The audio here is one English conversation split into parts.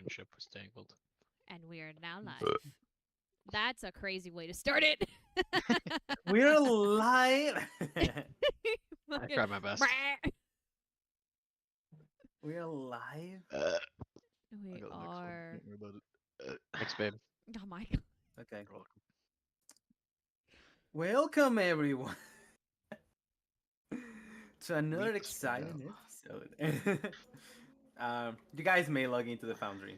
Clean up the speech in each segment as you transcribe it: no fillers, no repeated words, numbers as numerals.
friendship was tangled. And we are now live. That's a crazy way to start it. We're live. I tried my best. We're live. We are. Don't worry about it. Thanks, babe. Oh my god. Okay. You're welcome. Welcome everyone to another Leaps exciting episode. You guys may log into the Foundry.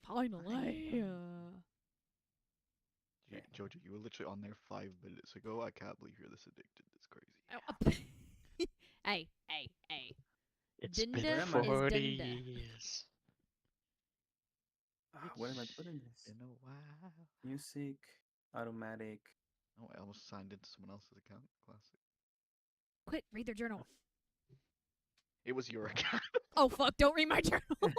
Finally. Jojo, you were literally on there 5 minutes ago. I can't believe you're this addicted. It's crazy. Hey. It's Dinda been is 40 Dinda. years. Where am I putting this? Been a while. Music, automatic. Oh, I almost signed into someone else's account. Classic. Quick, read their journal. It was your account. Oh fuck, don't read my journal.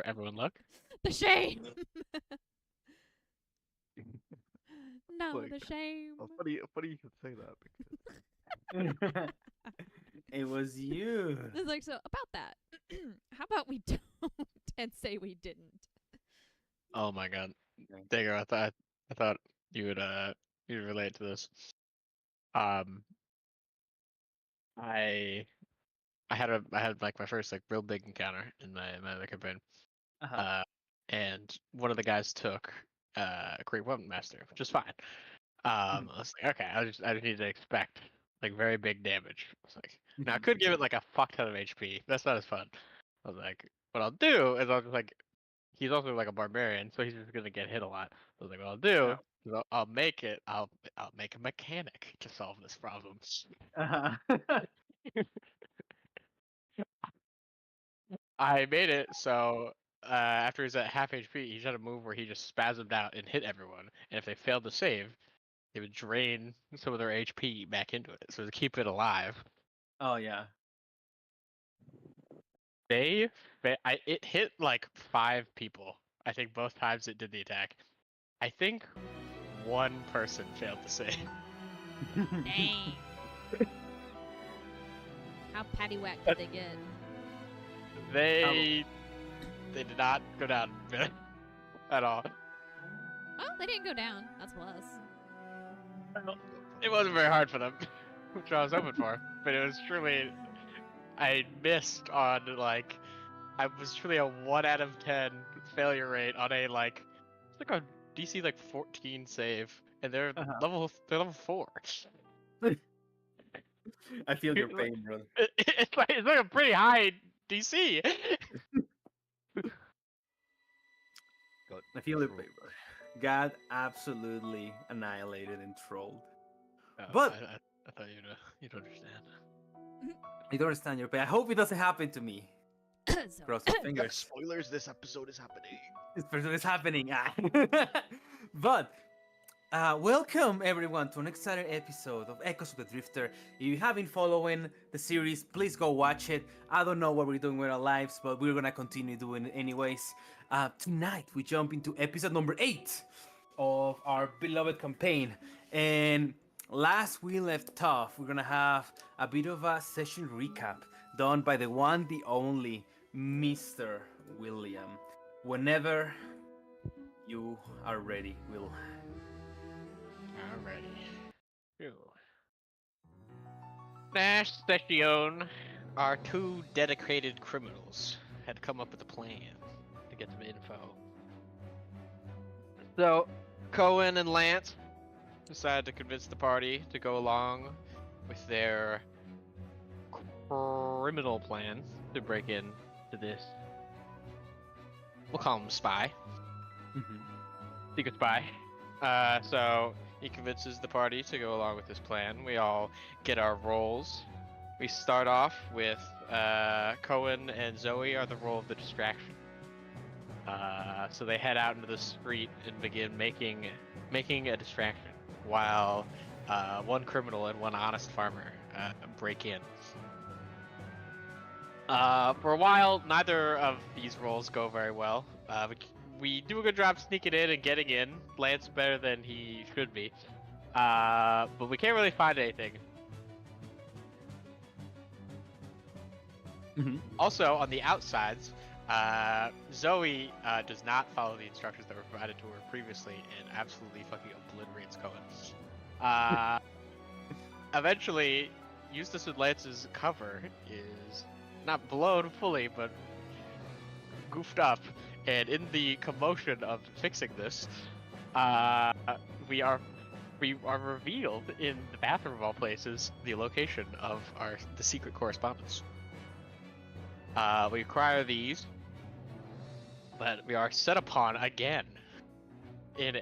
Everyone look. The shame. No, Like, the shame. Oh, funny you could say that because It was you. It's like, so about that. How about we don't and say we didn't? Oh my god. Okay. Diego, I thought you'd relate to this. I had like my first like real big encounter in my other campaign. Uh-huh. And one of the guys took Kry Weapon Master, which is fine. I was like, okay, I just need to expect like very big damage. I was like, now I could give it like a fuck ton of HP. That's not as fun. I was like, what I'll do is I'll just like, he's also like a barbarian, so he's just gonna get hit a lot. I was like, what I'll do is I'll make a mechanic to solve this problem. Uh-huh. I made it so after he's at half HP, he had a move where he just spasmed out and hit everyone, and if they failed to save, they would drain some of their HP back into it, so to keep it alive. Oh yeah. It hit like 5 people. I think both times it did the attack. I think one person failed to save. Dang. How patty whack did they get? They did not go down at all. Well, they didn't go down. That's plus. It wasn't very hard for them, which I was hoping for. But it was truly, I missed on like, I was truly a 1 out of 10 failure rate on a like, it's like a DC like 14 save, and they're level 4. I feel your pain, brother. It's like a pretty high DC. I feel your pain, brother. Got absolutely annihilated and trolled. But I thought you'd understand. I don't understand your pain. I hope it doesn't happen to me. So, Cross your fingers. spoilers. This episode is happening. This person is happening. But welcome everyone to an exciting episode of Echoes of the Drifter. If you have been following the series, please go watch it. I don't know what we're doing with our lives, but we're gonna continue doing it anyways. Tonight we jump into episode number 8 of our beloved campaign, and last we left off, we're gonna have a bit of a session recap done by the one, the only Mr. William. Whenever you are ready, Will. Alrighty. Nash Session, our 2 dedicated criminals, had come up with a plan to get some info. So, Cohen and Lance decided to convince the party to go along with their criminal plan to break in to this, we'll call him spy. Secret spy. So he convinces the party to go along with this plan. We all get our roles. We start off with Cohen and Zoe are the role of the distraction. So they head out into the street and begin making a distraction while one criminal and one honest farmer break in. For a while, neither of these roles go very well. We do a good job sneaking in and getting in. Lance better than he should be. But we can't really find anything. Also, on the outsides, Zoe does not follow the instructions that were provided to her previously and absolutely fucking obliterates Cohen. Eventually, Eustace and Lance's cover is not blown fully, but goofed up, and in the commotion of fixing this, we are revealed in the bathroom of all places the location of the secret correspondence. We acquire these, but we are set upon again in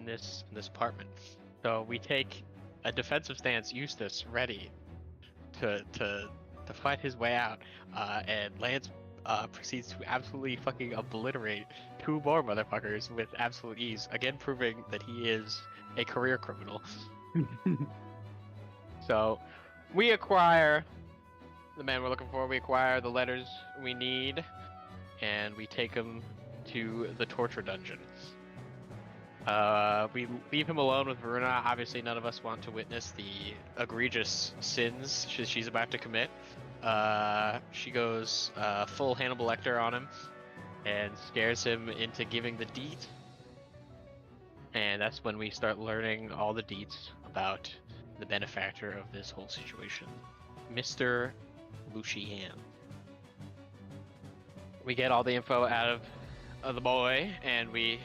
this apartment. So we take a defensive stance, Eustace ready to fight his way out, and Lance proceeds to absolutely fucking obliterate 2 more motherfuckers with absolute ease, again proving that he is a career criminal. So we acquire the man we're looking for, we acquire the letters we need, and we take him to the torture dungeon. We leave him alone with Varuna. Obviously none of us want to witness the egregious sins she's about to commit. She goes full Hannibal Lecter on him and scares him into giving the deed. And that's when we start learning all the deets about the benefactor of this whole situation, Mr. Lucien. We get all the info out of the boy, and we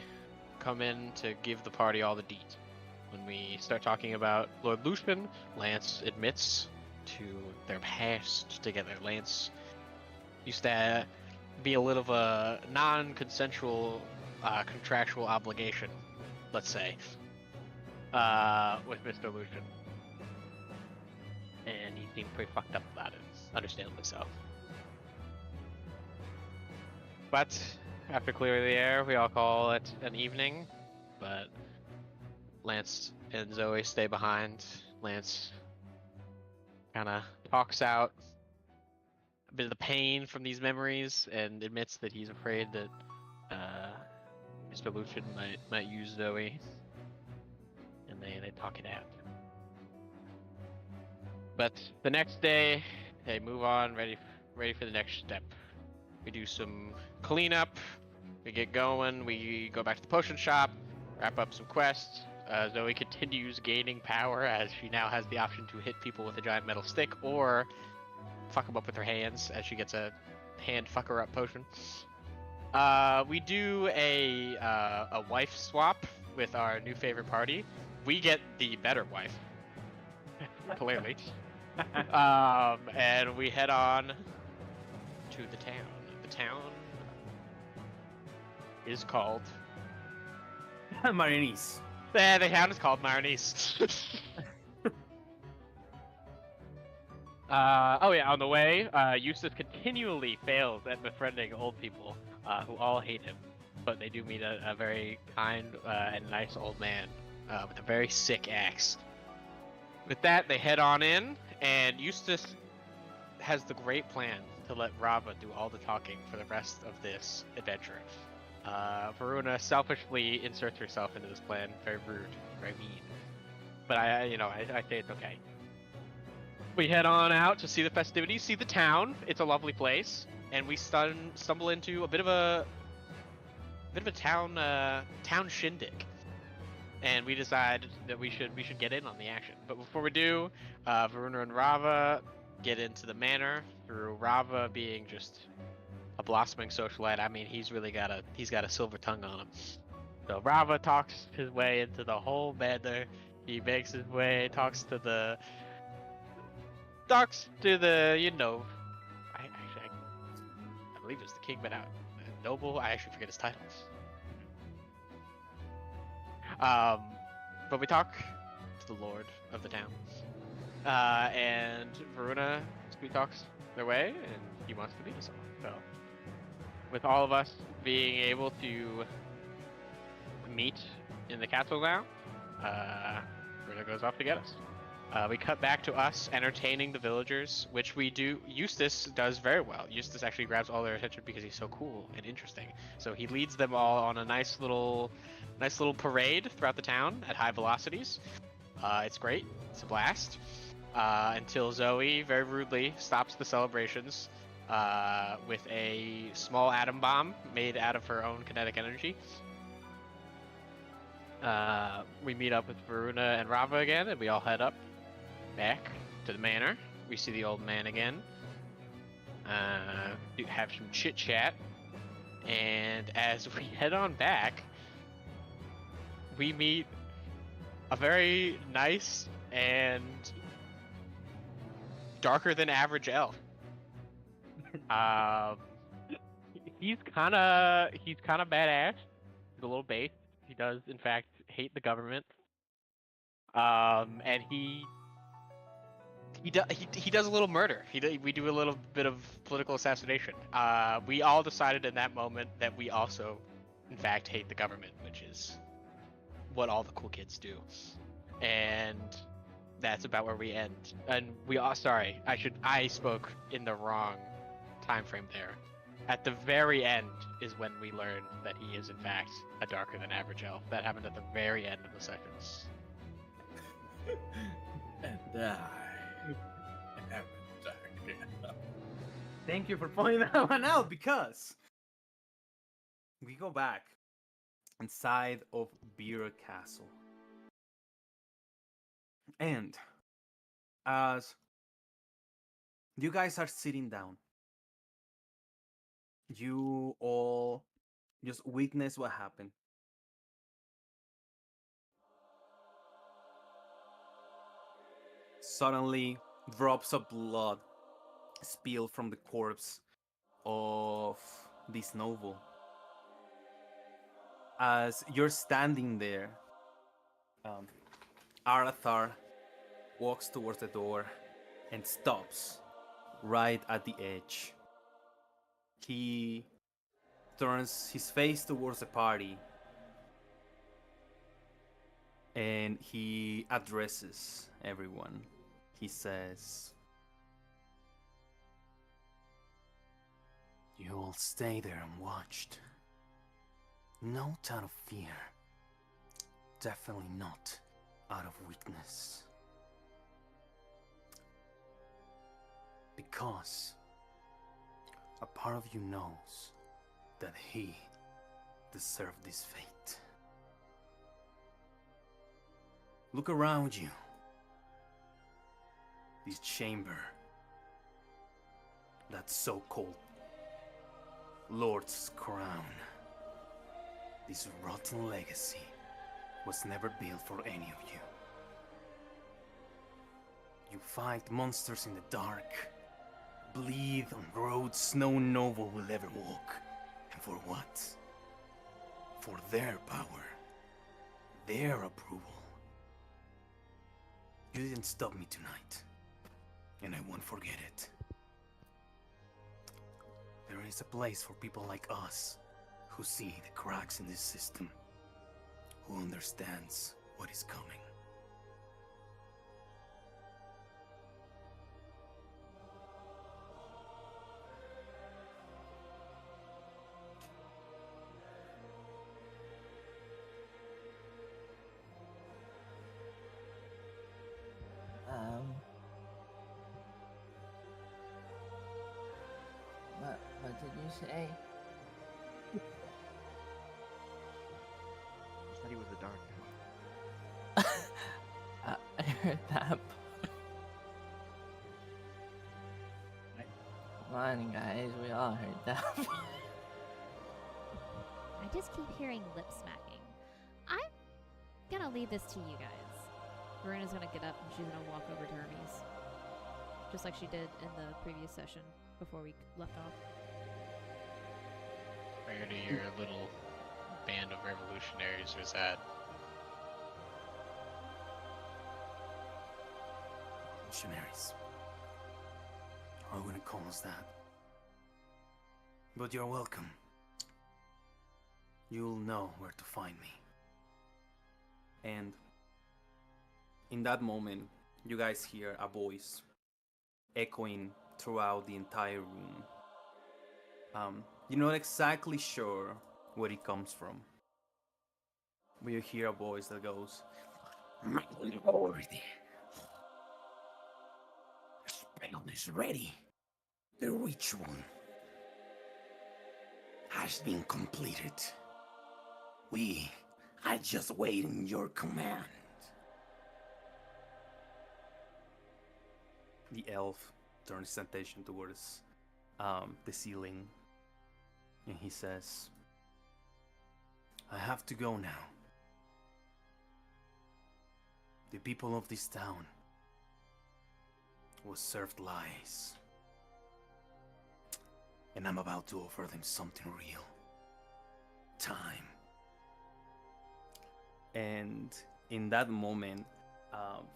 come in to give the party all the deets. When we start talking about Lord Lucian, Lance admits to their past together. Lance used to be a little of a non-consensual contractual obligation, let's say, with Mr. Lucian. And he seemed pretty fucked up about it, understandably so. But after clearing the air, we all call it an evening, but Lance and Zoe stay behind. Lance kind of talks out a bit of the pain from these memories and admits that he's afraid that Mr. Lucian might use Zoe, and they talk it out. But the next day, they move on, ready for the next step. We do some cleanup, we get going, we go back to the potion shop, wrap up some quests. Zoe continues gaining power as she now has the option to hit people with a giant metal stick or fuck them up with her hands as she gets a hand fucker up potion. We do a wife swap with our new favorite party. We get the better wife, clearly. And we head on to the town. The town is called Marinice. The town is called Marinice. Oh yeah, on the way, Eustace continually fails at befriending old people who all hate him, but they do meet a very kind and nice old man with a very sick axe. With that, they head on in, and Eustace has the great plan to let Rava do all the talking for the rest of this adventure. Varuna selfishly inserts herself into this plan, very rude, very mean. But I say it's okay. We head on out to see the festivities, see the town. It's a lovely place, and we stumble into a bit of a town shindig. And we decide that we should get in on the action. But before we do, Varuna and Rava get into the manor through Rava being just a blossoming socialite. I mean, he's got a silver tongue on him. So Rava talks his way into the whole manor. He makes his way, talks to the I believe it's the king, but noble. I actually forget his title. But we talk to the lord of the town, and Varuna sweet talks their way, and he wants to meet us all. So, with all of us being able to meet in the castle now, Varuna goes off to get us. We cut back to us entertaining the villagers, which we do. Eustace does very well. Eustace actually grabs all their attention because he's so cool and interesting. So he leads them all on a nice little parade throughout the town at high velocities. It's great. It's a blast. Until Zoe very rudely stops the celebrations with a small atom bomb made out of her own kinetic energy. We meet up with Varuna and Rava again, and we all head up back to the manor. We see the old man again. Have some chit chat, and as we head on back, we meet a very nice and darker than average elf. He's kind of badass. He's a little based. He does, in fact, hate the government. And he does a little murder. We do a little bit of political assassination. We all decided in that moment that we also, in fact, hate the government, which is what all the cool kids do. And that's about where we end. And we all, sorry, I spoke in the wrong time frame there. At the very end is when we learn that he is in fact a darker than average elf. That happened at the very end of the sessions. And I am dark. Thank you for pointing that one out, because we go back inside of Beer Castle. And as you guys are sitting down, you all just witness what happened. Suddenly, drops of blood spill from the corpse of this noble. As you're standing there, Arathar walks towards the door and stops right at the edge. He turns his face towards the party and he addresses everyone. He says, "You all stay there and watched. Not out of fear. Definitely not out of weakness. Because a part of you knows that he deserved this fate. Look around you. This chamber, that so-called Lord's crown, this rotten legacy was never built for any of you. You fight monsters in the dark, bleed on roads no noble will ever walk. And for what? For their power, their approval. You didn't stop me tonight, and I won't forget it. There is a place for people like us, who see the cracks in this system, who understands what is coming. What did you say? I said he was a dark elf. I heard that. Come on, guys, we all heard that. I just keep hearing lip smacking. I'm gonna leave this to you guys. Veruna's gonna get up and she's gonna walk over to Hermes. Just like she did in the previous session before we left off. Where do your little band of revolutionaries was at? Missionaries. I wouldn't call us that. But you're welcome. You'll know where to find me. And in that moment, you guys hear a voice echoing throughout the entire room. You're not exactly sure where it comes from, but you hear a voice that goes, "My lord, the spell is ready. The ritual has been completed. We are just waiting your command. The elf turns his attention towards the ceiling, and he says, I have to go now. The people of this town was served lies, and I'm about to offer them something real. Time. And in that moment,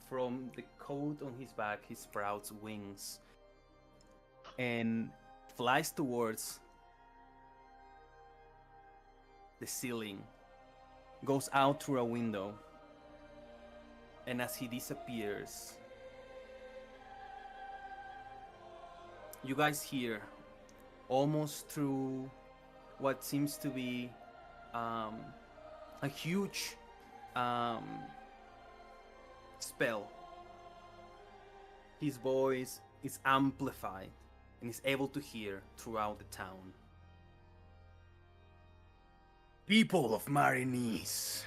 from the coat on his back, he sprouts wings and flies towards the ceiling, goes out through a window, and as he disappears, you guys hear, almost through what seems to be a huge spell, his voice is amplified and is able to hear throughout the town. People of Marinese,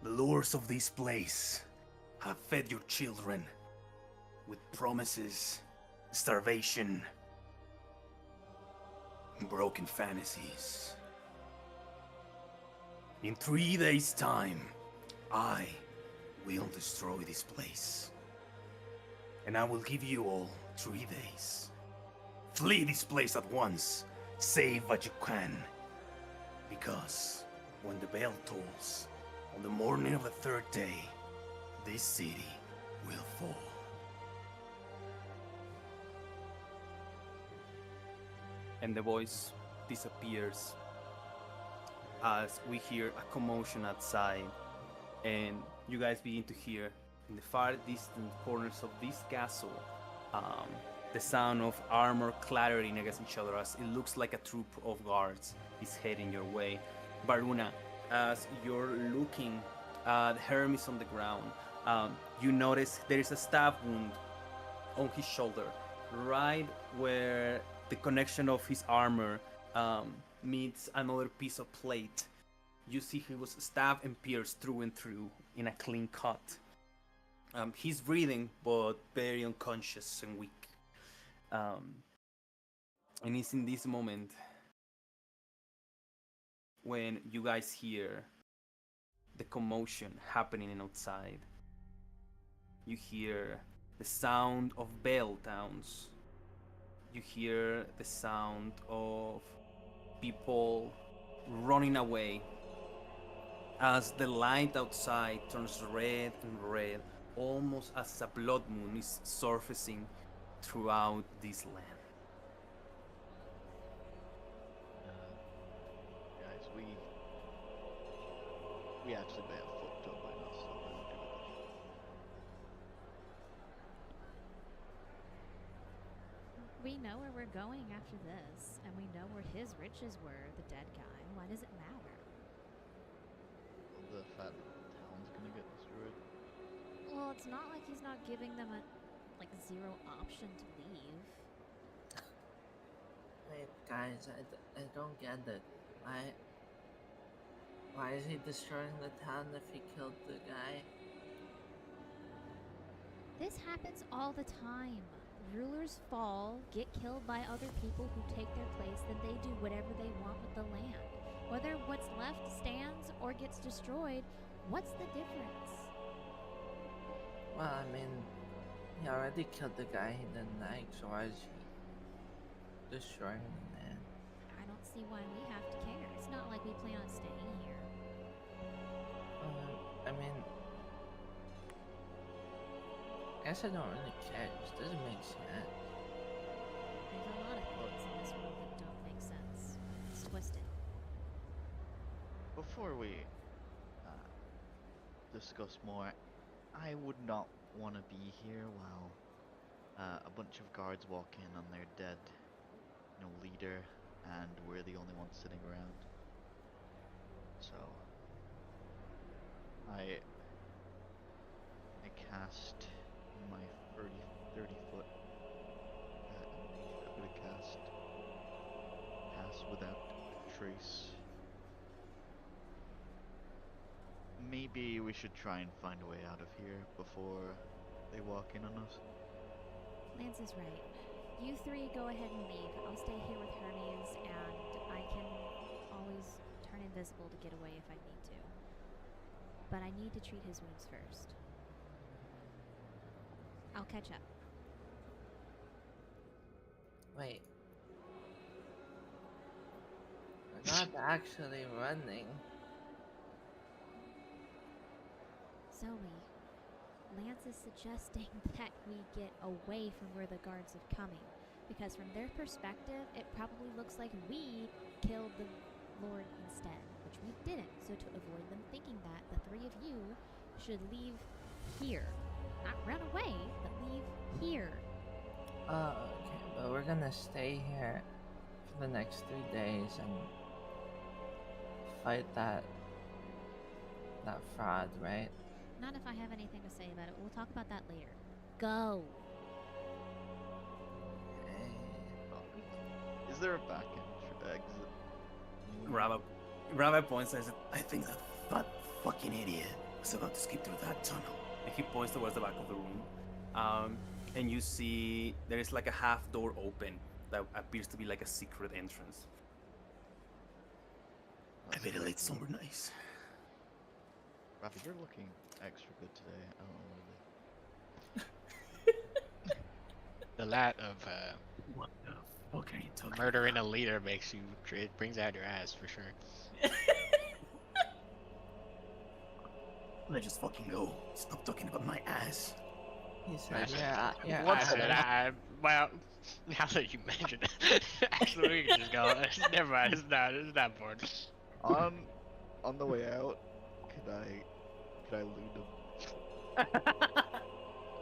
the lords of this place have fed your children with promises, starvation, and broken fantasies. In 3 days' time, I will destroy this place. And I will give you all 3 days. Flee this place at once. Save what you can. Because when the bell tolls on the morning of the 3rd day, this city will fall. And the voice disappears as we hear a commotion outside, and you guys begin to hear in the far distant corners of this castle the sound of armor clattering against each other as it looks like a troop of guards is heading your way. Varuna, as you're looking at Hermes on the ground, you notice there is a stab wound on his shoulder, right where the connection of his armor meets another piece of plate. You see he was stabbed and pierced through and through in a clean cut. He's breathing, but very unconscious and weak. And it's in this moment when you guys hear the commotion happening outside. You hear the sound of bell towns. You hear the sound of people running away as the light outside turns red and red, almost as a blood moon is surfacing throughout this land. Guys, we actually may have fucked up by not stopping and doing this. We know where we're going after this, and we know where his riches were, the dead guy. Why does it matter? The fact that the town's gonna get destroyed. Well, it's not like he's not giving them a zero option to leave. Wait, guys, I don't get it. Why is he destroying the town if he killed the guy? This happens all the time. Rulers fall, get killed by other people who take their place, then they do whatever they want with the land. Whether what's left stands or gets destroyed, what's the difference? Well, I mean, he already killed the guy he didn't like, so why is he destroying the land? I don't see why we have to care. It's not like we plan on staying here. I mean, I guess I don't really care. It just doesn't make sense. There's a lot of things in this world that don't make sense. It's twisted. Before we discuss more, I would not want to be here while a bunch of guards walk in on their dead, leader, and we're the only ones sitting around. So I cast my 31st 30 foot that would have cast pass without a trace. Maybe we should try and find a way out of here before they walk in on us. Lance is right. You three go ahead and leave. I'll stay here with Hermes, and I can always turn invisible to get away if I need to. But I need to treat his wounds first. I'll catch up. Wait. We're not actually running. Zoe, Lance is suggesting that we get away from where the guards are coming. Because from their perspective, it probably looks like we killed the Lord instead, which we didn't. So to avoid them thinking that, the three of you should leave here. Not run away, but leave here. Oh, okay. But we're gonna stay here for the next 3 days and fight that fraud, right? Not if I have anything to say about it. We'll talk about that later. Go. Is there a back exit? Rabbi points and says, I think that fucking idiot was about to skip through that tunnel. And he points towards the back of the room. And you see there is like a half door open that appears to be like a secret entrance. I bet it laid somewhere nice. Ravi, you're looking extra good today. I don't know The light of What the fuck are you talking murdering a about? leader makes you. It brings out your ass for sure. Let's just fucking go. Stop talking about my ass. He said, yeah, I said, well, now that you mention it, actually, we can just go. Never mind. It's not important. On the way out, could I loot them?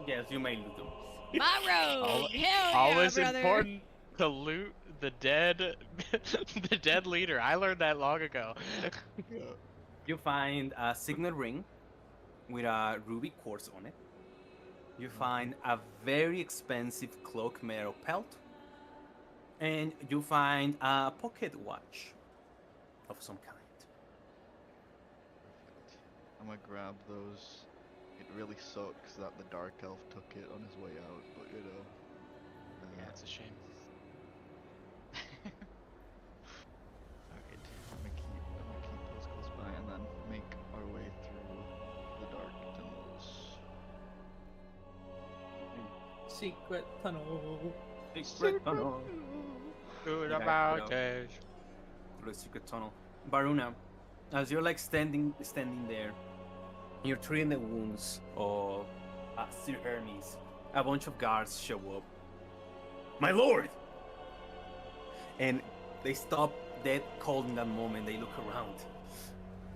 Yes, you may loot them. My road! Hell Always yeah, brother! important to loot the dead, the dead leader. I learned that long ago. You find a signet ring with a ruby quartz on it. You find a very expensive cloak metal pelt. And you find a pocket watch of some kind. Perfect. I'm gonna grab those. It really sucks that the dark elf took it on his way out, but you know. Yeah, it's a shame. Alright, I'm gonna keep those close by and then make our way through the dark tunnels. secret tunnel. Secret tunnel. Good Yeah, about you it. Through the secret tunnel. Baruna, as you're like standing there, you're treating the wounds of Sir Hermes. A bunch of guards show up. My lord! And they stop dead cold in that moment. They look around.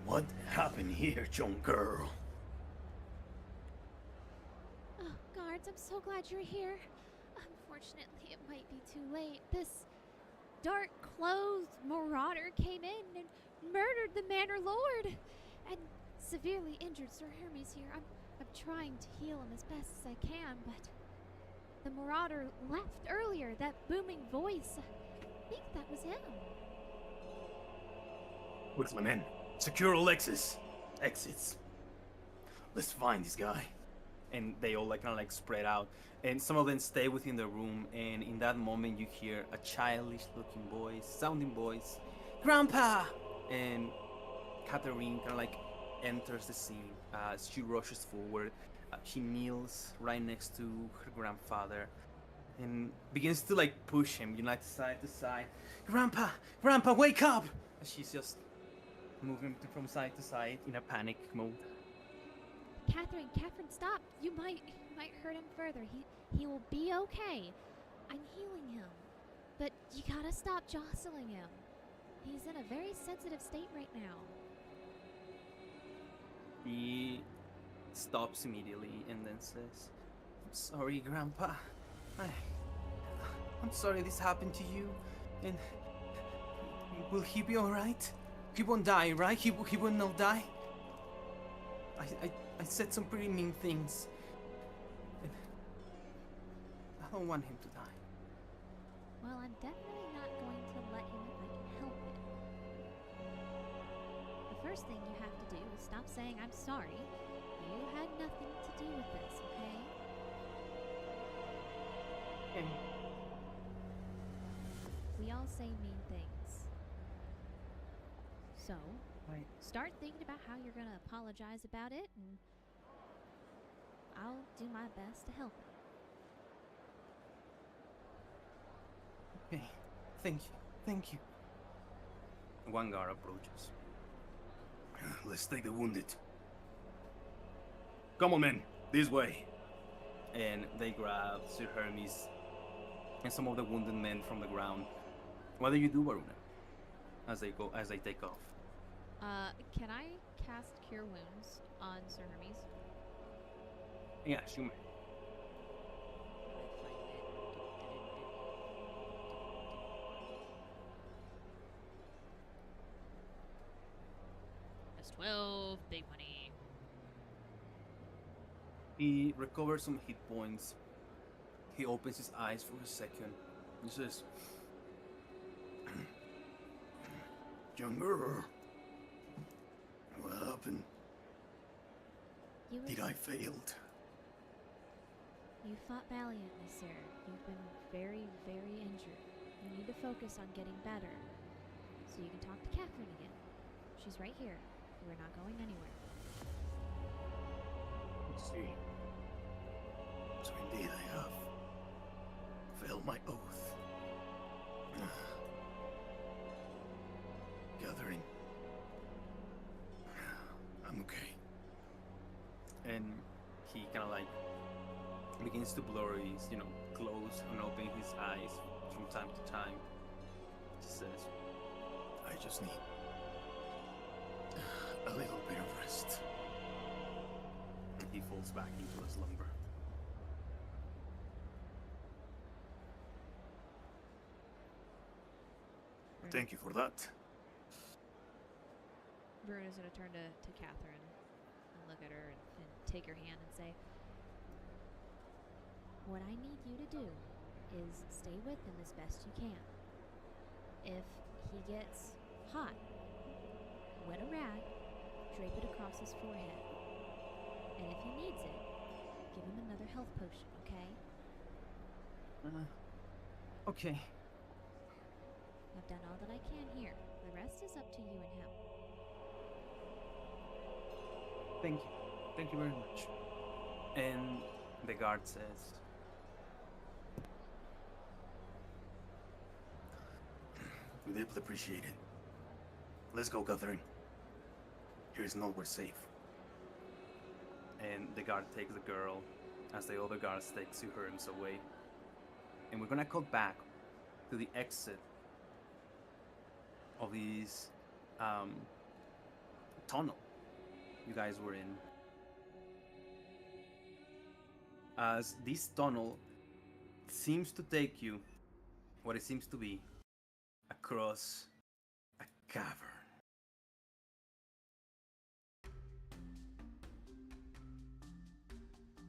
What happened here, young girl? Oh, guards, I'm so glad you're here. Unfortunately, it might be too late. This dark-clothed marauder came in and murdered the manor lord and severely injured Sir Hermes here. I'm trying to heal him as best as I can, but the marauder left earlier. That booming voice, I think that was him. Where's my men? Secure all exits. Let's find this guy. And they all like kind of like spread out. And some of them stay within the room. And in that moment, you hear a childish-looking voice, sounding voice, "Grandpa!" And Catherine kind of like enters the scene. She rushes forward. She kneels right next to her grandfather and begins to like push him, side to side. Grandpa, wake up! And she's just moving from side to side in a panic mode. Catherine, stop! You might hurt him further. He will be okay. I'm healing him, but you gotta stop jostling him. He's in a very sensitive state right now. He stops immediately and then says, "I'm sorry, Grandpa. I'm sorry this happened to you. And will he be alright? He won't die, right? He will not die? I said some pretty mean things. don't want him to die. Well, I'm definitely not going to let him if I can help it. The first thing you have to do is stop saying I'm sorry. You had nothing to do with this, okay? Okay. We all say mean things. So, Right. start thinking about how you're gonna apologize about it, and I'll do my best to help you. Okay. Thank you. Thank you. One guard approaches. Let's take the wounded. Come on, men. This way. And they grab Sir Hermes and some of the wounded men from the ground. What do you do, Varuna? As they take off. Can I cast Cure Wounds on Sir Hermes? Yeah, she may. That's 12, big money. He recovers some hit points. He opens his eyes for a second. He says, Young girl. What happened? You Did I failed? You fought valiantly, sir. You've been very, very injured. You need to focus on getting better. So you can talk to Catherine again. She's right here. We're not going anywhere. Let's see. So indeed I have failed my oath. Catherine. I'm okay. and he kind of like begins to blur his, close and open his eyes from time to time. He says, I just need a little bit of rest. and he falls back into a slumber. Thank you for that. Bruno's gonna turn to Catherine and look at her and take her hand and say, what I need you to do is stay with him as best you can. If he gets hot, wet a rag, drape it across his forehead. And if he needs it, give him another health potion, okay? Okay. I've done all that I can here. The rest is up to you and him. Thank you. Thank you very much. And the guard says, We deeply appreciate it. Let's go, Catherine. Here is nowhere safe. and the guard takes the girl as the other guards take Sue Herms away. And we're gonna cut back to the exit of this tunnel you guys were in. As this tunnel seems to take you, what it seems to be, across a cavern.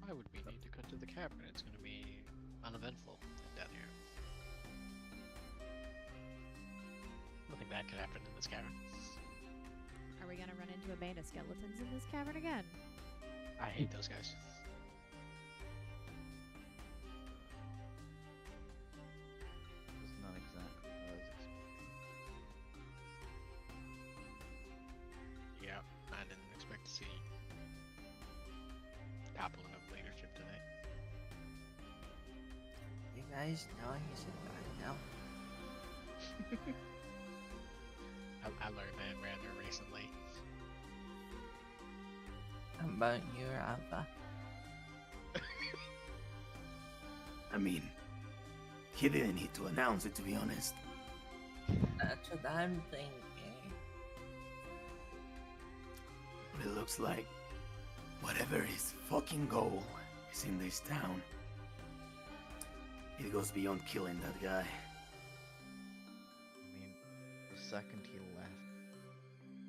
Why would we need to cut to the cavern? It's going to be uneventful down here. Nothing bad could happen in this cavern. Are we gonna run into a band of skeletons in this cavern again? I hate those guys. It's not exactly what I was expecting. Yeah, I didn't expect to see toppling of leadership today. You guys know he's a guy now. I learned that rather recently. How about your Alpha? I mean, he didn't need to announce it, to be honest. That's what I'm thinking. But it looks like whatever his fucking goal is in this town, it goes beyond killing that guy. I mean, the second he left,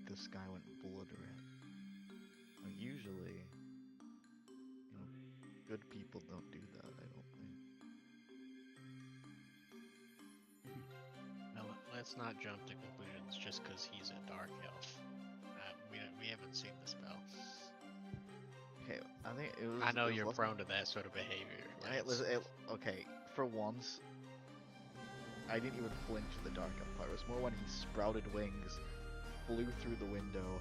the sky went blood red. Now, usually, good people don't do that, I don't think. let's not jump to conclusions just because he's a dark elf. We haven't seen the spell. Okay, I think it was. I know it was you're less- prone to that sort of behavior. Okay, for once, I didn't even flinch at the dark elf part. It was more when he sprouted wings, flew through the window,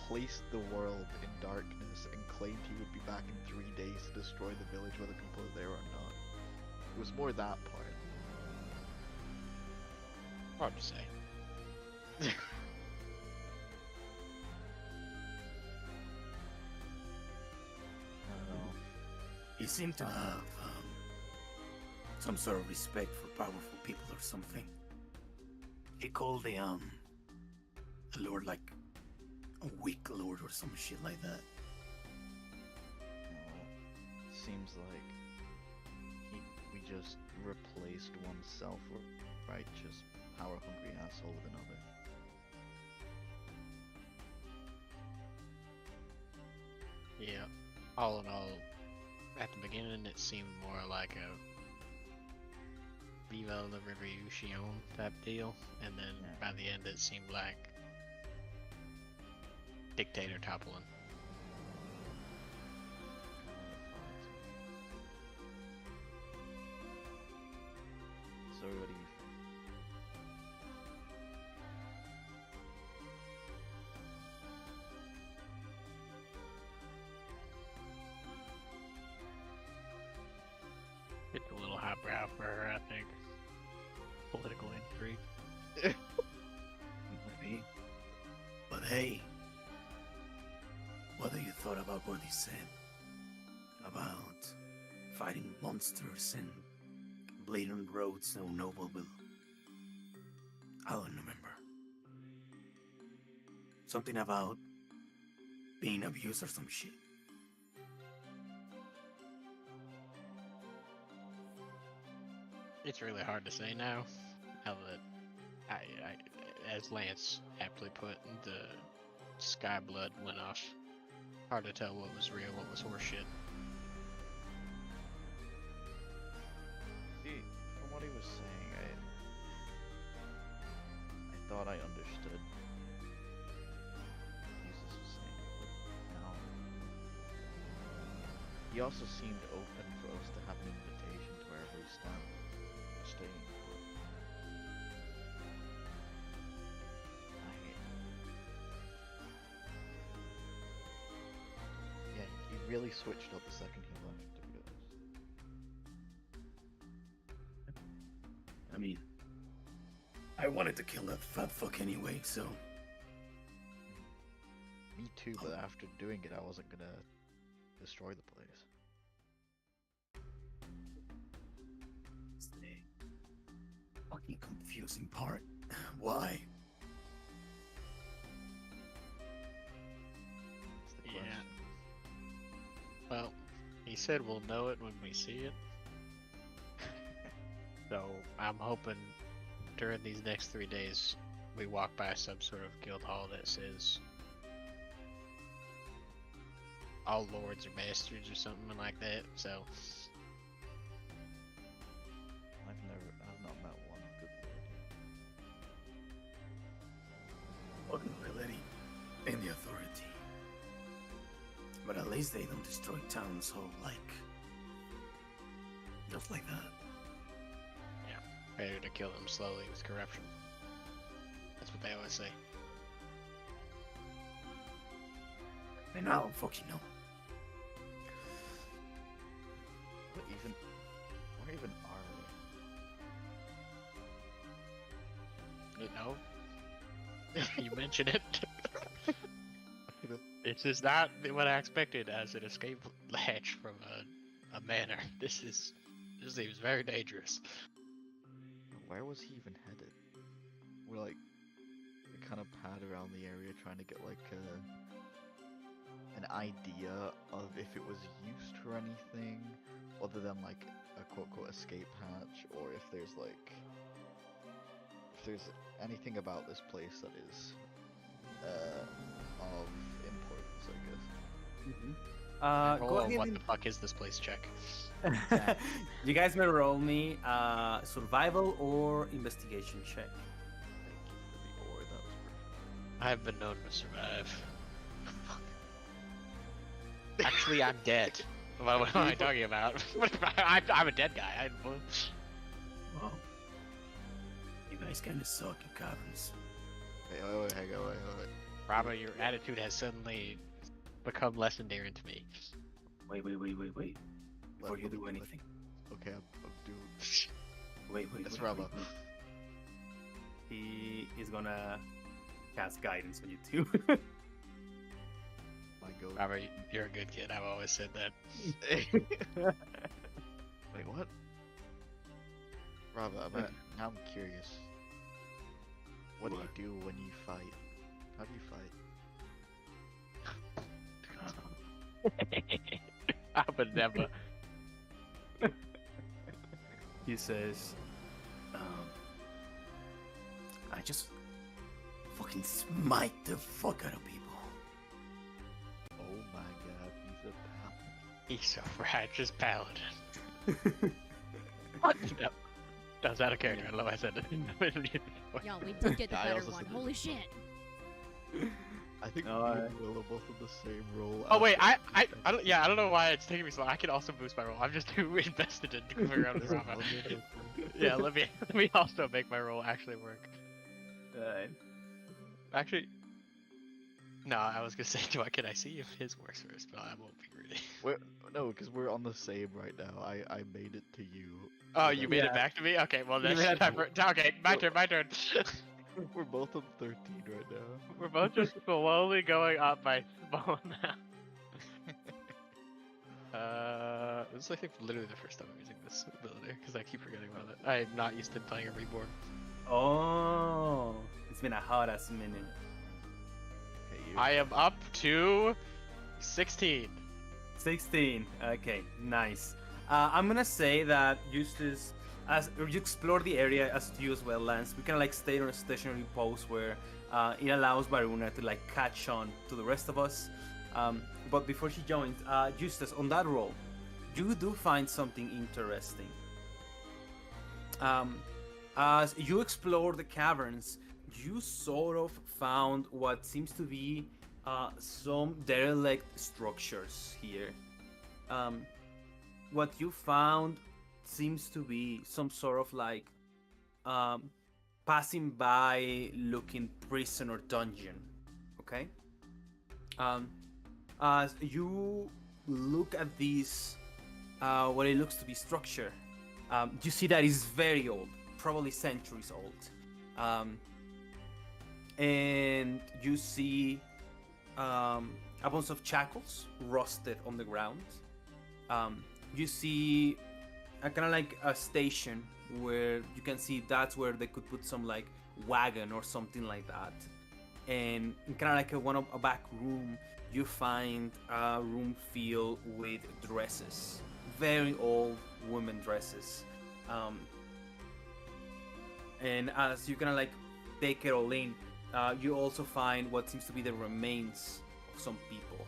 placed the world in darkness, and claimed he would be back in 3 days to destroy the village whether people are there or not. It was more that part. Hard to say. I don't know. He seemed to have some sort of respect for powerful people or something. He called the lord like a weak lord or some shit like that. Seems like we just replaced one self-righteous, power-hungry asshole with another. Yeah. All in all, at the beginning it seemed more like a Viva la Revolution type deal, and then by the end it seemed like dictator toppling. So what do you think? It's a little highbrow for her, I think. Political intrigue. Maybe. But hey, what do you thought about what he said? About fighting monsters and bleeding roads no noble will. I don't remember. Something about being abused or some shit. It's really hard to say now. Now that as Lance aptly put, the sky blood went off. Hard to tell what was real, what was horseshit. See, from what he was saying, I thought I understood. Jesus was saying, but now he also seemed open for us to have an invitation to wherever we staying. Yeah, he really switched up the second he left, to be honest. I mean, I wanted to kill that fat fuck anyway, so. Me too, but after doing it, I wasn't gonna destroy the place. It's the fucking confusing part. Why? That's the Yeah. question. Well, he said we'll know it when we see it. So I'm hoping during these next 3 days we walk by some sort of guild hall that says all lords are bastards or something like that. So I've not met one good lord Fucking nobility and the authority. But at least they don't destroy towns so just like that. better to kill them slowly with corruption. That's what they always say. And I don't fucking know. Where even are we? No. You mention it. It's just not what I expected as an escape hatch from a manor. This seems very dangerous. Where was he even headed? We're like, we kind of pad around the area trying to get like an idea of if it was used for anything other than like a quote-unquote escape hatch, or if there's anything about this place that is of importance, I guess. Go Roll a ahead what and the fuck is this place check. You guys may roll me survival or investigation check. Thank you for the ore. That was perfect. I've been known to survive. Actually, I'm dead. What am I talking about? I'm a dead guy. Well, you guys kind of suck at caverns. Wait, hang on, wait. Bravo, your attitude has suddenly become less endearing to me. Wait. Before you do anything. Okay, I'm doing. Wait. That's Rama. He is gonna cast guidance on you too. My go. Bravo, you're a good kid. I've always said that. Wait, what? Rava, now I'm curious. What do you do when you fight? How do you fight? I would never. He says, I just fucking smite the fuck out of people. Oh my god, he's a pal. He's a righteous paladin. What? No. That was out of character. I don't know why I said it. Y'all, we did get the I better also one. said Holy shit. I think Oh, me and Will are both in the same role. Oh wait, I don't know why it's taking me so long. I can also boost my roll. I'm just too invested in figuring out the drama. Yeah, let me also make my roll actually work. Actually, no, I was gonna say, can I see if his works first? But I won't be greedy. No, because we're on the same right now. I made it to you. Oh, you made it back to me? Okay, well that's okay. My turn. We're both on 13 right now. We're both just slowly going up by small now. This is I think literally the first time I'm using this ability because I keep forgetting about it. I'm not used to playing a reborn. "Oh, it's been a hot ass minute." Okay, you. I am up to 16. 16. Okay, nice. I'm gonna say that Eustace, as you explore the area as you as well, Lance, we kind of like stay on a stationary pose where it allows Varuna to like catch on to the rest of us. But before she joins, Eustace, on that roll, you do find something interesting. As you explore the caverns, you sort of found what seems to be some derelict structures here. What you found seems to be some sort of like passing by looking prison or dungeon. Okay? As you look at this, what it looks to be structure, you see that it's very old, probably centuries old. And you see a bunch of shackles rusted on the ground. You see a kind of like a station where you can see that's where they could put some like wagon or something like that. And kind of like a back room, you find a room filled with dresses, very old women dresses. And as you kind of like take it all in, you also find what seems to be the remains of some people.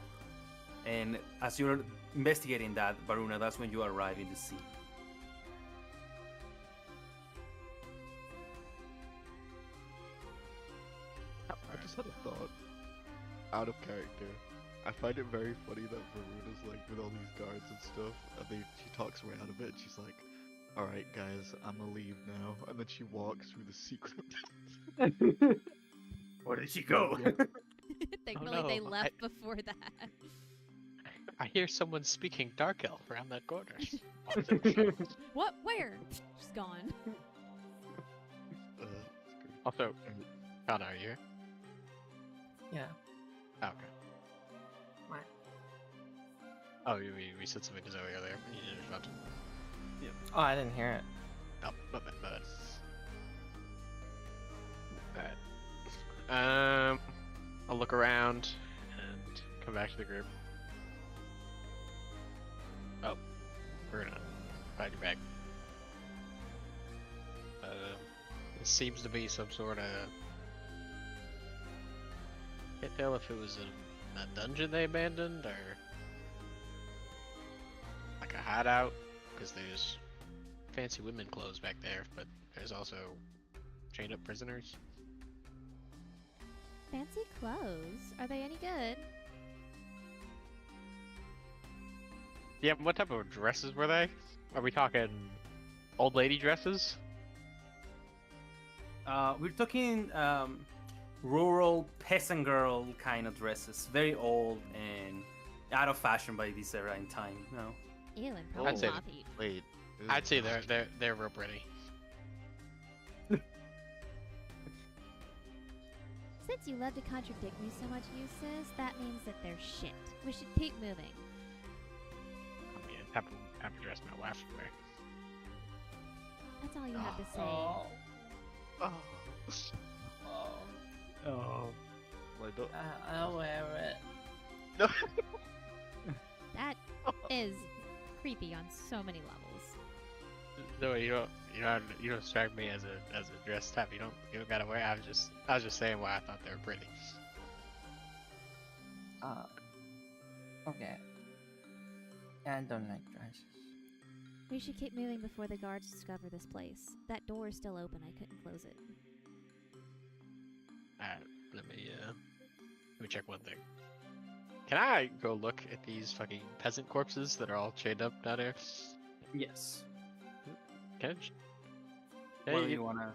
And as you're investigating that, Varuna, that's when you arrive in the sea. I just had a thought. Out of character. I find it very funny that Varuna's like with all these guards and stuff, and she talks way out of it. She's like, "Alright, guys, I'm gonna leave now," and then she walks through the secret. Where did she go? Thankfully, they left before that. I hear someone speaking Dark Elf around that corner. What? Where? She's gone. Also, Connor, are you here? Yeah. Oh, okay. What? Oh, we said something to Zoe earlier. You didn't respond. Oh, I didn't hear it. Oh, my bad. Alright. I'll look around and come back to the group. Oh, we're gonna find your bag. It seems to be some sort of. Can't tell if it was a dungeon they abandoned or like a hideout. because there's fancy women clothes back there, but there's also chained up prisoners. Fancy clothes? Are they any good? Yeah, what type of dresses were they? Are we talking old lady dresses? We're talking rural peasant girl kind of dresses, very old and out of fashion by this era in time. No. Ew, and I'd probably say- moth-eat. Wait. I'd say they're real pretty. Since you love to contradict me so much, Eustace, that means that they're shit. We should keep moving. I mean, type of dress my wife would wear. That's all you have to say. Oh. Oh. Oh. Oh. Well, don't. I'll wear it. No. That is creepy on so many levels. No, you don't strike me as a dress type. You don't gotta wear. I was just saying why I thought they were pretty. Okay. I don't like dresses. We should keep moving before the guards discover this place. That door is still open. I couldn't close it. Alright, let me check one thing. Can I go look at these fucking peasant corpses that are all chained up down here? Yes. Can I What do Hey, you wanna?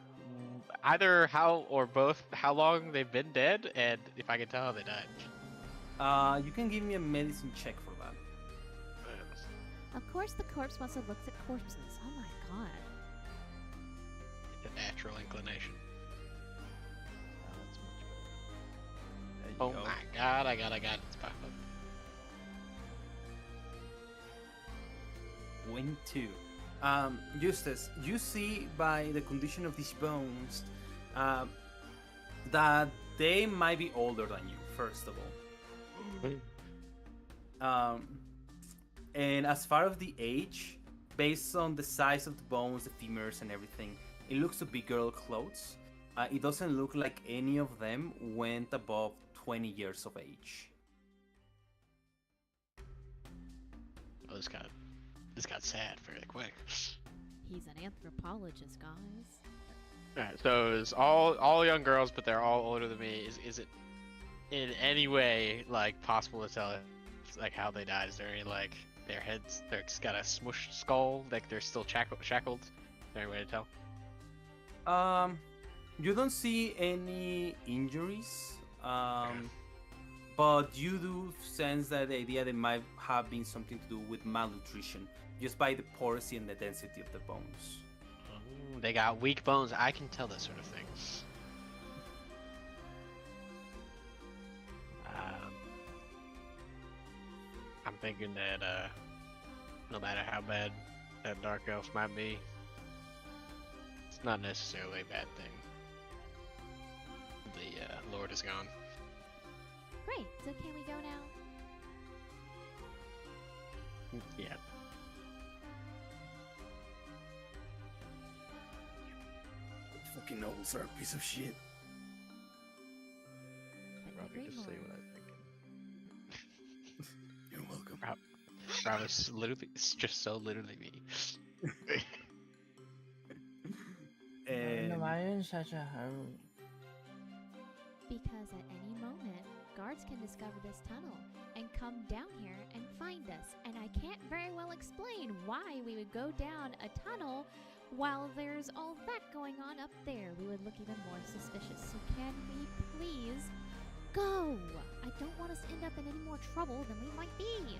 either how or both how long they've been dead and if I can tell how they died. You can give me a medicine check for that. Of course, the corpse must have looked at corpses. Oh my god. A natural inclination. That's much better. There you Oh go. my god, I got it. It's popped up. 22. Eustace, you see by the condition of these bones that they might be older than you, first of all. And as far as the age, based on the size of the bones, the femurs, and everything, it looks to be girl clothes. It doesn't look like any of them went above 20 years of age. Oh, this got sad fairly quick. He's an anthropologist, guys. Alright, so it's all young girls, but they're all older than me. Is it in any way like possible to tell like how they died? Is there any like their heads? They're got a smushed skull, like they're still shackled. Is there any way to tell? You don't see any injuries, but you do sense that the idea that might have been something to do with malnutrition, just by the porosity and the density of the bones. Oh, they got weak bones. I can tell this sort of thing. I'm thinking that no matter how bad that dark elf might be, it's not necessarily a bad thing. The Lord is gone. Great. So can we go now? Yeah. Fucking nobles are a piece of shit. Couldn't Robbie, agree just say more. what I'm thinking. You're welcome. That was literally, it's just so literally me. And Why are you in such a hurry? Because at any moment, guards can discover this tunnel and come down here and find us. And I can't very well explain why we would go down a tunnel while there's all that going on up there. We would look even more suspicious. So can we please go? I don't want us to end up in any more trouble than we might be.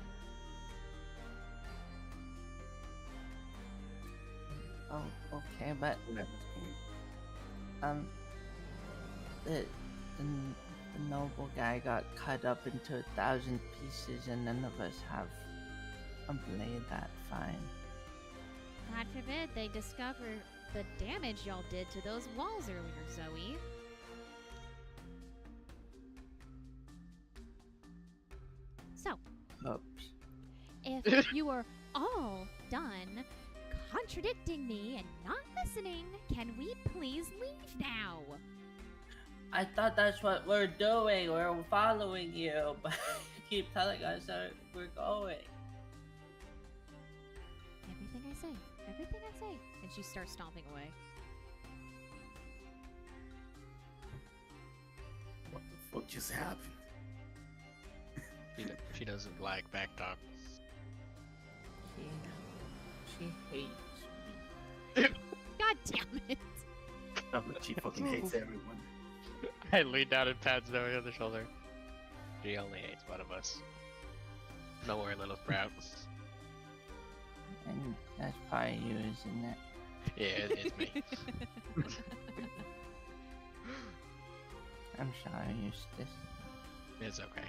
Oh, okay, but the noble guy got cut up into 1,000 pieces, and none of us have a blade that fine. God forbid they discover the damage y'all did to those walls earlier, Zoe. So, Oops. if you are all done contradicting me and not listening, can we please leave now? I thought that's what we're doing. We're following you, but you keep telling us that we're going. Everything I say. Everything I say. And she starts stomping away. What the fuck just happened? She doesn't like back talk. She hates me. God damn it! Oh, she fucking hates everyone. I lean down and pat Zoe on the shoulder. She only hates one of us. Don't worry, little sprout. And that's probably you, isn't it? Yeah, it's me. I'm sorry, Eustace. It's okay.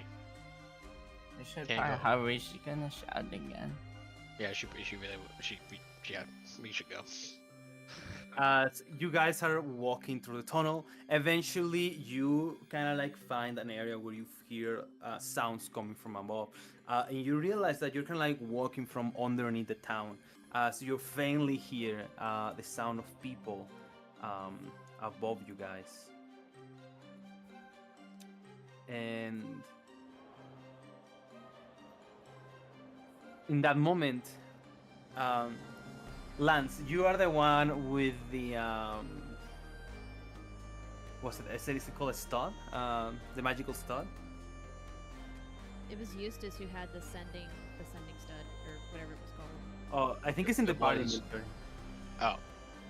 I should Can't probably go. hurry. She's gonna shout again. Yeah, she really yeah, we should go. You guys are walking through the tunnel. Eventually, you kind of like find an area where you hear sounds coming from above, and you realize that you're kind of like walking from underneath the town. So you faintly hear the sound of people above you guys, and in that moment, Lance, you are the one with the what's it? I said it's called a stud, the magical stud. It was Eustace who had the sending stud, or whatever it was called. Oh, I think it's in the body. was- Oh,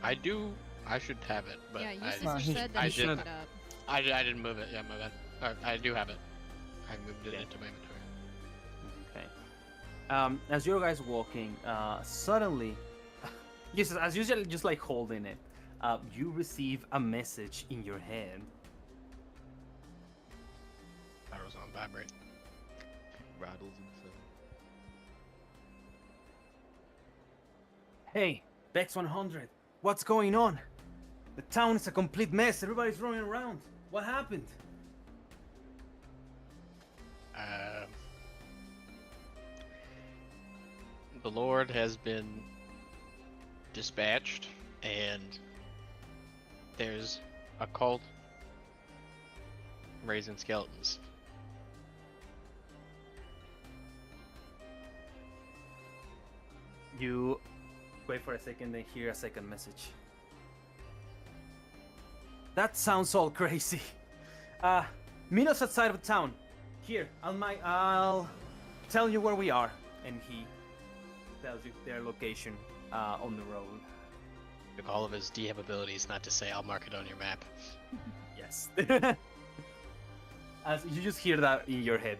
I should have it, but Yeah, Eustace Well, just he- said I that he did- picked it up. I didn't move it. Yeah, my bad. I do have it. I moved it Yeah. into my inventory. Okay. As you guys walking, suddenly, just as usual, just like holding it, you receive a message in your hand. I was on vibrate. Rattles inside. Hey, Bex 100, what's going on? The town is a complete mess. Everybody's running around. What happened? The Lord has been dispatched, and there's a cult raising skeletons. You wait for a second and hear a second message. That sounds all crazy. Meet us outside of town. Here, I'll tell you where we are. And he tells you their location on the road. Took all of his DM abilities not to say I'll mark it on your map. Yes. As you just hear that in your head.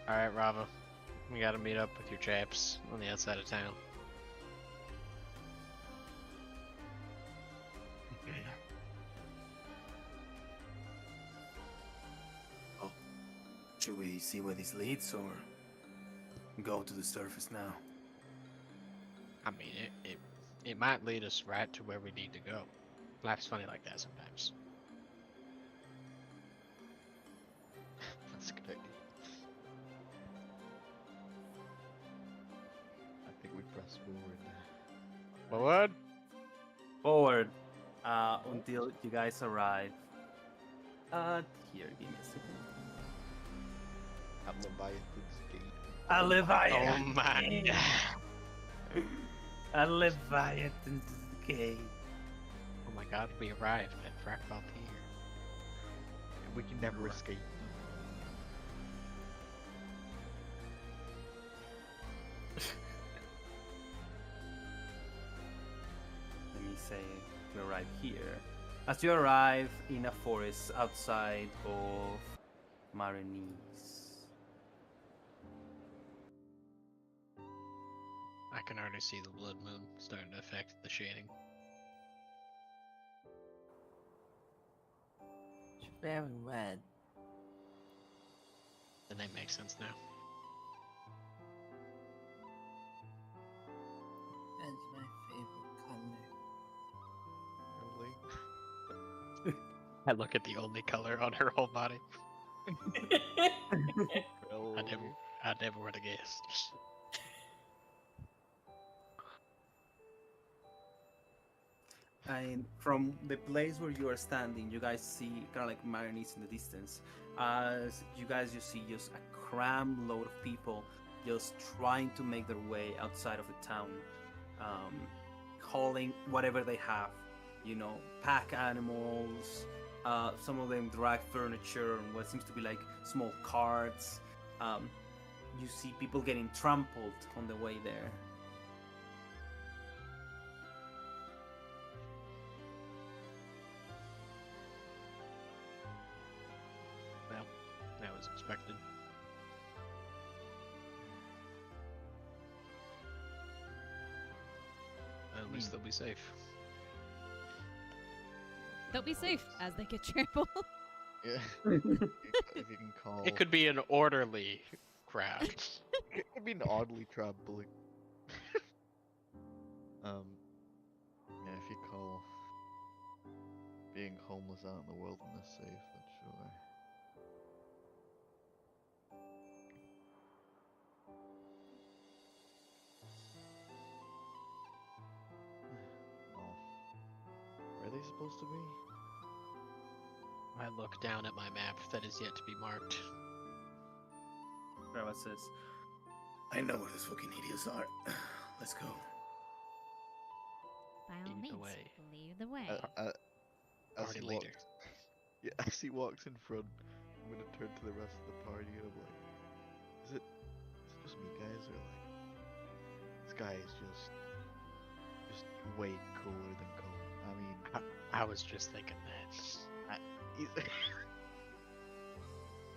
Alright, Rava. We gotta meet up with your chaps on the outside of town. Oh, should we see where this leads or go to the surface now? I mean, it might lead us right to where we need to go. Life's funny like that sometimes. That's a good idea. I think we press forward. Forward. Forward until you guys arrive. Here, give me a second. At Leviathan's gate. A Oh Leviathan. my god. A Leviathan's gate. Oh my god, we arrived at Fractal Pier. We can never escape. Let me say you arrive here. As you arrive in a forest outside of Marinese. I can already see the blood moon starting to affect the shading. It's very red. The name makes sense now. That's my favorite color. Really? I look at the only color on her whole body. Oh. I never would have guessed. And from the place where you are standing, you guys see kind of like Marinese in the distance. As you guys, you see just a crammed load of people just trying to make their way outside of the town, hauling whatever they have, pack animals. Some of them drag furniture and what seems to be like small carts. You see people getting trampled on the way there. Well, that was expected. At least they'll be safe. They'll be safe as they get trampled. Yeah. If you can call. It could be an orderly crowd. It could be an oddly traveling. Yeah, if you call being homeless out in the wilderness safe, then sure. Well, where are they supposed to be? I look down at my map that is yet to be marked. Grava says, I know where those fucking idiots are. Let's go. By all Lead the means, way. lead the way. As Party he leader. walks, yeah, as he walks in front, I'm gonna turn to the rest of the party and I'm like, is it just me, guys, or like, this guy is just way cooler than Cole. I mean, I was just thinking that. he's. I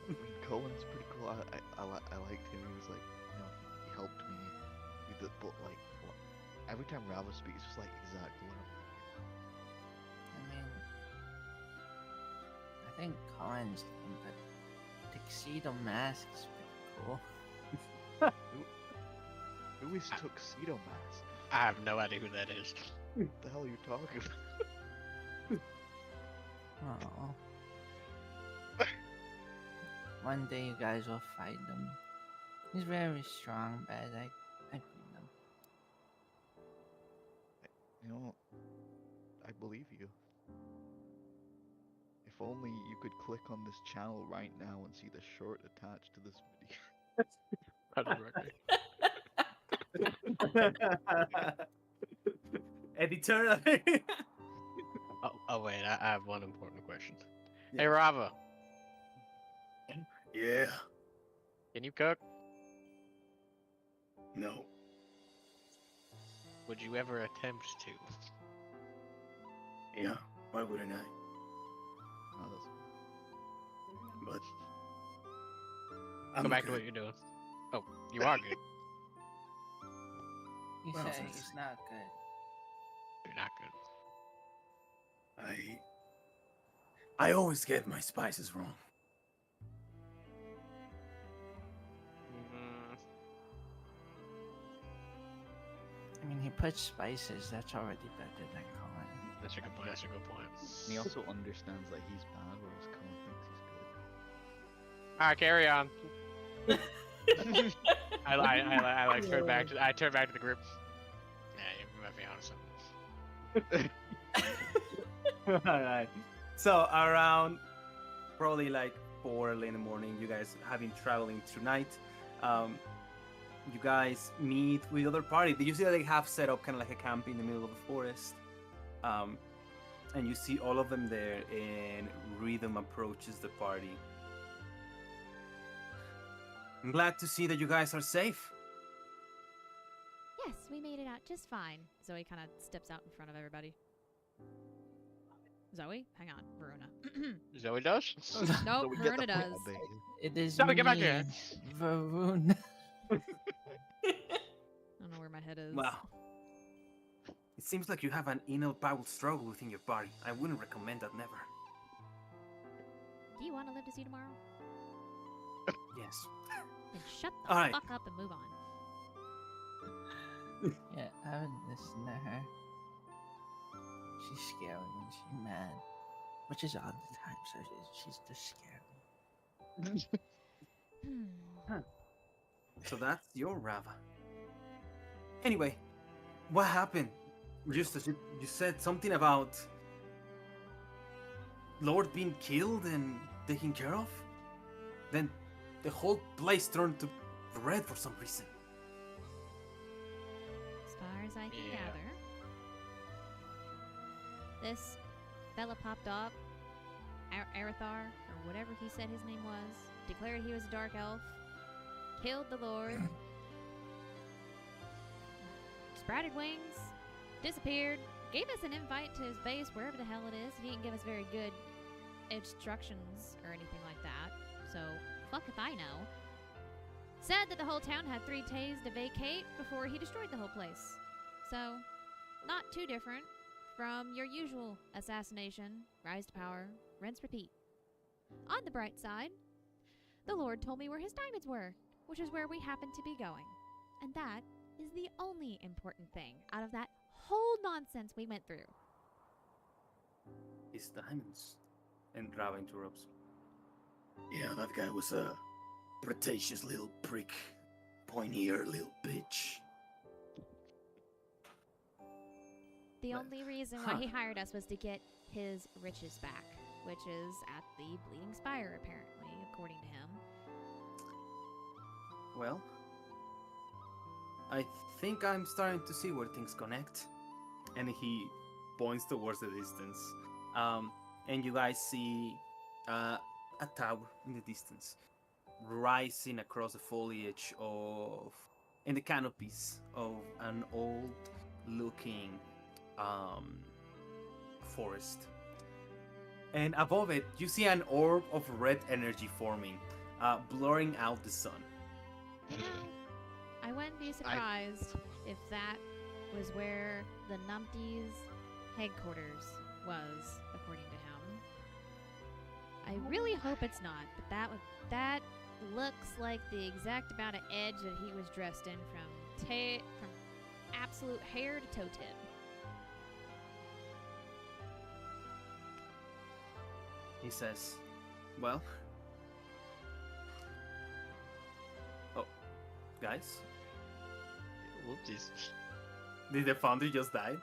mean, Cohen's pretty cool. I liked him. He was like, he helped me. But like, every time Rava speaks, it's just like exactly what I'm I mean, I think Colin's name, but Tuxedo Mask is pretty cool. Who is Tuxedo Mask? I have no idea who that is. What the hell are you talking about? Oh. One day you guys will fight him. He's very strong, but I beat him. You know, I believe you. If only you could click on this channel right now and see the short attached to this video. Editor. Oh wait, I have one important question. Yeah. Hey Rava, Yeah. can you cook? No. Would you ever attempt to? Yeah. Why wouldn't I? Oh, that's... But Go back to what you're doing. Oh, you are good. He Well, said since- he's not good. You're not good. I always get my spices wrong. Mm, I mean, he puts spices. That's already better than Colin. that's a good point. That's a good point. And he also understands that he's bad, whereas Colin thinks he's Alright, carry on. I like turn back to the group. Yeah, you might be onto something. All right. So around probably like 4 early in the morning, you guys have been traveling tonight. You guys meet with the other party. You see that they have set up kind of like a camp in the middle of the forest. And you see all of them there, and Rhythm approaches the party. I'm glad to see that you guys are safe. Yes, we made it out just fine. Zoe kind of steps out in front of everybody. Zoe, hang on, Verona. Zoe does? No, So we get the Verona does. point, baby. It is Zoe, me, get back here. Varun. I don't know where my head is. Wow. It seems like you have an inner power struggle within your body. I wouldn't recommend that, never. Do you want to live to see tomorrow? Yes. Then shut the All right. fuck up and move on. Yeah, I would listen to her. She's scary when she's mad. Which is all the time, so she's just scary. Hmm. So that's your Rava. Anyway, what happened? Just as you said something about Lord being killed and taken care of. Then the whole place turned to red for some reason. As far as I can Yeah. gather, this fella popped up, Arathar, or whatever he said his name was, declared he was a dark elf, killed the Lord, sprouted wings, disappeared, gave us an invite to his base, wherever the hell it is. He didn't give us very good instructions or anything like that, so fuck if I know. Said that the whole town had 3 days to vacate before he destroyed the whole place. So, not too different from your usual assassination, rise to power, rinse, repeat. On the bright side, the Lord told me where his diamonds were, which is where we happen to be going. And that is the only important thing out of that whole nonsense we went through. His diamonds. And Rava interrupts. Yeah, that guy was a pretentious little prick. Pointy-eared little bitch. The But- only reason why he hired us was to get his riches back, which is at the Bleeding Spire, apparently, according to him. Well, I think I'm starting to see where things connect. And he points towards the distance. And you guys see a tower in the distance, rising across the foliage of, in the canopies of an old-looking forest. And above it, you see an orb of red energy forming, blurring out the sun. You know, I wouldn't be surprised if that was where the Numpties' headquarters was, according to him. I really hope it's not, but that looks like the exact amount of edge that he was dressed in from absolute hair to toe tip. He says, well... Oh, guys? Whoopsies. Did the foundry just die?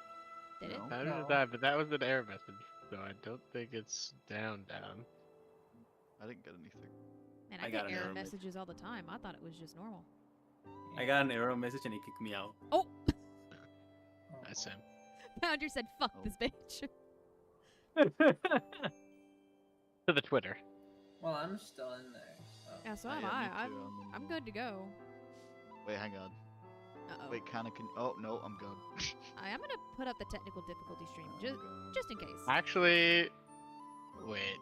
Did it? No. I don't know that, but that was an error message, so I don't think it's down. I didn't get anything. Man, I I got get an error error messages all the time. I thought it was just normal. I got an error message and he kicked me out. Oh! That's him. Founder said, fuck Oh. this bitch. To the Twitter. Well, I'm still in there. So. Yeah, so Ah, am yeah, I. me too, I'm in good to go. Wait, hang on. Uh-oh. Wait, can... Oh, no, I'm good. I'm gonna put up the technical difficulty stream, I'm just good. just in case. Actually, wait.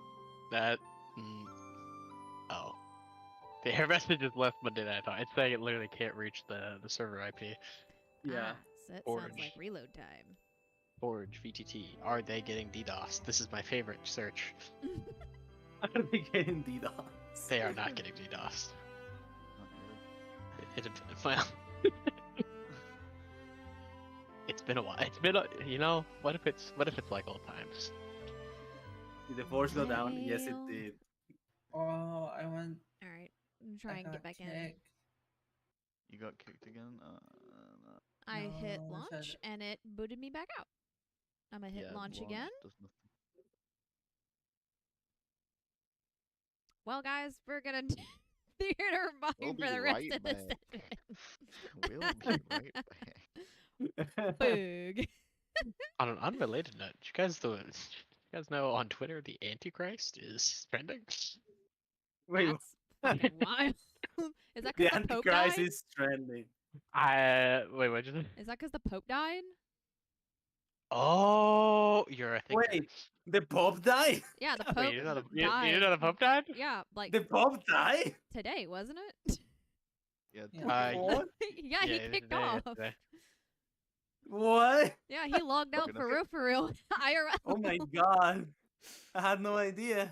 That. Oh. The error message is less Monday Night Talk. It's saying it literally can't reach the server IP. Yeah. Ah, so it sounds Orange. like reload time. Forge, VTT. Are they getting DDoS? This is my favorite search. Are they getting DDoS? They are not getting DDoS. Not really. Well, it's been a while. It's been what if it's like old times? Did the force go down? Yes, it Well. did. Oh, I went. All right, I'm trying I to get got back in. kicked. You got kicked again? I hit No, it said- launch and it booted me back out. I'm gonna hit yeah, launch again. does nothing. Well, guys, we're gonna do theater mine We'll for be the rest right of the back. session. We'll be right back. Boog. On an unrelated note, you guys know on Twitter the Antichrist is trending? Wait, That's fucking wild. Is that the because the Pope Antichrist died? is trending. Wait, what did you say? Is that because the Pope died? Oh, you're a thinker. Wait, the Pope died? Yeah, the Pope Wait, you know you died. know the Pope died? Yeah, like The Pope died? today, wasn't it? Yeah, Yeah. What? yeah, he it's kicked today, off. it's today. What? Yeah, he logged out Fucking for real, IRL. Oh my god. I had no idea.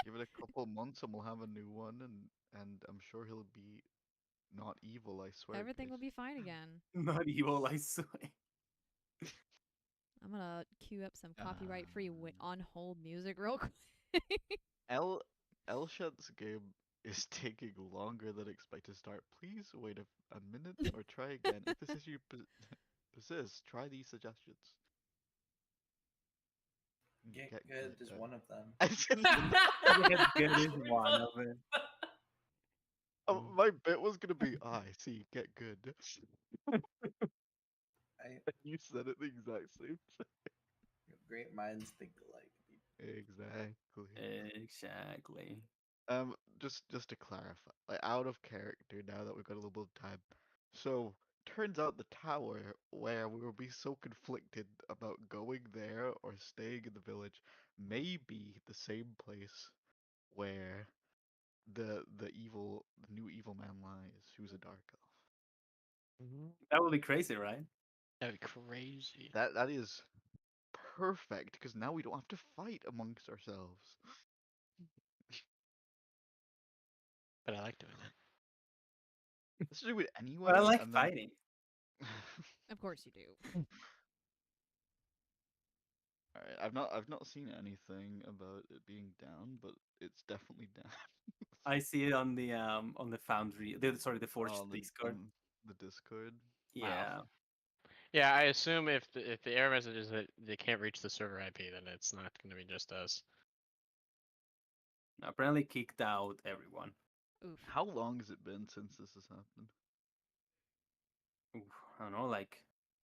give it a couple months and we'll have a new one, and I'm sure he'll be not evil. I swear. Everything will guys. be fine again. Not evil, I swear. I'm gonna queue up some copyright-free on hold music real quick. Elshad's game is taking longer than expected to start. Please wait a minute or try again. If this issue persists, try these suggestions. Get good is one of them. Get good is one of it. My bit was gonna be, I see, get good. I You said it the exact same great minds think alike. time. Exactly. Exactly. Just to clarify, like out of character now that we've got a little bit of time. So turns out the tower where we will be so conflicted about going there or staying in the village may be the same place where the new evil man lies, who's a dark elf. That would be crazy, right? That'd be crazy. That is perfect because now we don't have to fight amongst ourselves. But I like doing that. Let's do it anyway. But I like and then... fighting. Of course you do. Alright, I've not seen anything about it being down, but it's definitely down. I see it on the Foundry. Sorry, the Forge Discord. On the Discord. Yeah. Yeah, I assume if the error message is that they can't reach the server IP, then it's not going to be just us. Apparently kicked out everyone. Oof. How long has it been since this has happened? Oof, I don't know, like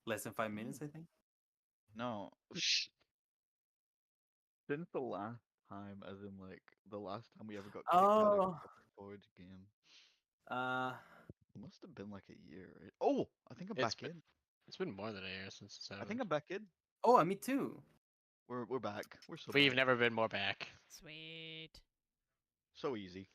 less than 5 minutes, I think. No. Since the last time, as in like the last time we ever got kicked out of Oh. a Forge game. Uh, It must have been like a year, right? Oh, I think I'm It's back been, in. it's been more than a year since it's I happened. think I'm back in. oh, me too. We're back. We're so We've back. never been more back. Sweet. So easy.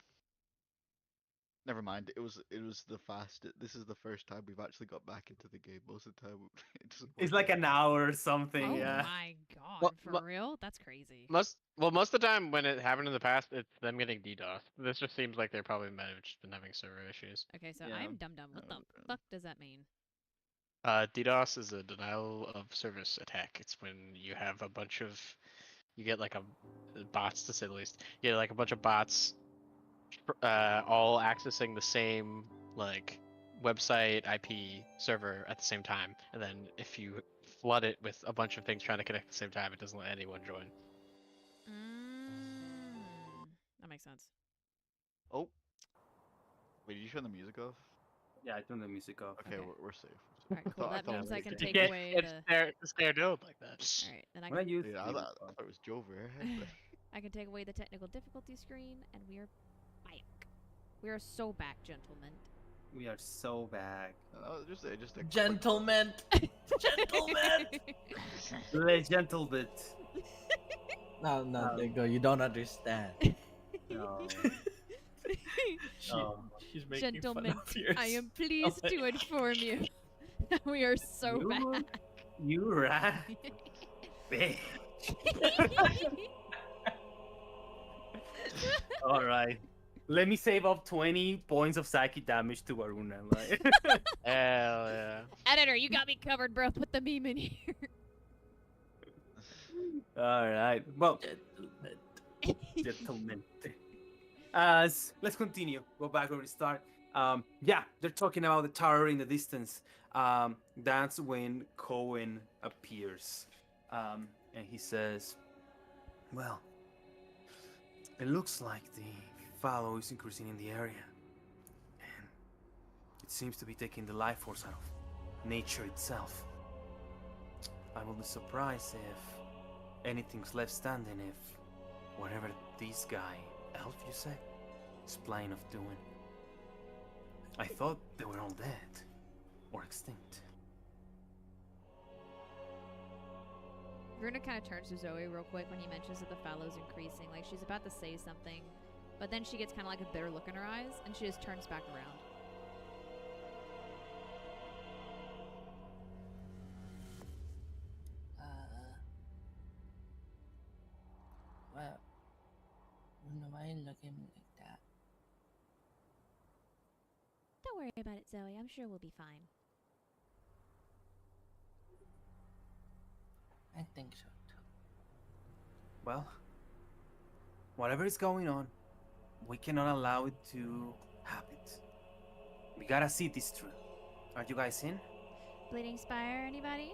Never mind. It was the fastest. This is the first time we've actually got back into the game. Most of the time, it doesn't It's work like out. an hour or something. Oh Yeah. my god, Well, for real? That's crazy. Most of the time when it happened in the past, it's them getting DDoS. This just seems like they probably might have just been having server issues. Okay, so Yeah. I'm dumb. What the fuck does that mean? DDoS is a denial of service attack. It's when you have a bunch of, you get like a bots to say the least. You get like a bunch of bots, all accessing the same like website IP server at the same time, and then if you flood it with a bunch of things trying to connect at the same time, it doesn't let anyone join. That makes sense. Oh. Wait, did you turn the music off? Yeah, I turned the music off. Okay, Okay. we're safe. Alright, cool. That thought means we I were can safe. take away the. It's their node like that. Alright, then I When I can. use Yeah, I music thought off. it was Jover. I can take away the technical difficulty screen, and we are back. We are so back, gentlemen. We are so back. Just a quick- Gentlemen, gentlemen. Le gentle bit. No, Diego, you don't understand. No. She, Oh. she's making Gentlemen, fun of yours. I am pleased to inform you that we are so You- back. You rat. Bitch. All right. Let me save up 20 points of psychic damage to Varuna. Like. Hell yeah. Editor, you got me covered, bro. Put the meme in here. All right. Well, Gentlemen. gentlemen. Let's continue. Go back where we start. Yeah, they're talking about the tower in the distance. That's when Cohen appears. And he says, well, it looks like the Fallow is increasing in the area. And it seems to be taking the life force out of nature itself. I will be surprised if anything's left standing, if whatever this guy, Elf you said, is planning of doing. I thought they were all dead or extinct. Verna kind of turns to Zoe real quick when he mentions that the Fallow's increasing. Like, she's about to say something, but then she gets kind of like a bitter look in her eyes, and she just turns back around. Well, why are you looking at me like that? Don't worry about it, Zoe. I'm sure we'll be fine. I think so too. Well, whatever is going on, we cannot allow it to happen. We gotta see this through. Are you guys in? Bleeding Spire, anybody?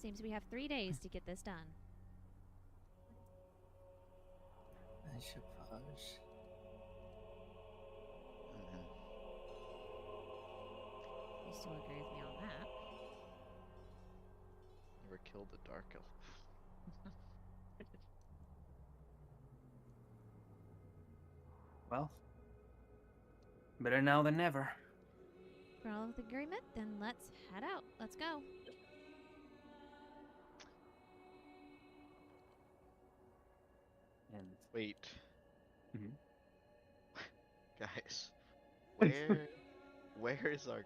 Seems we have 3 days to get this done. I suppose. seems to agree with me on that. Never killed a dark elf. Well, better now than never. For all of the agreement, then let's head out. Let's go. And Wait, Mhm. guys, where is our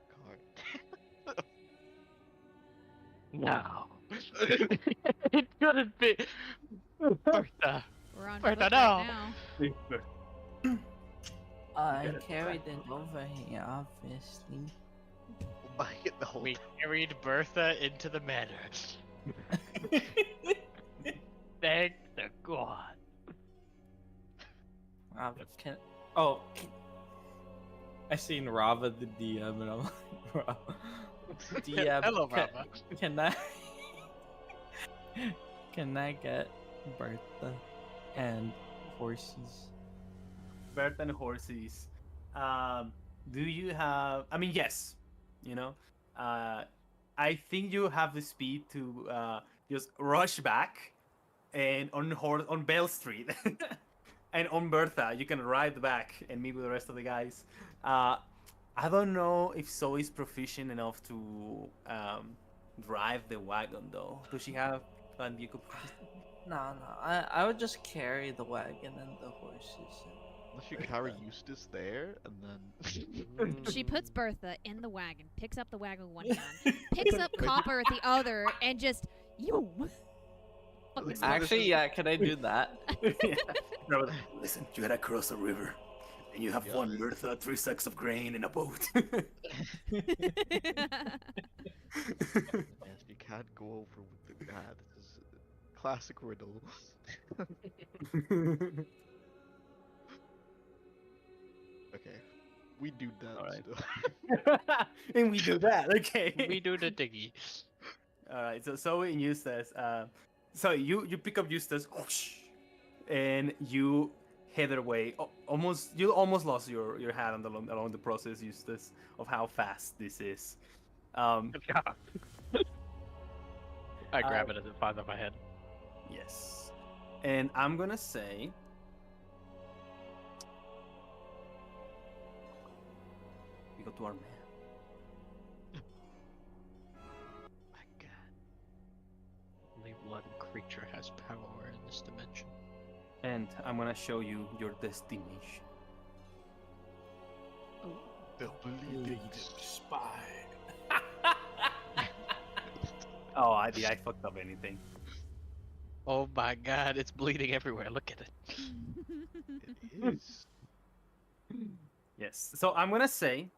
cart? No. It couldn't be. Bertha. We're on Bertha, foot no. right now. I gotta carried it over here, obviously. Buy it the whole We time. carried Bertha into the manor. Thank the god. Rava can. Oh, I seen Rava the DM, and I'm like, Rava. DM. Hello, can, Rava. Can I? Can I get Bertha and horses? Bird and horses. Do you have? I mean, yes. You know, I think you have the speed to just rush back, and on Bell Street, and on Bertha, you can ride back and meet with the rest of the guys. I don't know if Zoe is proficient enough to drive the wagon though. Does she have vehicle proficiency? No, I would just carry the wagon and the horses. Unless you carry Eustace there, and then She puts Bertha in the wagon, picks up the wagon with one hand, picks up Copper with the other, and just yo. Actually, yeah. Can I do that? Yeah. No, listen, you gotta cross a river, and you have Yeah. one Bertha, 3 sacks of grain, and a boat. yes, you can't go over with the this is a classic riddle. Okay, we do that Alright. still. And we do that, okay. We do the diggy. All right, so Zoe and Eustace. So you pick up Eustace, whoosh, and you head away. You almost lost your hat along the process, Eustace, of how fast this is. I grab it as it flies off my head. Yes, and I'm gonna say. We go to our man. My god. Only one creature has power in this dimension. And I'm gonna show you your destination. The bleeding Spy. Oh, I fucked up anything. Oh my god, it's bleeding everywhere. Look at it. it is. Yes. So I'm gonna say,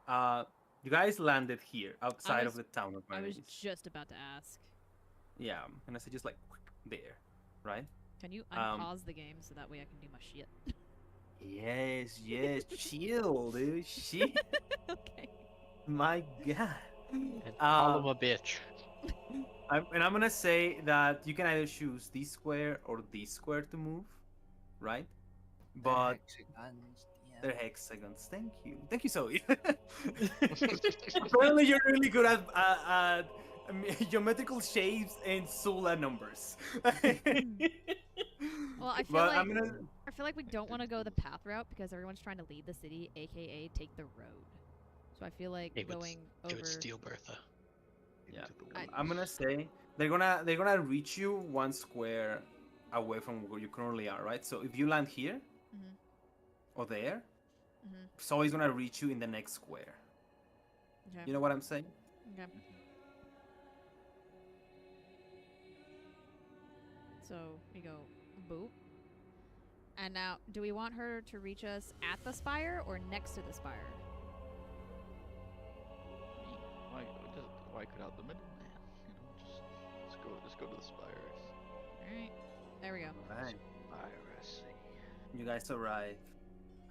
you guys landed here outside of was- the town of I was Marais. just about to ask. Yeah, I'm gonna say just like there, right? Can you Um, unpause the game so that way I can do my shit? Yes, chill, dude. Shit, Okay. my god. And call him Um, a bitch. I'm gonna say that you can either choose this square or this square to move, right? But Hexagons, yeah. they're hexagons. Thank you, Zoe. Apparently, you're really good at geometrical shapes and Sula numbers. Well, I feel But like I'm gonna. I feel like we don't want to go the path route because everyone's trying to leave the city, aka take the road. So I feel like It would going It over. would steal Bertha. Yeah. Into the I- woods. I'm gonna say they're gonna reach you one square away from where you currently are, right? So if you land here Mhm. or there, Mhm. Zoe's gonna reach you in the next square. Okay. You know what I'm saying? Okay. So we go boop. And now, do we want her to reach us at the spire or next to the spire? Why cut out the middleman? You know, just go to the spires. Alright. There we go. Right. Spiracy. You guys arrive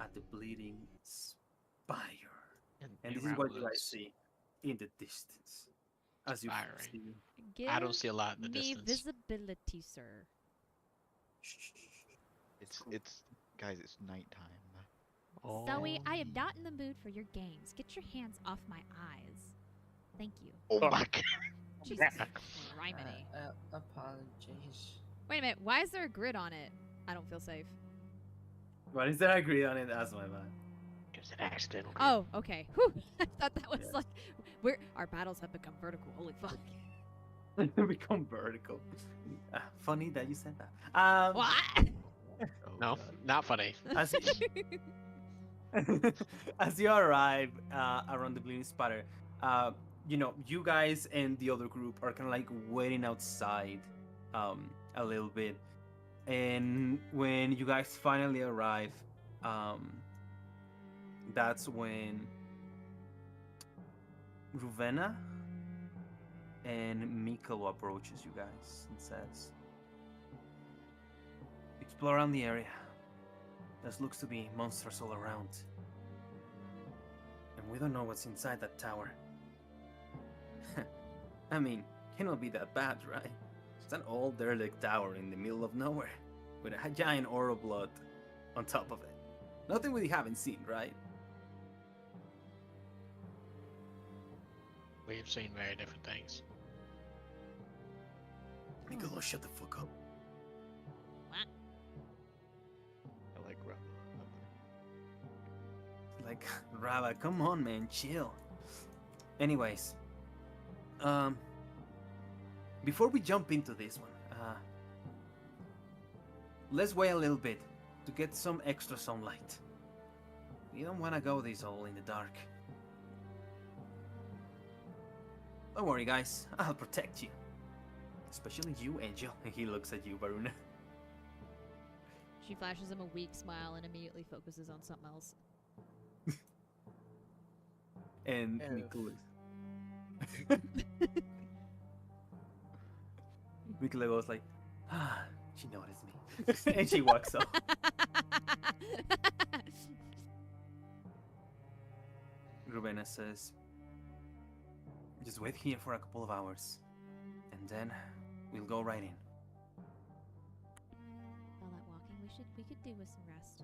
at the bleeding spire, and new this is what you guys ramblers. see in the distance. As you Spiring. see. Give I don't see a lot in the me distance. visibility, sir. It's guys, it's nighttime. Oh. Zoe, I am not in the mood for your games. Get your hands off my eyes. Thank you. Oh my god. Jesus. Criminy. Apologies. Wait a minute. Why is there a grid on it? I don't feel safe. What is that agree on it? That's my bad. It was an accidental. Oh, okay. Whew. I thought that was Yes. like, our battles have become vertical. Holy fuck. Become vertical. Funny that you said that. What? Oh, No, God. not funny. As, as you arrive around the bleeding spatter, you know, you guys and the other group are kind of like waiting outside a little bit. And when you guys finally arrive, that's when Ruvena and Mikalo approaches you guys and says, explore around the area. There looks to be monsters all around. And we don't know what's inside that tower. I mean, cannot be that bad, right? It's an old derelict tower in the middle of nowhere, with a giant oro blood on top of it. Nothing we haven't seen, right? We've seen very different things. Niccolo, shut the fuck up. I like Rava. Like, Rava, come on, man, chill. Anyways, before we jump into this one, let's wait a little bit to get some extra sunlight. We don't want to go this all in the dark. Don't worry, guys, I'll protect you. Especially you, Angel. He looks at you, Varuna. She flashes him a weak smile and immediately focuses on something else. And Oof. Nicholas. Nicola goes like, she noticed me. And she walks off. Rubena says, just wait here for a couple of hours, and then we'll go right in. All that walking we could do with some rest.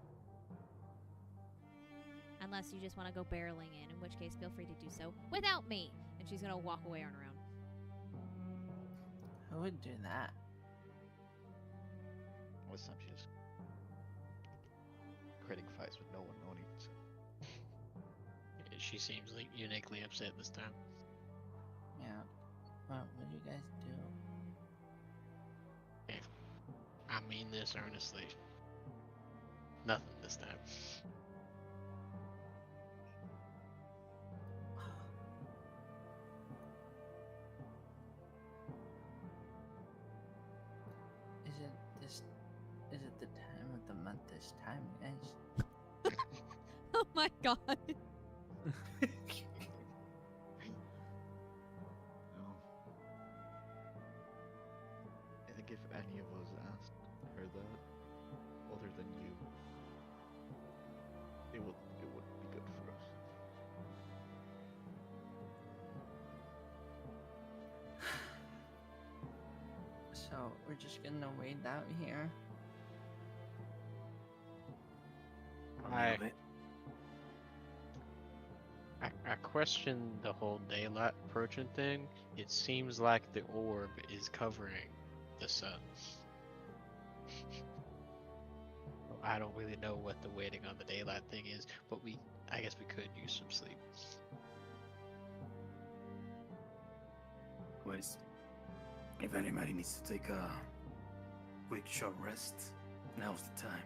Unless you just want to go barreling in which case feel free to do so without me. And she's gonna walk away on her own. Who would do that? This time she just creating fights with no one owning it. She seems like uniquely upset this time. Yeah. What would you guys do? I mean this earnestly. Nothing this time. Is it the time of the month this time, guys? Oh my god. No. I think if any of us asked her that, other than you, it wouldn't be good for us. So we're just gonna wait out here. I question the whole daylight approaching thing. It seems like the orb is covering the sun. I don't really know what the waiting on the daylight thing is, but I guess we could use some sleep. Pues, if anybody needs to take a quick short rest, now's the time.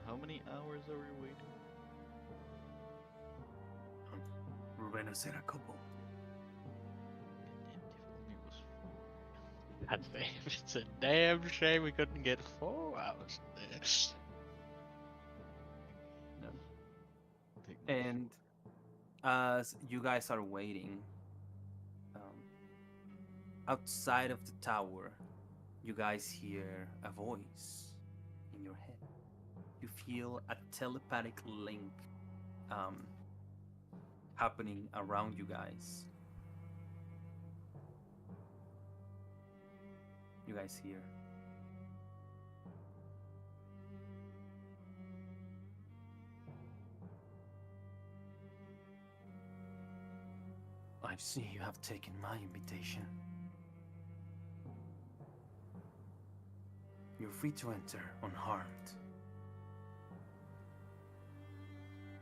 How many hours are we waiting? Rubena said a couple. If only it was It's a damn shame we couldn't get 4 hours of this. no. Take my And as you guys are waiting, outside of the tower, you guys hear a voice in your head. You feel a telepathic link happening around you guys. You guys hear. I see you have taken my invitation. You're free to enter unharmed.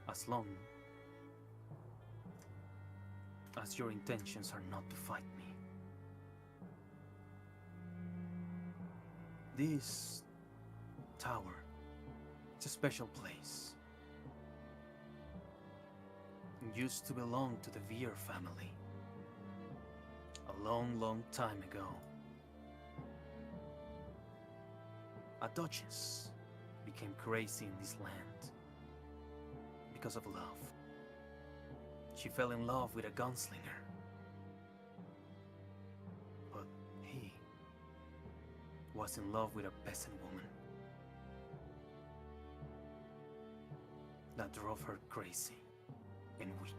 As long as your intentions are not to fight me. This tower, it's a special place. It used to belong to the Veer family. A long, long time ago. A duchess became crazy in this land because of love. She fell in love with a gunslinger. But he was in love with a peasant woman. That drove her crazy and weak.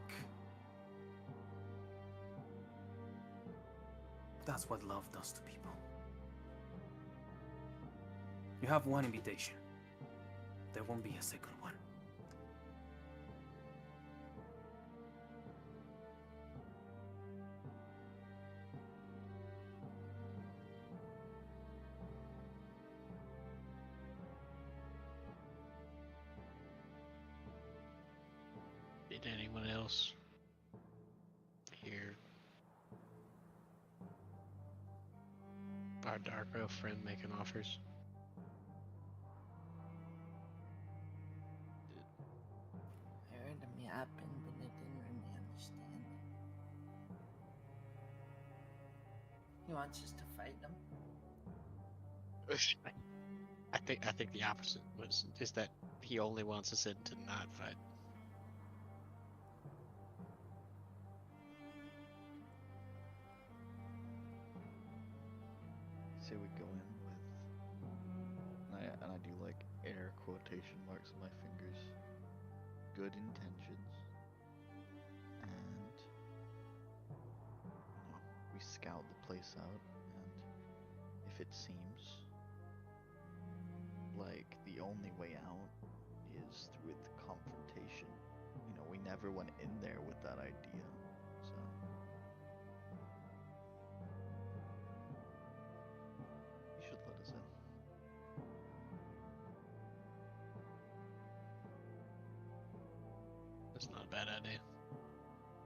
That's what love does to people. You have one invitation. There won't be a second one. Did anyone else hear our dark elf friend making offers? I heard him yapping, but I didn't really understand it. He wants us to fight him. I think the opposite is that he only wants us in to not fight. Say we go in with, and I do like air quotation marks on my fingers, good intentions, and we scout the place out, and if it seems like the only way out is with confrontation, we never went in there with that idea, so. You should let us in. That's not a bad idea.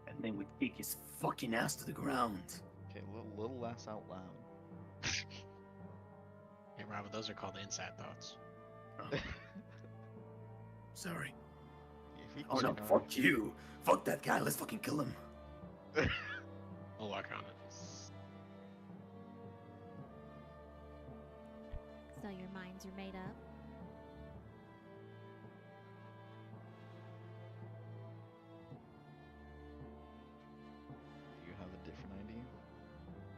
And then we kick his fucking ass to the ground. Okay, little less out loud. Hey, Robert, those are called inside thoughts. Oh. Sorry. If he Oh no, can, fuck you. Fuck that guy, let's fucking kill him. I'll work on it. So your minds are made up? Do you have a different idea?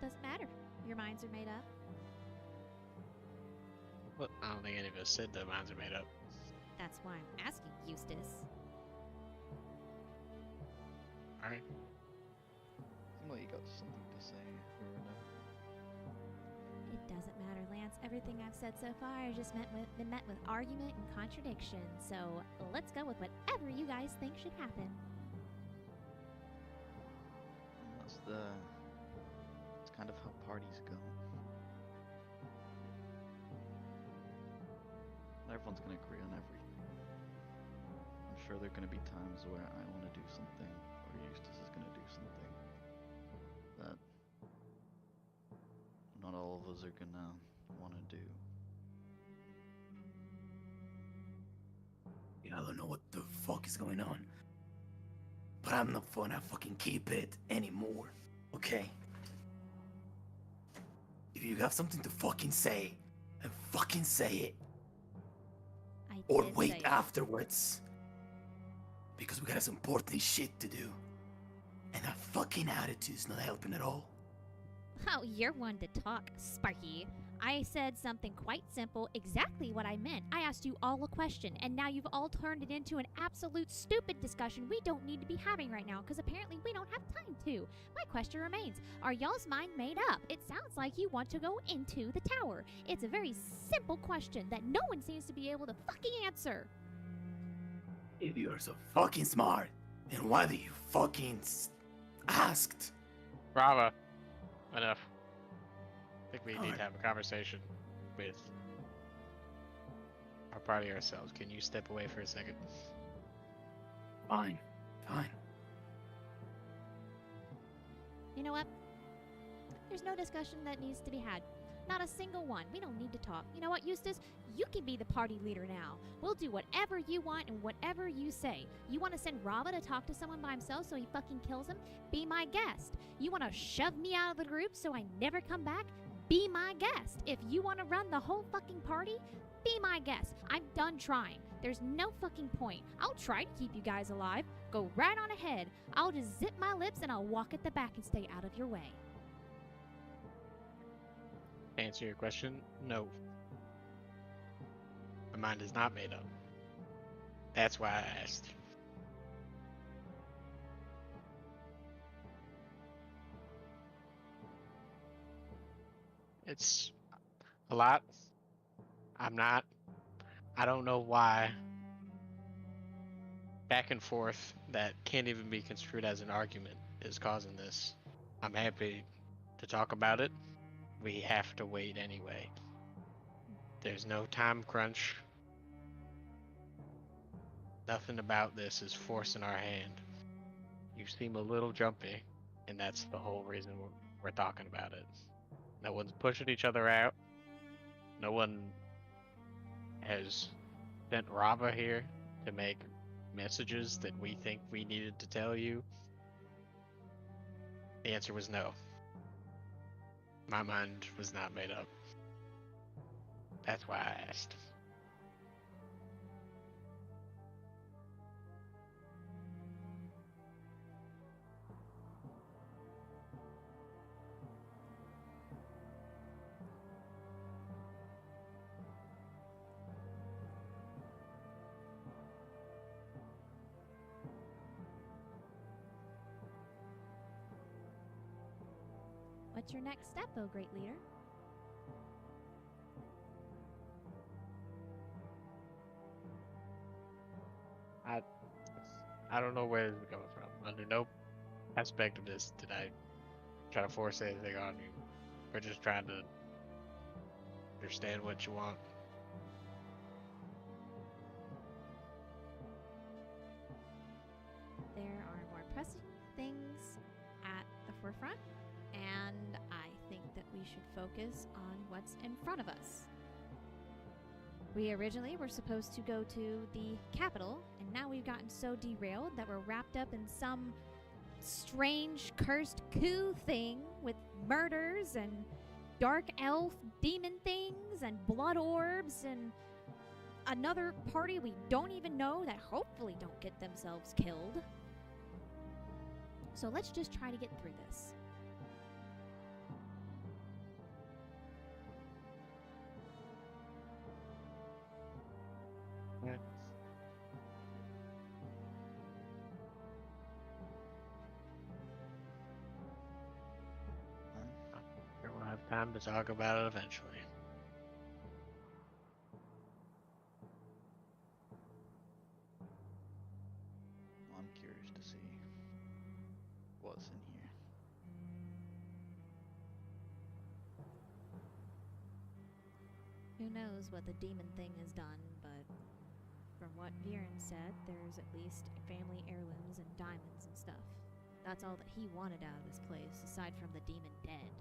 Doesn't matter. Your minds are made up. Well, I don't think any of us said their minds are made up. That's why I'm asking, Eustace. Alright. Seems like you got something to say, Verona. It doesn't matter, Lance. Everything I've said so far has just been met with argument and contradiction. So let's go with whatever you guys think should happen. It's kind of how parties go. Not everyone's gonna agree on everything. I'm sure there are gonna be times where I want to do something, or Eustace is gonna do something that not all of us are gonna want to do. Yeah, I don't know what the fuck is going on. But I'm not gonna fucking keep it anymore, okay? If you have something to fucking say, then fucking say it. I Or did wait say it. afterwards. Because we got some important shit to do. And that fucking attitude's not helping at all. Oh, you're one to talk, Sparky. I said something quite simple, exactly what I meant. I asked you all a question, and now you've all turned it into an absolute stupid discussion we don't need to be having right now, because apparently we don't have time to. My question remains, are y'all's mind made up? It sounds like you want to go into the tower. It's a very simple question that no one seems to be able to fucking answer. If you're so fucking smart, then why do you fucking asked. Rava, enough. I think we need Alright. to have a conversation with our party ourselves. Can you step away for a second? Fine, fine. You know what? There's no discussion that needs to be had. Not a single one. We don't need to talk. You know what, Eustace? You can be the party leader now. We'll do whatever you want and whatever you say. You want to send Rava to talk to someone by himself so he fucking kills him? Be my guest. You want to shove me out of the group so I never come back? Be my guest. If you want to run the whole fucking party, be my guest. I'm done trying. There's no fucking point. I'll try to keep you guys alive. Go right on ahead. I'll just zip my lips and I'll walk at the back and stay out of your way. To answer your question, no. My mind is not made up. That's why I asked. It's a lot. I don't know why. Back and forth that can't even be construed as an argument is causing this. I'm happy to talk about it. We have to wait anyway. There's no time crunch. Nothing about this is forcing our hand. You seem a little jumpy, and that's the whole reason we're talking about it. No one's pushing each other out. No one has sent Rava here to make messages that we think we needed to tell you. The answer was no. My mind was not made up. That's why I asked. What's your next step, oh great leader? I don't know where this is coming from. Under no aspect of this did I try to force anything on you. We're just trying to understand what you want. There are more pressing things at the forefront, and I think that we should focus on what's in front of us. We originally were supposed to go to the capital, and now we've gotten so derailed that we're wrapped up in some strange cursed coup thing with murders and dark elf demon things and blood orbs and another party we don't even know that hopefully don't get themselves killed. So let's just try to get through this. Yeah. We'll have time to talk about it eventually. I'm curious to see what's in here. Who knows what the demon thing has done, but from what Viren said, there's at least family heirlooms and diamonds and stuff. That's all that he wanted out of this place, aside from the demon dead.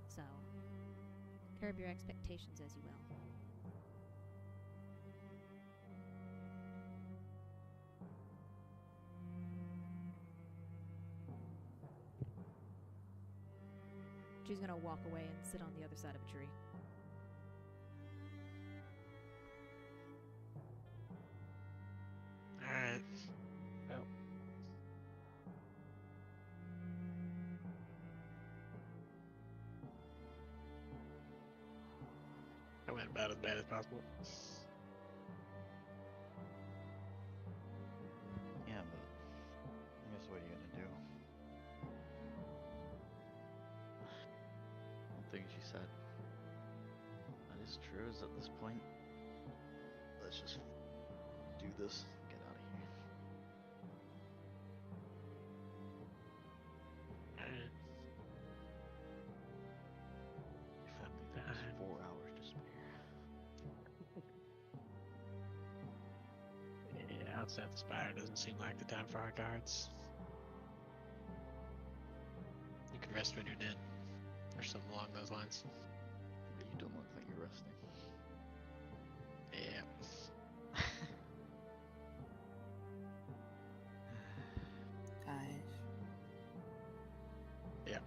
So, curb your expectations as you will. She's gonna walk away and sit on the other side of a tree. Alright. Well. I went about as bad as possible. Yeah, but I guess what are you gonna do? One thing she said that is true is at this point, let's just do this, get out of here. Once at the spire doesn't seem like the time for our guards. You can rest when you're dead, or something along those lines. You don't look like you're resting. Yeah. Guys. Yeah.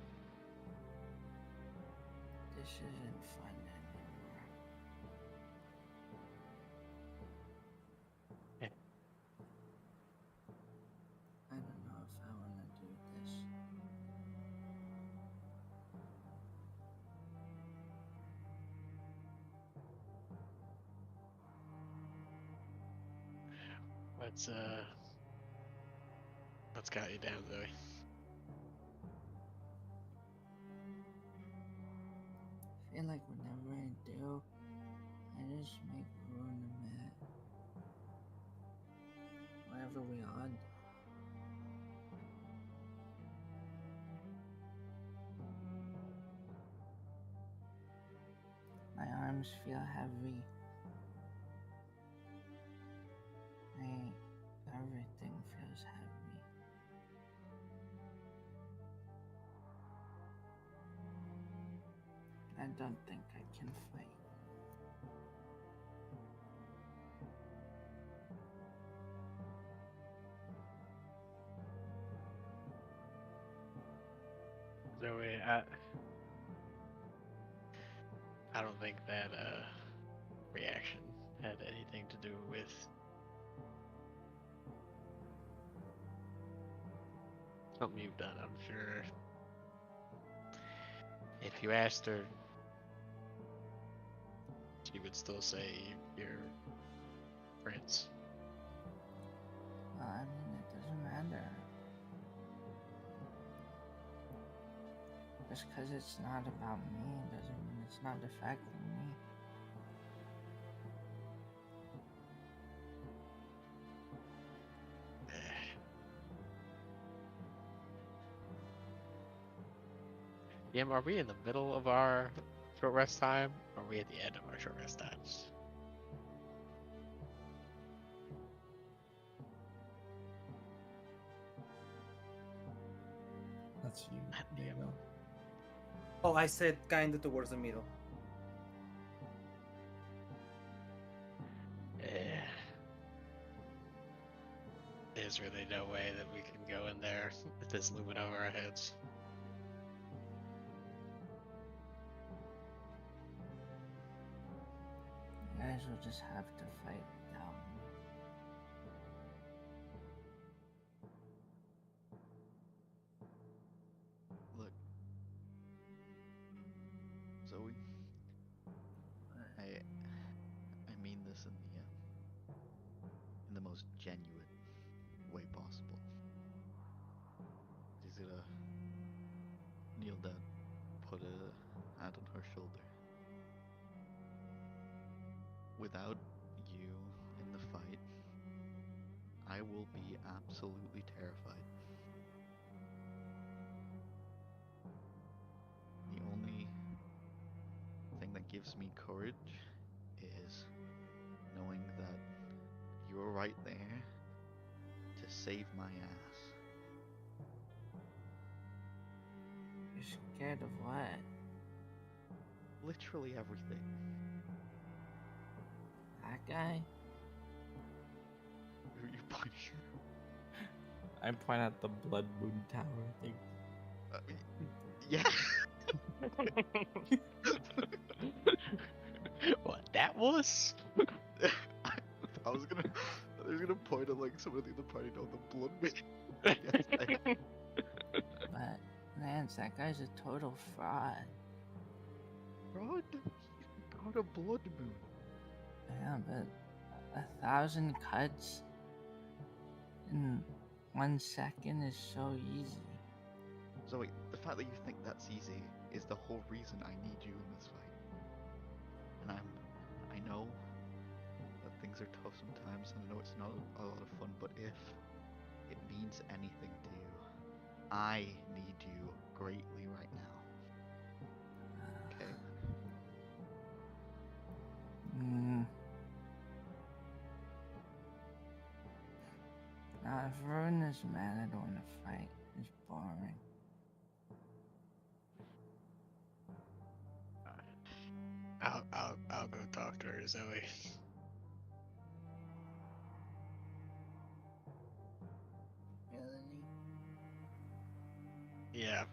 This isn't fun anymore. Yeah. I don't know if I want to do this. What's got you down, Zoe? I feel like whenever I do, I just make Ruin mad. Whatever we on. My arms feel heavy. Everything feels heavy. I don't think I can fight. Zoe, I don't think that reaction had anything to do with something you've done. I'm sure if you asked her, she would still say you're Prince. Well, I mean, it doesn't matter. Just because it's not about me doesn't mean it's not affecting me. Yeah, are we in the middle of our short rest time? Or are we at the end of our short rest times? That's you, Diego. Oh, I said kinda towards the middle. Yeah. There's really no way that we can go in there with this looming over our heads. You guys will just have to fight without me. Look, Zoe, I mean this in the most genuine way possible. He's gonna kneel down, put a hand on her shoulder. Without you in the fight, I will be absolutely terrified. The only thing that gives me courage is knowing that you're right there to save my ass. You're scared of what? Literally everything. That guy? Who are you pointing at? I point at the Blood Moon Tower thing. Yeah. What, that was? I was gonna point at like somebody in the party down the blood moon. Yes, But, Lance, that guy's a total fraud. Rod, he's got a blood moon. Yeah, but 1,000 cuts in 1 second is so easy. So wait, the fact that you think that's easy is the whole reason I need you in this fight. And I know that things are tough sometimes, and I know it's not a lot of fun, but if it means anything to you, I need you greatly right now. Okay? If Varun is mad, I don't want to fight. It's boring. I'll go talk to her, Zoe. Really? Yeah,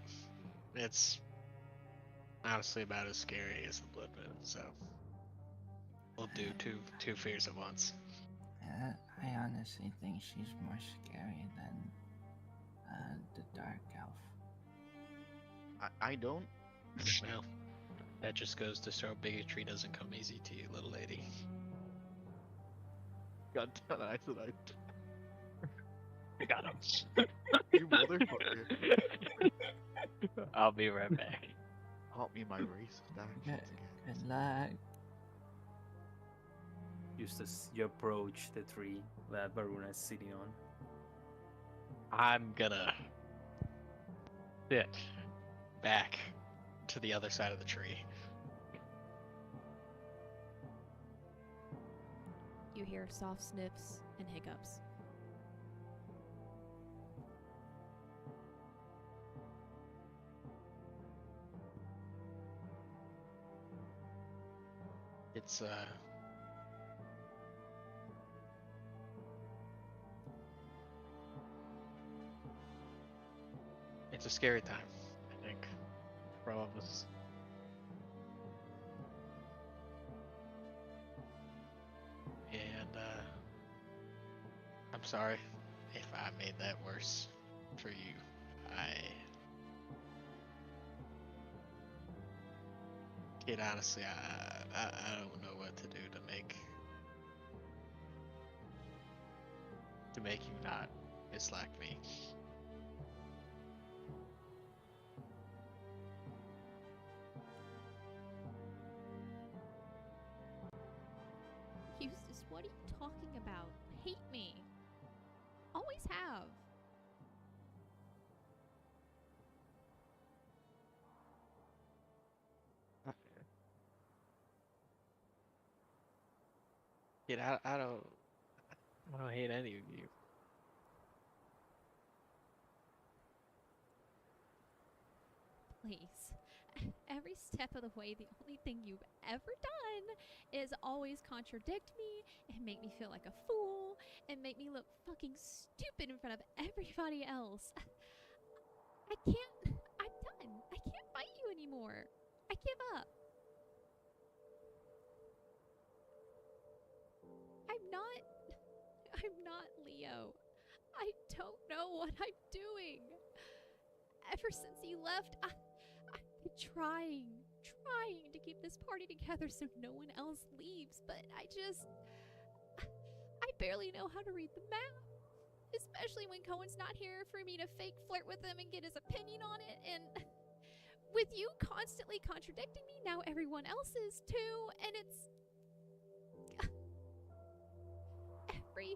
it's honestly about as scary as the Blood Moon, so we'll do two fears at once. I honestly think she's more scary than the Dark Elf. I don't. Well, that just goes to show bigotry doesn't come easy to you, little lady. God damn it, I said I got him. you motherfucker. I'll be right back. Taught me my racist actions again. Good luck. Eustace, you approach the tree that Varuna is sitting on. I'm gonna sit back to the other side of the tree. You hear soft sniffs and hiccups. It's a scary time, I think, for all of us. And I'm sorry if I made that worse for you. Kid, honestly, I don't know what to do to make you not dislike me. Eustace, what are you talking about? Hate me. Always have. Kid, I don't hate any of you. Please. Every step of the way, the only thing you've ever done is always contradict me and make me feel like a fool and make me look fucking stupid in front of everybody else. I'm done. I can't fight you anymore. I give up. I'm not Leo. I don't know what I'm doing. Ever since you left, I've been trying to keep this party together so no one else leaves, but I barely know how to read the map. Especially when Cohen's not here for me to fake flirt with him and get his opinion on it, and with you constantly contradicting me, now everyone else is too, and it's... Every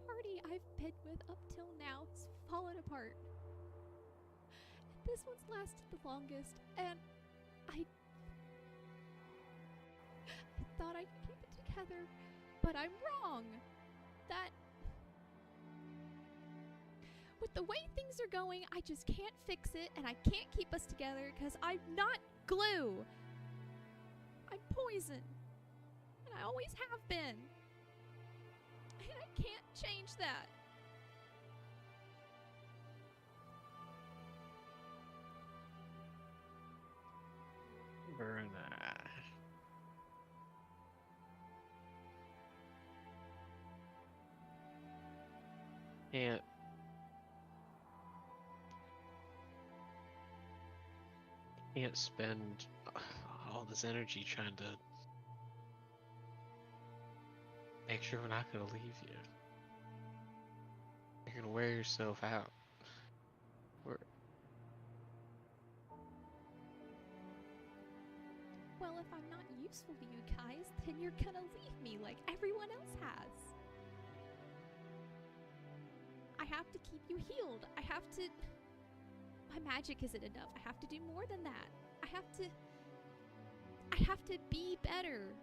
party I've been with up till now has fallen apart. This one's lasted the longest, and I thought I could keep it together, but I'm wrong. That... With the way things are going, I just can't fix it, and I can't keep us together because I'm not glue. I'm poison, and I always have been. And I can't change that. Verna. Can't spend all this energy trying to make sure we're not gonna leave you. You're gonna wear yourself out. Well, if I'm not useful to you guys, then you're gonna leave me like everyone else has. I have to keep you healed. I have to... My magic isn't enough. I have to do more than that. I have to be better.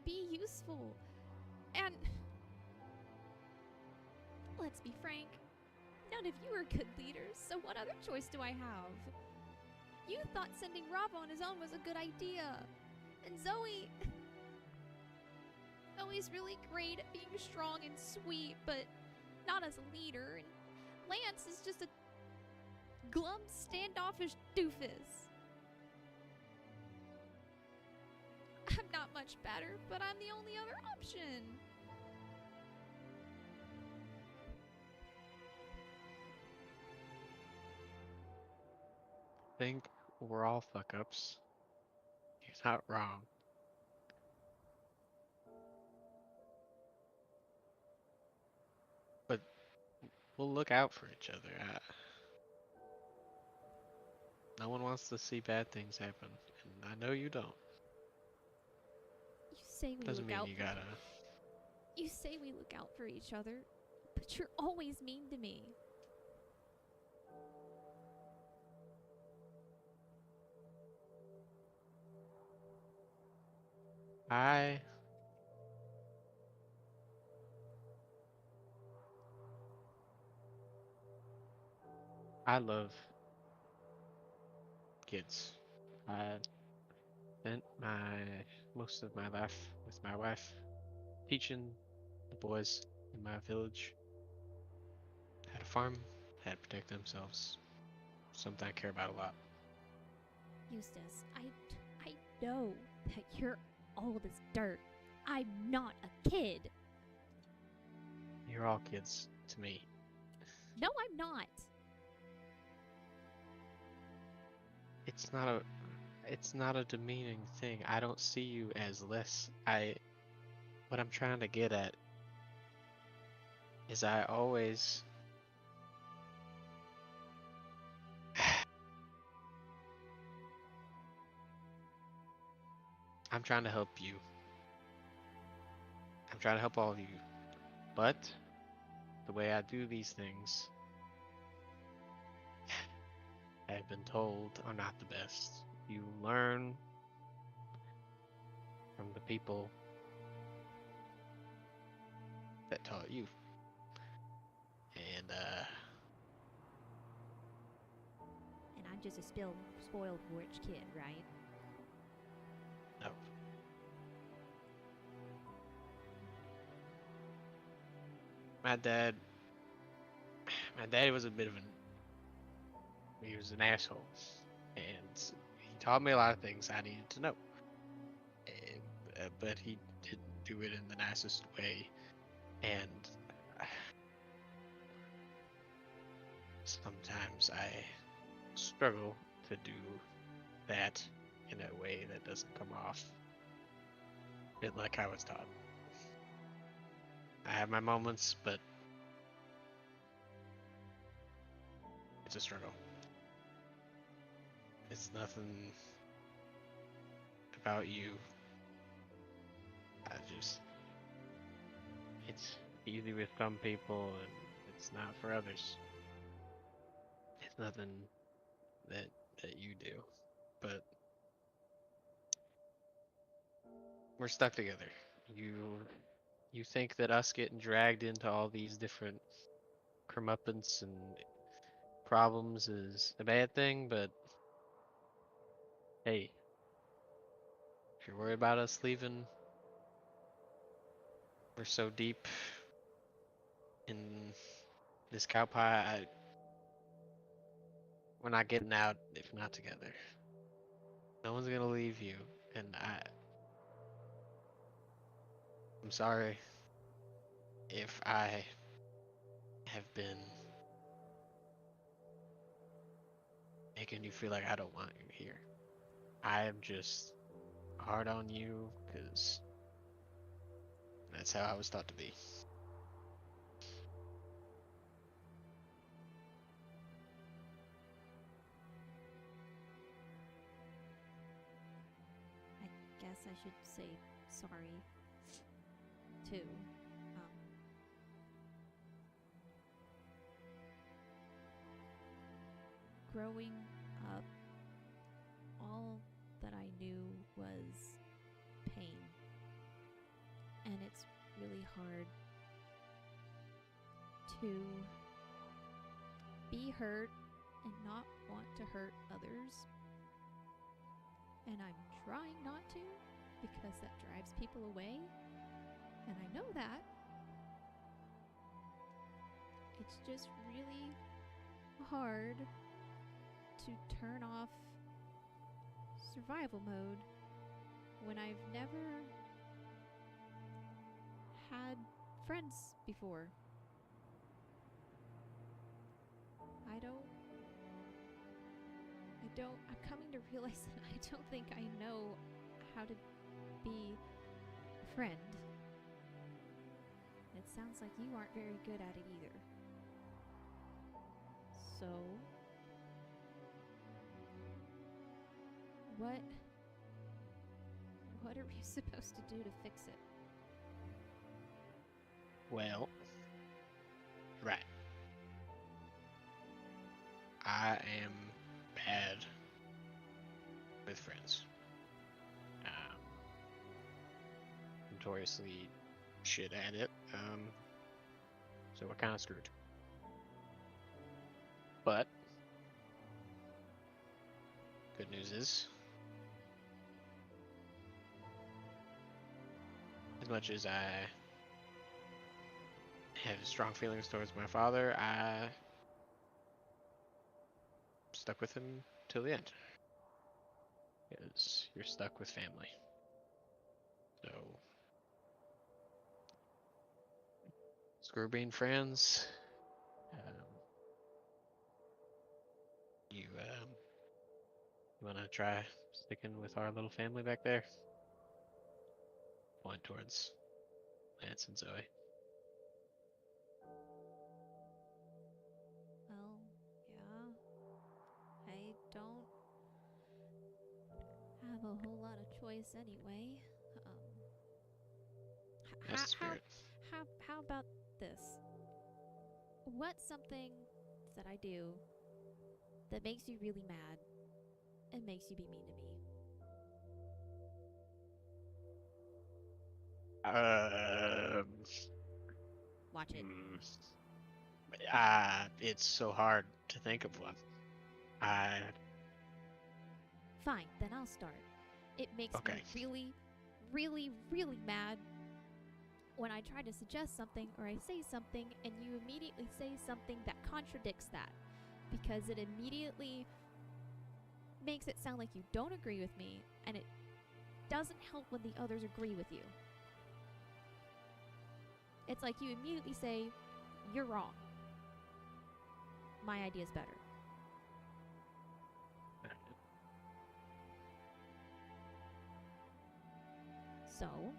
Be useful. And... Let's be frank. None of you are good leaders, so what other choice do I have? You thought sending Rob on his own was a good idea. And Zoe... Zoe's really great at being strong and sweet, but not as a leader. And Lance is just a glum, standoffish doofus. I'm not much better, but I'm the only other option. I think we're all fuck-ups. You're not wrong. But we'll look out for each other. No one wants to see bad things happen, and I know you don't. You say we Doesn't look mean out you for gotta. You say we look out for each other, but you're always mean to me. I love kids. I spent most of my life with my wife teaching the boys in my village how to farm, how to protect themselves. Something I care about a lot. Eustace, I know that you're old as dirt. I'm not a kid. You're all kids to me. No, I'm not. It's not a demeaning thing. I don't see you as less. What I'm trying to get at is I always I'm trying to help you. I'm trying to help all of you. But the way I do these things, I've been told, are not the best. You learn from the people that taught you. And And I'm just a spoiled rich kid, right? no. My daddy was a bit of he was an asshole, and he taught me a lot of things I needed to know. But he didn't do it in the nicest way, and sometimes I struggle to do that in a way that doesn't come off a bit like I was taught. I have my moments, but it's a struggle. It's nothing about you. It's easy with some people and it's not for others. It's nothing that you do, but we're stuck together. You think that us getting dragged into all these different comeuppance and problems is a bad thing, but hey, if you're worried about us leaving, we're so deep in this cow pie, we're not getting out if not together. No one's gonna leave you, and I'm sorry if I have been making you feel like I don't want you here. I am just hard on you because that's how I was taught to be. I guess I should say sorry, too. Growing up, all that I knew was pain. And it's really hard to be hurt and not want to hurt others. And I'm trying not to, because that drives people away. And I know that. It's just really hard to turn off survival mode when I've never had friends before. I'm coming to realize that I don't think I know how to be a friend. It sounds like you aren't very good at it either. So, what are we supposed to do to fix it? Well, right. I am bad with friends. Notoriously shit at it. So we're kind of screwed. But good news is, as much as I have strong feelings towards my father, I stuck with him till the end. Because you're stuck with family. So screw being friends. You wanna try sticking with our little family back there? Point towards Lance and Zoe. Well, yeah. I don't have a whole lot of choice anyway. That's the spirit. How about this? What's something that I do that makes you really mad and makes you be mean to me? Watch it. It's so hard to think of one. Fine, then I'll start. It makes Okay. me really, really, really mad when I try to suggest something or I say something and you immediately say something that contradicts that, because it immediately makes it sound like you don't agree with me, and it doesn't help when the others agree with you. It's like you immediately say, you're wrong. My idea's better. So,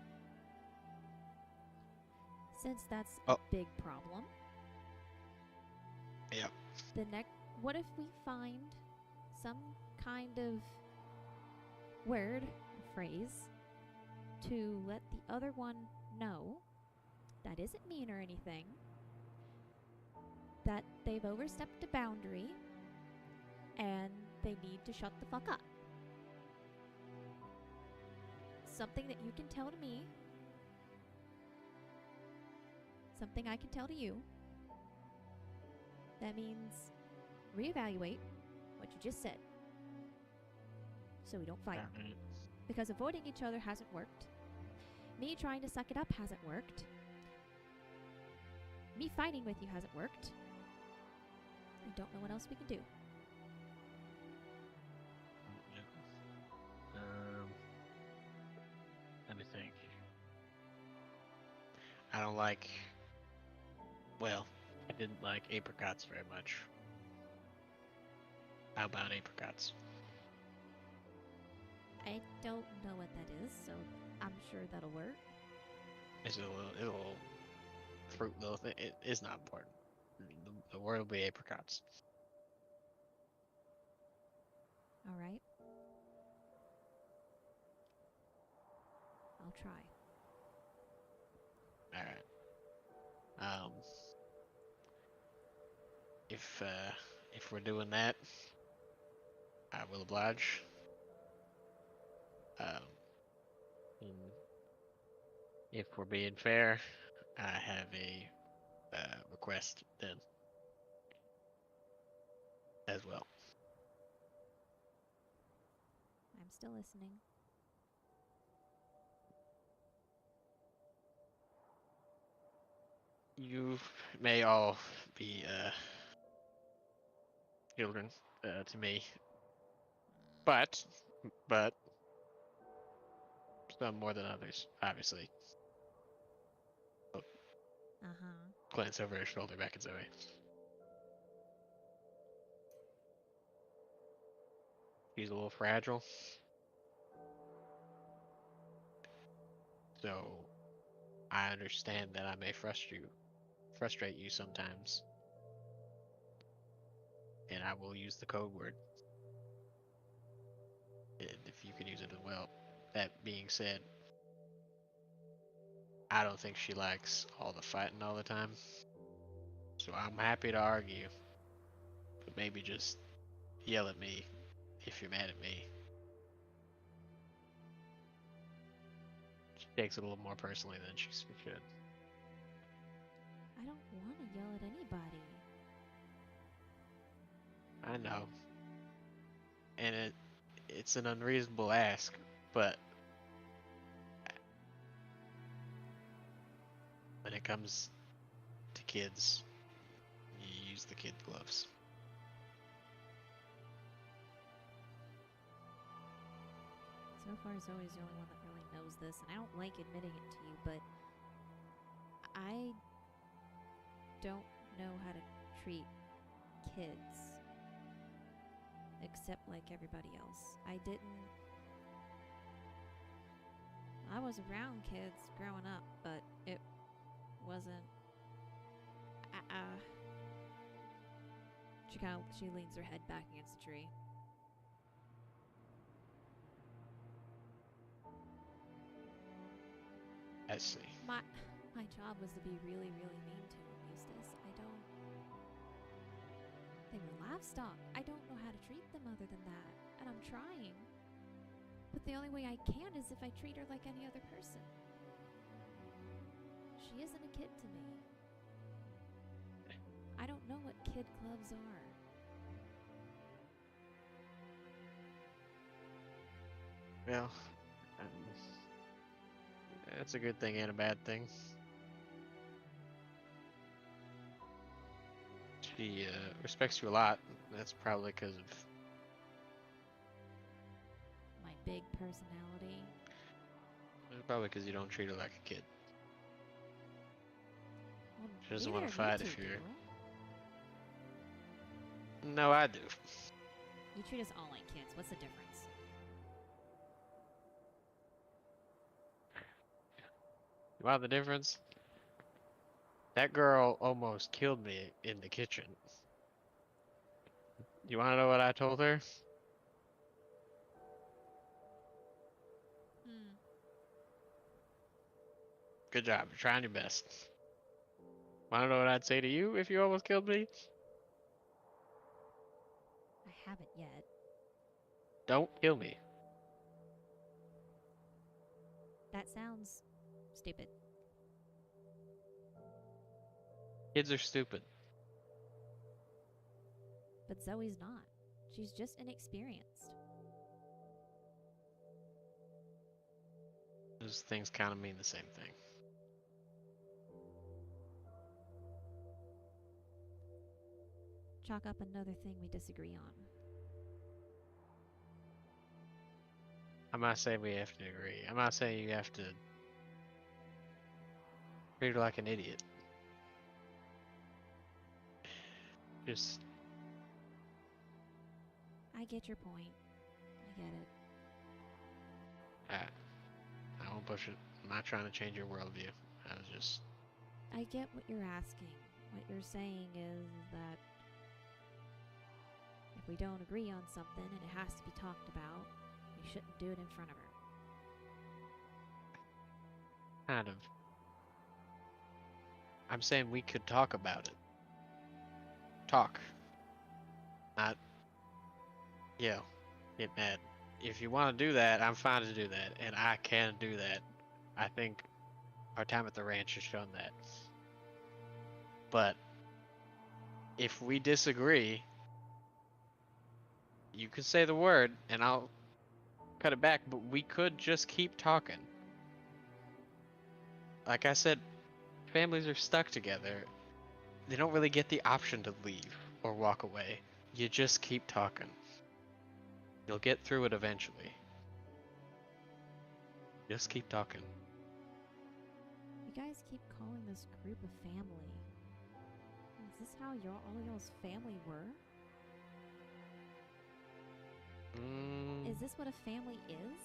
since that's a big problem, Yep. what if we find some kind of word, phrase, to let the other one know that isn't mean or anything, that they've overstepped a boundary, and they need to shut the fuck up. Something that you can tell to me, something I can tell to you. That means reevaluate what you just said, so we don't fight. Because avoiding each other hasn't worked. Me trying to suck it up hasn't worked. Me fighting with you hasn't worked. I don't know what else we can do. Let me think. I don't like. Well, I didn't like apricots very much. How about apricots? I don't know what that is, so I'm sure that'll work. It's a little fruit little thing. It is not important. The word will be apricots. All right. I'll try. All right. If we're doing that, I will oblige. And if we're being fair, I have a request then. as well. I'm still listening. You may all be children to me, but some more than others, obviously. Uh-huh. Glance over her shoulder back at Zoe. She's a little fragile. So I understand that I may frustrate you sometimes. And I will use the code word. And if you can use it as well. That being said, I don't think she likes all the fighting all the time. So I'm happy to argue. But maybe just yell at me if you're mad at me. She takes it a little more personally than she should. I don't want to yell at anybody. I know. And it's an unreasonable ask, but when it comes to kids, you use the kid gloves. So far, Zoe's the only one that really knows this, and I don't like admitting it to you, but I don't know how to treat kids except like everybody else. I was around kids growing up, but it wasn't. She leans her head back against the tree. I see. My job was to be really, really mean to him, Eustace. They were livestock. I don't know how to treat them other than that, and I'm trying. But the only way I can is if I treat her like any other person. She isn't a kid to me. I don't know what kid clubs are. Well, that's a good thing and a bad thing. She respects you a lot. That's probably because of My big personality. probably because you don't treat her like a kid. Well, She doesn't neither want to of you fight two if you're. do. No, I do. You treat us all like kids. What's the difference? You want the difference? That girl almost killed me in the kitchen. You want to know what I told her? Good job. You're trying your best. Want to know what I'd say to you if you almost killed me? I haven't yet. Don't kill me. That sounds stupid. Kids are stupid. But Zoe's not. She's just inexperienced. Those things kind of mean the same thing. Chalk up another thing we disagree on. I'm not saying we have to agree. I'm not saying you have to treat her like an idiot. Just I get your point. I get it. I won't push it. I'm not trying to change your worldview. I was just I get what you're asking. What you're saying is that if we don't agree on something and it has to be talked about, we shouldn't do it in front of her. kind of. I'm saying we could talk about it. Talk. Not, get mad. If you want to do that, I'm fine to do that, and I can do that. I think our time at the ranch has shown that. But if we disagree, You could say the word, and I'll cut it back, but we could just keep talking. Like I said, families are stuck together. They don't really get the option to leave or walk away. You just keep talking. You'll get through it eventually. Just keep talking. You guys keep calling this group a family. Is this how all y'all's family were? Is this what a family is?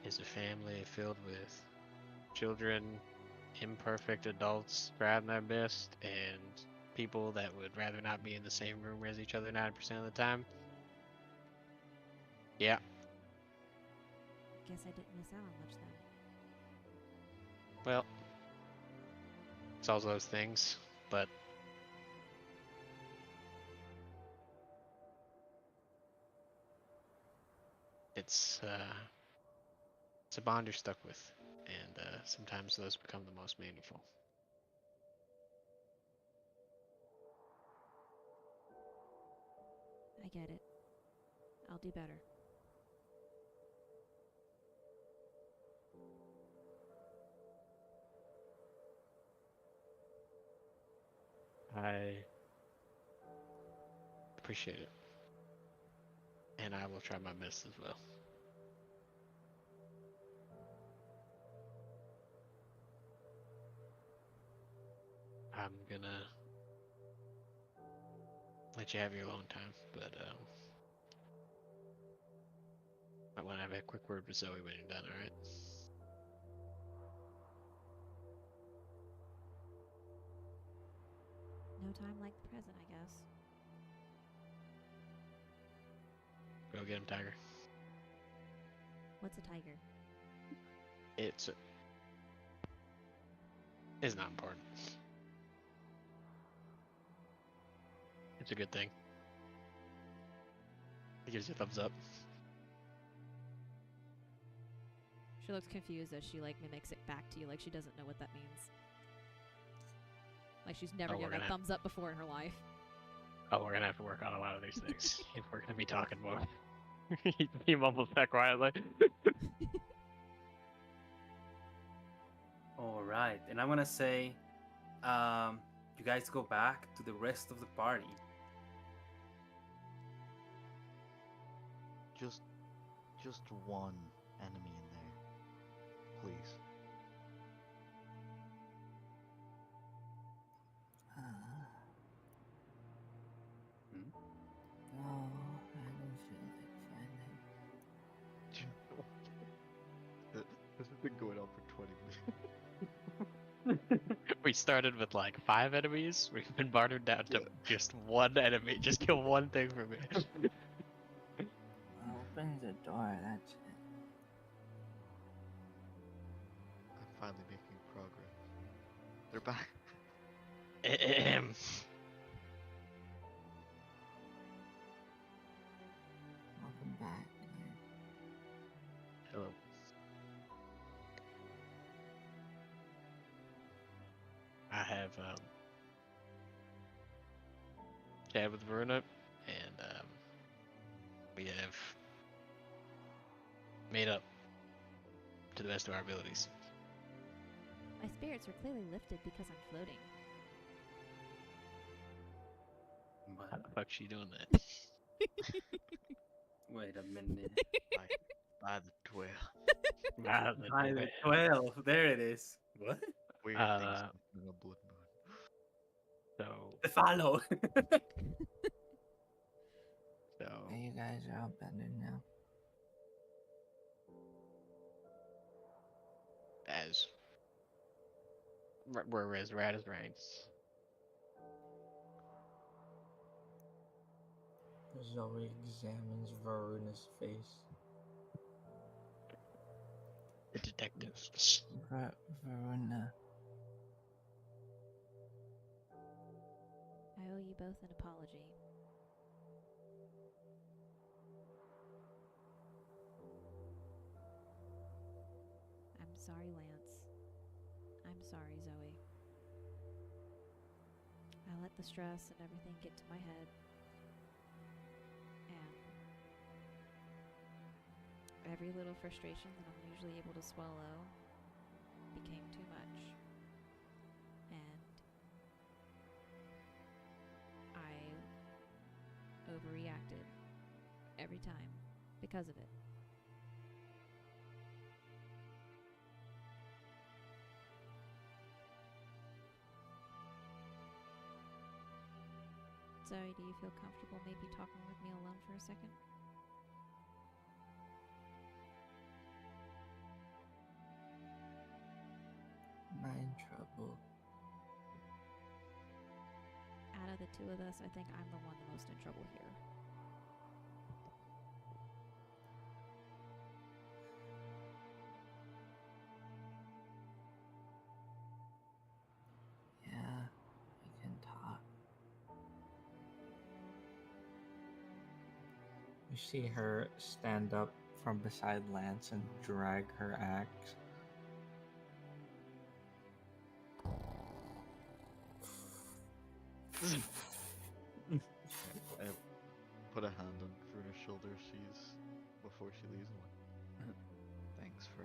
Is a family filled with children, imperfect adults trying their best, and people that would rather not be in the same room as each other 90% of the time? Yeah. Guess I didn't miss out on much then. Well, it's all those things, but it's a bond you're stuck with, and sometimes those become the most meaningful. I get it. I'll do better. I appreciate it, and I will try my best as well. I'm gonna let you have your alone time, but I want to have a quick word with Zoe when you're done, alright? No time like the present, I guess. Go get him, Tiger. What's a tiger? It's not important. It's a good thing. It gives you a thumbs up. She looks confused as she mimics it back to you, like she doesn't know what that means. Like she's never given a thumbs up before in her life. Oh, we're gonna have to work on a lot of these things if we're gonna be talking more. He mumbles that quietly. All right, and I'm gonna say, you guys go back to the rest of the party. Just one enemy in there, please. Oh, I don't feel like fighting. This has been going on for 20 minutes. We started with like 5 enemies. We've been bartered down to just one enemy. Just kill one thing for me. Open the door, that's it. I'm finally making progress. They're back. Welcome back. Hello. I have chatted with Verona, and we have made up to the best of our abilities. My spirits are clearly lifted because I'm floating. How the fuck's she doing that? Wait a minute. By the 12. Nah, the- By the 12, there it is. What? Weird things Uh, happen in a blood moon. So, The Fallow. You guys are all better now. as we're as rad as rains. Zoe examines Veruna's face. The detectives. Veruna, I owe you both an apology. I'm sorry, Lance. I'm sorry, Zoe. I let the stress and everything get to my head. And every little frustration that I'm usually able to swallow became too much. And I overreacted every time because of it. Sorry, do you feel comfortable maybe talking with me alone for a second? Am I in trouble? Out of the two of us, I think I'm the one the most in trouble here. Yeah, we can talk. You see her stand up from beside Lance and drag her axe. I put a hand on Fruna's shoulder before she leaves. And went, thanks for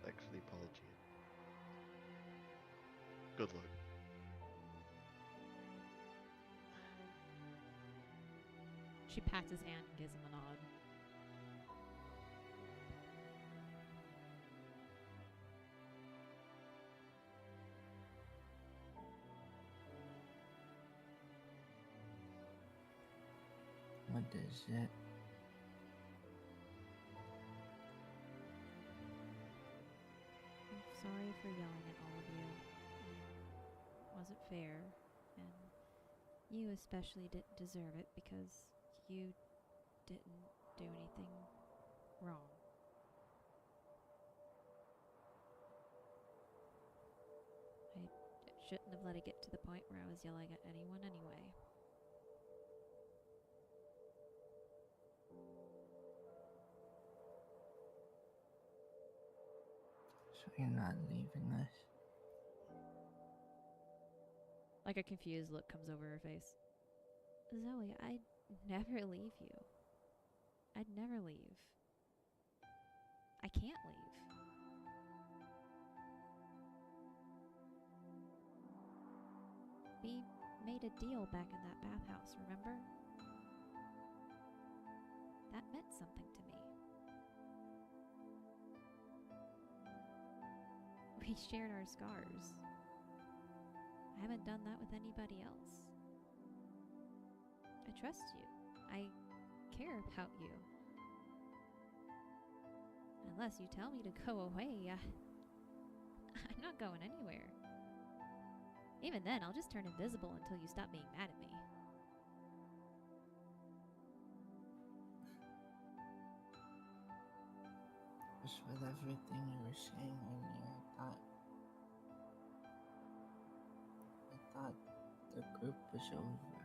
the apology. Good luck. She pats his hand and gives him a nod. What is it? I'm sorry for yelling at all of you. It wasn't fair, and you especially didn't deserve it because you didn't do anything wrong. I shouldn't have let it get to the point where I was yelling at anyone anyway. So you're not leaving us? Like a confused look comes over her face. Zoe, I'd never leave you. I'd never leave. I can't leave. We made a deal back in that bathhouse, remember? That meant something to me. We shared our scars. I haven't done that with anybody else. I trust you. I care about you. Unless you tell me to go away, I'm not going anywhere. Even then, I'll just turn invisible until you stop being mad at me. Just with everything you were saying earlier, I thought the group was over.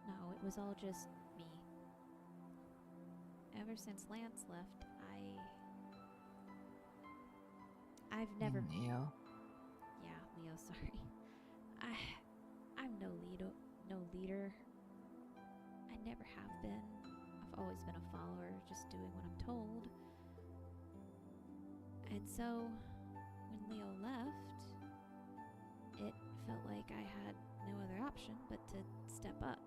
No, it was all just me. Ever since Lance left, I've never... And Leo? Yeah, Leo, sorry. I'm no leader. I never have been. I've always been a follower, just doing what I'm told. And so, when Leo left, it felt like I had no other option but to step up.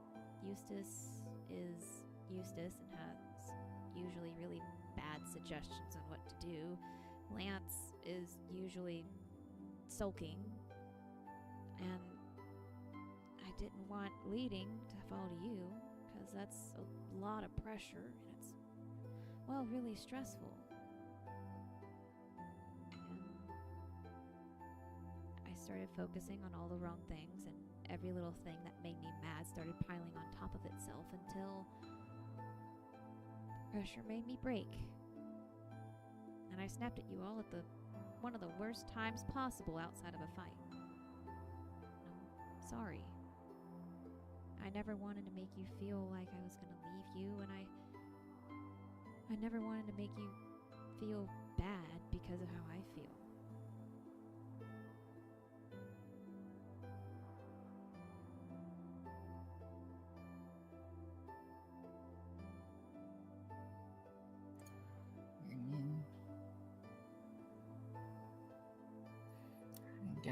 Eustace is Eustace and has usually really bad suggestions on what to do. Lance is usually sulking, and I didn't want leading to fall to you because that's a lot of pressure and it's, well, really stressful. And I started focusing on all the wrong things, and every little thing that made me mad started piling on top of itself until pressure made me break. And I snapped at you all at one of the worst times possible outside of a fight. I'm sorry. I never wanted to make you feel like I was gonna leave you, and I never wanted to make you feel bad because of how I feel.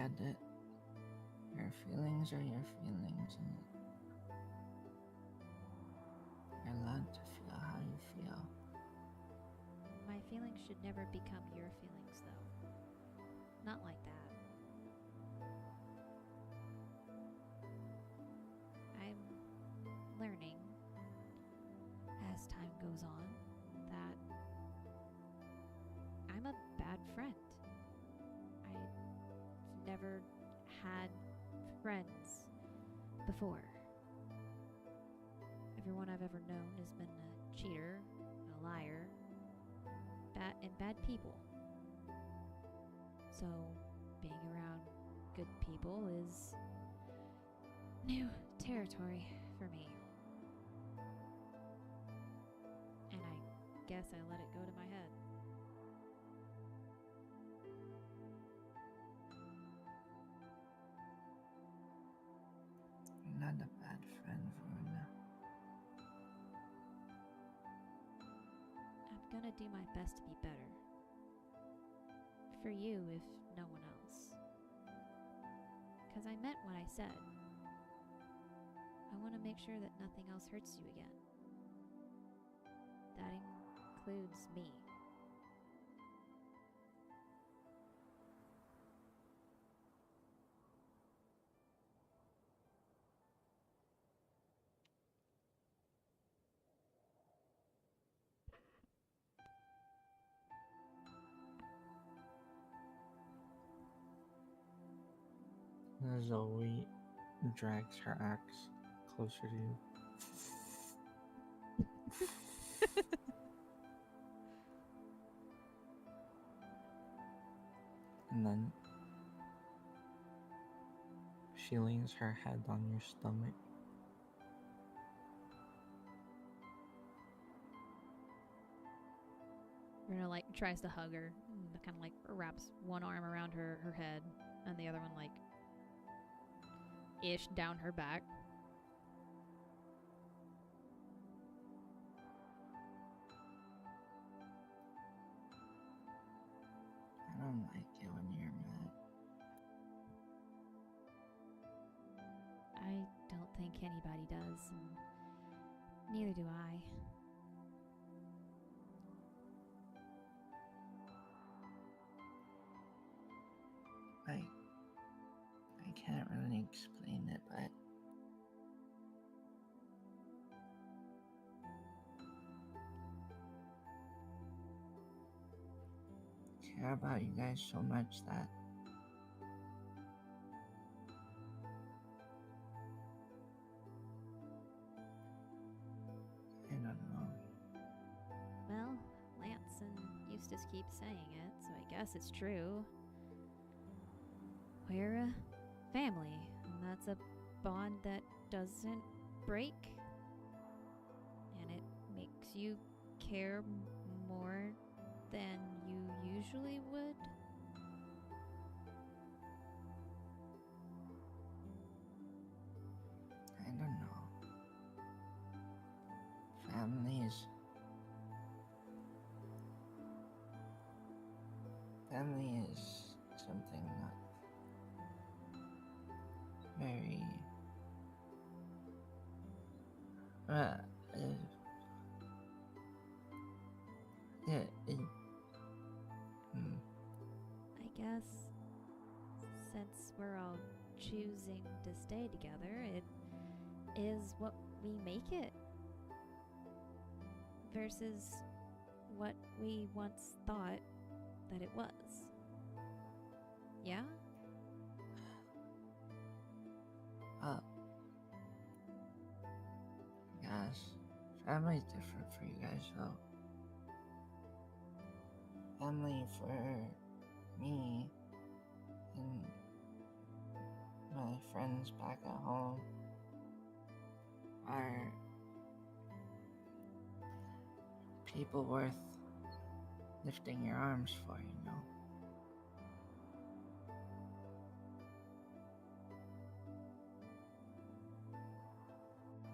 get it. Your feelings are your feelings, and you're allowed to feel how you feel. My feelings should never become your feelings, though. Not like that. I'm learning as time goes on that I'm a bad friend. I've never had friends before. Everyone I've ever known has been a cheater, a liar, and bad people. So, being around good people is new territory for me. And I guess I let it go to my head. You're not a bad friend, Verona. I'm gonna do my best to be better. For you, if no one else. 'Cause I meant what I said. I want to make sure that nothing else hurts you again. That includes me. Zoe drags her axe closer to you. And then she leans her head on your stomach. Runa tries to hug her, and kind of wraps one arm around her head, and the other one ish down her back. I don't like it when you're mad. I don't think anybody does, and neither do I. I can't really explain it, but I care about you guys so much that I don't know. Well, Lance and Eustace keep saying it, so I guess it's true. We're a family, and that's a bond that doesn't break. And it makes you care more than you usually would. I don't know. Family is something not very uh, I guess since we're all choosing to stay together, it is what we make it. Versus what we once thought that it was. Yeah? Yes, family's different for you guys though. Family for me and my friends back at home are people worth lifting your arms for, you know?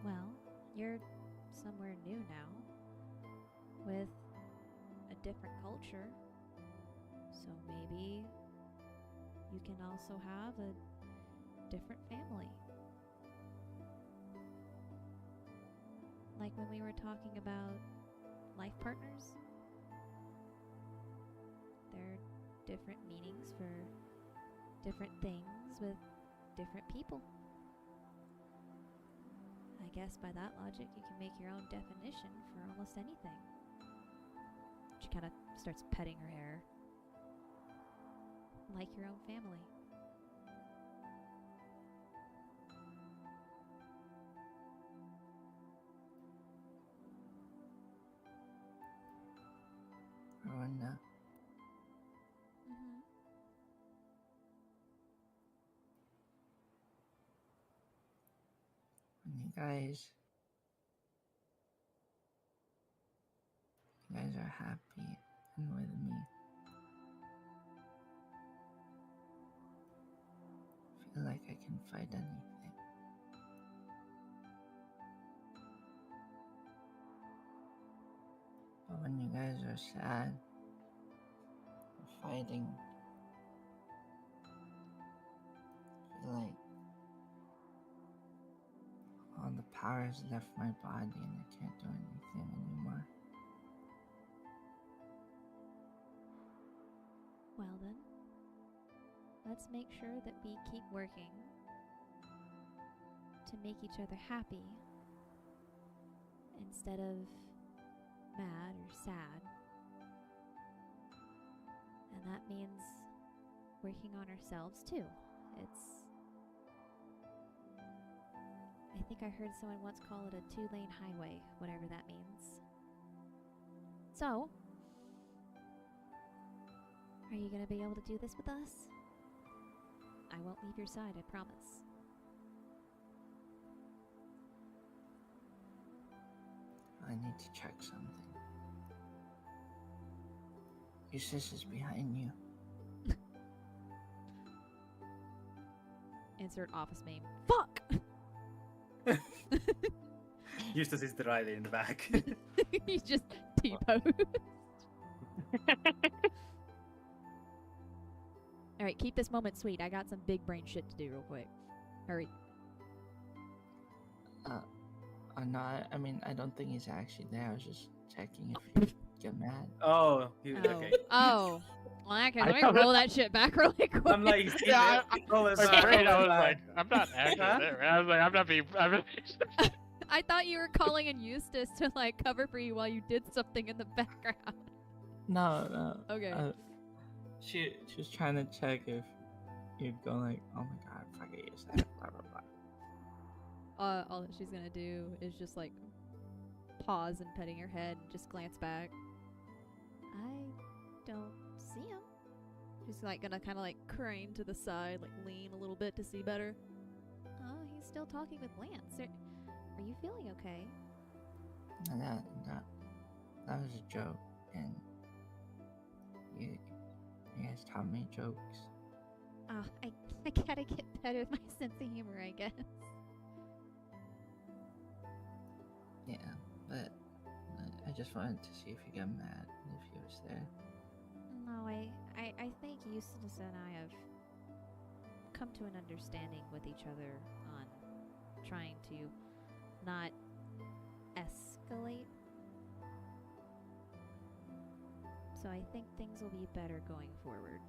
Well, you're somewhere new now, with a different culture, so maybe you can also have a different family. Like when we were talking about life partners, there are different meanings for different things with different people. I guess by that logic, you can make your own definition for almost anything. She kind of starts petting her hair. Like your own family. Rwanda, Mm-hmm. when you guys are happy and with me, I feel like I can fight anything. But when you guys are sad, or fighting, I feel like all the power has left my body and I can't do anything anymore. Well then, let's make sure that we keep working to make each other happy instead of mad or sad. And that means working on ourselves too. I think I heard someone once call it a 2-lane highway, whatever that means. So, are you gonna be able to do this with us? I won't leave your side, I promise. I need to check something. Your sister's behind you. Insert office meme. Fuck! Eustace is the rider in the back. He's just T-posed. Alright, keep this moment sweet. I got some big brain shit to do real quick. Hurry. No, I mean, I don't think he's actually there. I was just checking if you get mad. Oh, okay. Oh. Well, okay, I let me thought- roll that shit back really quick. I'm like, Yeah, oh, My brain, I was like, I'm not actually Huh? there. I was like, I'm not being. I thought you were calling in Eustace to like cover for you while you did something in the background. No. Okay. She was trying to check if you'd go like, oh my god, fuck it, yes, blah blah blah. All that she's gonna do is just like pause and petting her head and just glance back. I don't see him. She's like gonna kind of like crane to the side, like lean a little bit to see better. Oh, he's still talking with Lance. Are you feeling okay? No, that was a joke, and you guys taught me jokes. Oh, I gotta get better with my sense of humor, I guess. Yeah, but I just wanted to see if you got mad and if he was there. No, I think Eustace and I have come to an understanding with each other on trying to not escalate. So I think things will be better going forward.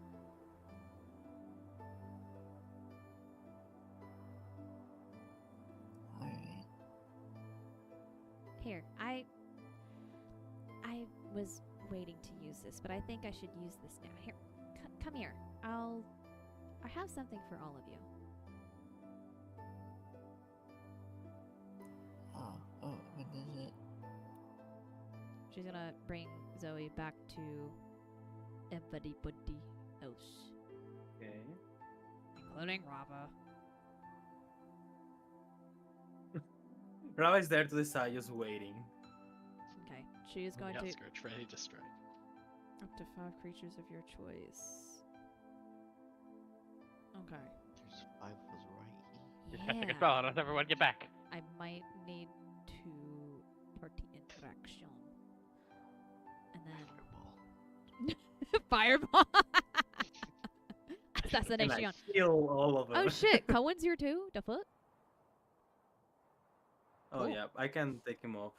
Alright. Here, I was waiting to use this, but I think I should use this now. Here, come here. I have something for all of you. Oh, what is it? She's gonna bring Zoe back to everybody else, Okay. including Rava. Rava is there to the side, just waiting. Okay, she is going to Outskirts, ready to strike. up to 5 creatures of your choice. Okay. There's 5 of us right here. Just have to spell it on everyone. Get back. I might need to party interaction. And then Fireball. fireball. I And I Assassination. kill all of them. Oh shit, Cohen's here too? The foot? Oh Cool. yeah, I can take him off.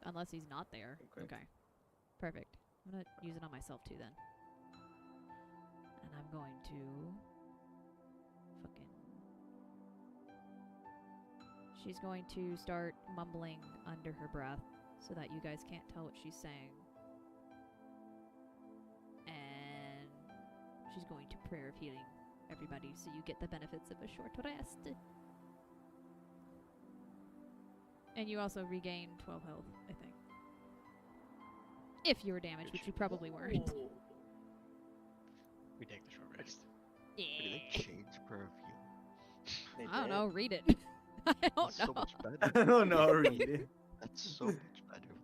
Unless he's not there. Okay. Okay. Perfect. I'm gonna use it on myself too then. And I'm going to fucking she's going to start mumbling under her breath so that you guys can't tell what she's saying. And she's going to prayer of healing everybody so you get the benefits of a short rest. And you also regain 12 health, I think. If you were damaged, which you probably weren't. We take the short rest. Did Yeah. they change perfume? I don't know, read it. I don't That's know. so much I better. don't know, really. That's so much better.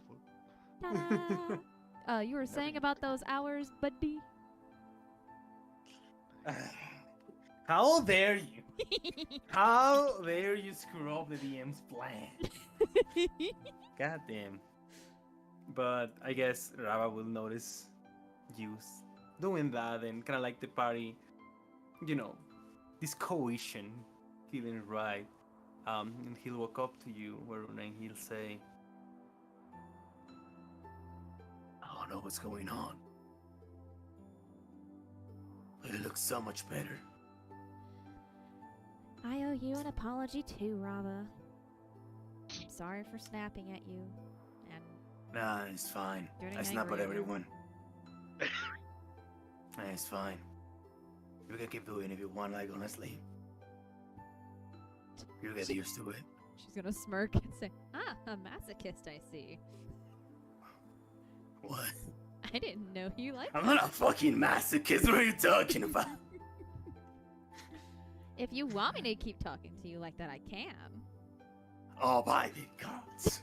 What the fuck? Ta-da! You were saying about those hours, buddy? How dare you? How dare you screw up the DM's plan? God damn. But I guess Rava will notice you doing that and kind of like the party, you know, this cohesion feeling right. And he'll walk up to you, Varun, and he'll say, I don't know what's going on. But it looks so much better. I owe you an apology too, Rava. I'm sorry for snapping at you. And Nah, it's fine. Getting I snap angry at at you. everyone. Nah, it's fine. You can keep doing it if you want, like, honestly. You'll get used to it. she's gonna smirk and say, "Ah, a masochist, I see. What? I didn't know you liked I'm not a fucking masochist. What are you talking about? If you want me to keep talking to you like that, I can." Oh, by the gods.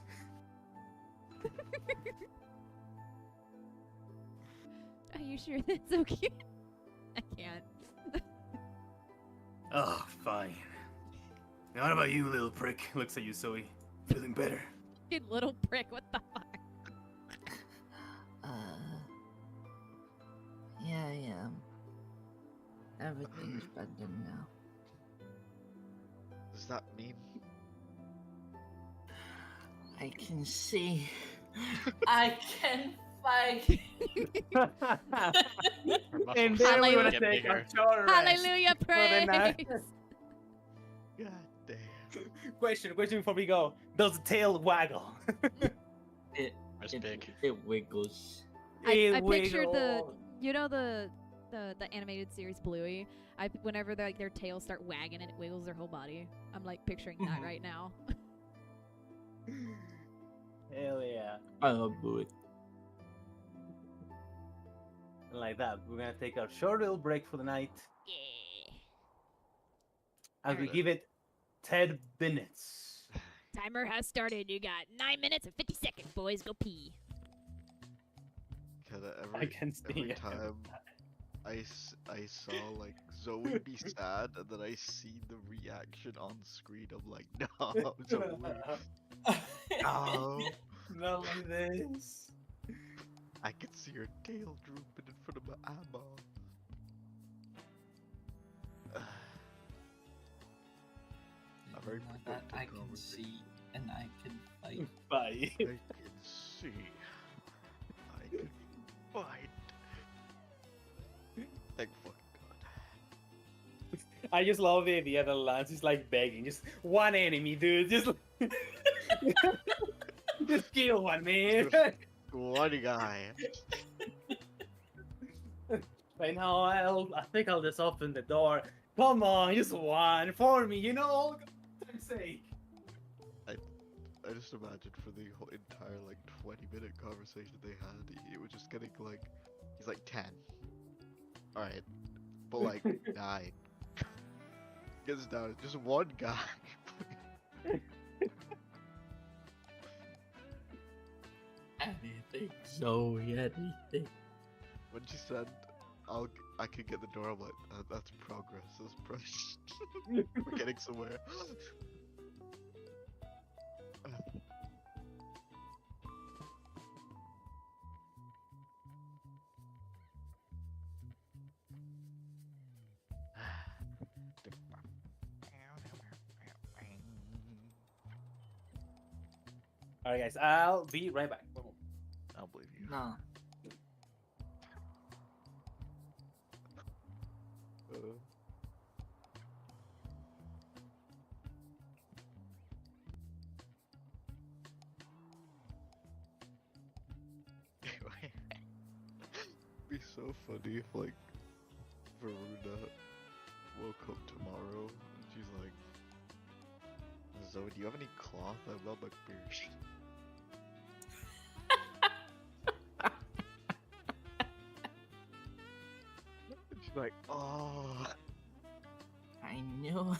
Are you sure that's okay? I can't. Oh, fine. Now, what about you, little prick? Looks at you, Zoe. Feeling better? You little prick, what the fuck? Yeah, I am. Everything's better now. Does that mean? I can see. I can fight. and then we're gonna Hallelujah. take a Bigger. short rest. Hallelujah, the praise! night. God damn. Question before we go. Does the tail waggle? It, That's big. it wiggles. I pictured wiggle. you know the animated series Bluey. Whenever their tails start wagging and it wiggles their whole body. I'm like picturing that Mhm. right now. Hell yeah. I love Bluey. And like that, we're gonna take a short little break for the night Yeah. as we Alright. give it 10 minutes. Timer has started. You got 9 minutes and 50 seconds, boys. Go pee. Cause I can see every it. time I saw like Zoe be sad, and then I see the reaction on screen. I'm like, no, Zoe, no. Not like this. I can see her tail drooping in front of my eyeball. A very That productive I can conversation. see and I can fight. Bye. I can see. I can fight. Thank fucking god. I just love the idea that Lance is like begging. Just one enemy, dude. Just, just kill one, man. One guy. Right now, I think I'll just open the door. Come on, just one for me, you know? For time's sake. I just imagined for the whole entire like 20-minute conversation they had, it was just getting like, he's like 10. Alright. But like 9. Gets down to just one guy. Anything, Zoe, anything. When she said, I could get the door, I'm like, that's progress, that's progress. We're getting somewhere. All right, guys. I'll be right back. One moment. I don't believe you. No. Be so funny if like Varuna woke up tomorrow and she's like, Zoe, do you have any cloth? I love my beard. She's like, oh, I knew.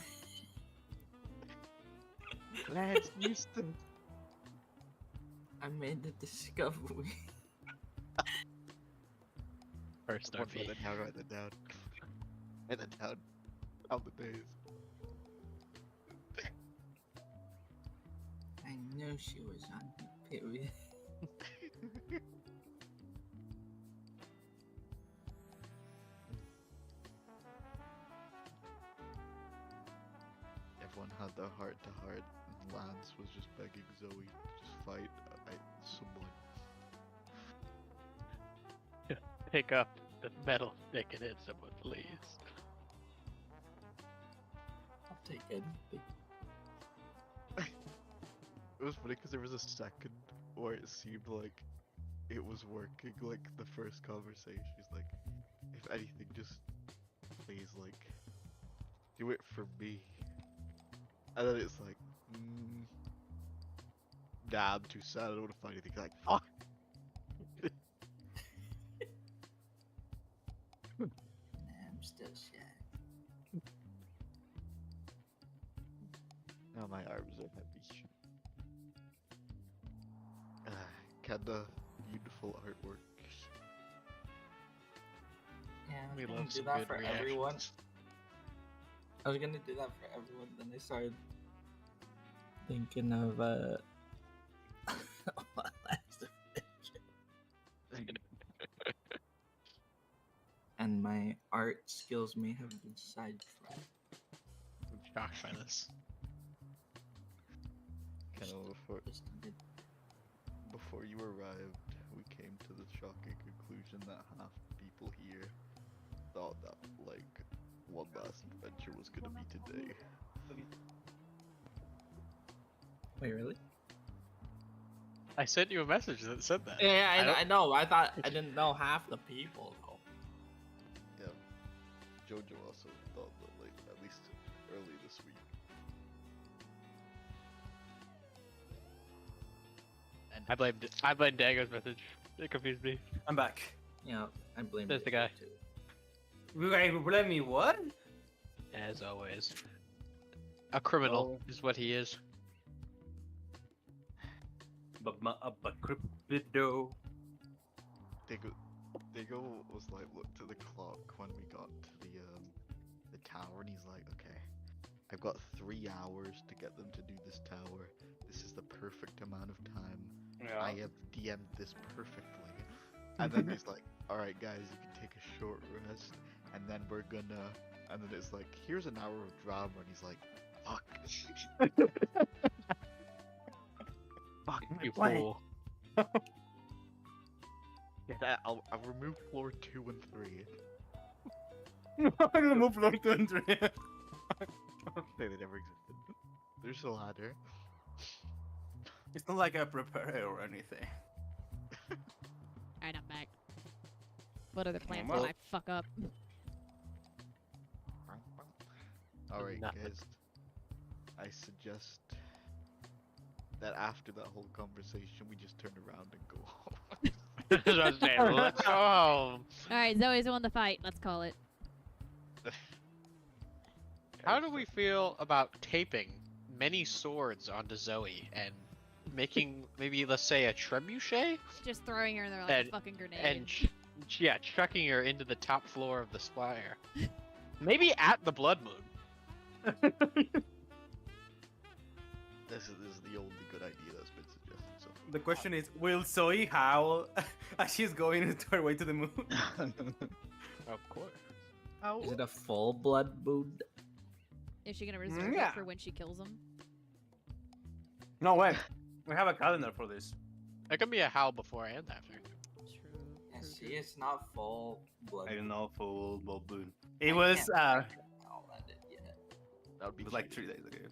glad you still. I made the discovery. First Write RP. that down, write that down. Write that down. Count the days. I knew she was on her period. Everyone had their heart to heart, and Lance was just begging Zoe to just fight someone. Pick up the metal stick and hit someone, please. I'll take anything. It was funny because there was a second where it seemed like it was working, like the first conversation. She's like, if anything, just please, like, do it for me. And then it's like, nah, I'm too sad, I don't want to fight anything. Like, fuck! Nah, I'm still shy. Now my arms are heavy. Kinda beautiful artwork. Yeah, I We was love gonna do some that good for reactions. everyone. I was gonna do that for everyone, then I started thinking of last adventure. And my art skills may have been sidetracked. I'm shocked by this. Kinda Just a bit. before you arrived, we came to the shocking conclusion that half the people here thought that, like, one last adventure was gonna be today. Wait, really? I sent you a message that said that. Yeah, I don't- know. I thought I didn't know half the people though. Yeah. Jojo also thought that, like, at least early this week. I blamed Diego's message. It confused me. I'm back. Yeah, I blame. There's you the guy. too. You guys blame me what? As always. A criminal is what he is. But crypto. Diego was like, looked at the clock when we got to the tower, and he's like, okay, I've got 3 hours to get them to do this tower. This is the perfect amount of time. I have DM'd this perfectly. And then he's like, alright guys, you can take a short rest, and then we're gonna... And then it's like, here's an hour of drama, and he's like, fuck. Fuck, You Why? fool. yeah, I'll remove floor 2 and 3. I'm gonna move floor 2 and 3. Say they never existed. There's a ladder. It's not like I prepare or anything. Alright, I'm back. What other plans well- when I fuck up? Alright, Nothing. guys. I suggest that after that whole conversation, we just turn around and go home. That's what I'm saying. Let's go home. Alright, Zoe's won the fight. Let's call it. How do we feel about taping many swords onto Zoe and making maybe, let's say, a trebuchet Just throwing her in there like And- a fucking grenade. and yeah, chucking her into the top floor of the spire? Maybe at the blood moon. This is the only good idea that's been suggested so The question is, will Zoe howl as she's going into her way to the moon? Of course. Is it a full blood moon? Is she gonna reserve Yeah. it for when she kills him? No way. We have a calendar for this. It can be a howl before and after. True. And true, see, true. it's not full blood. I don't know, full Boboon. It I was can't I'll let it yet. That would be It was like cheating. 3 days ago.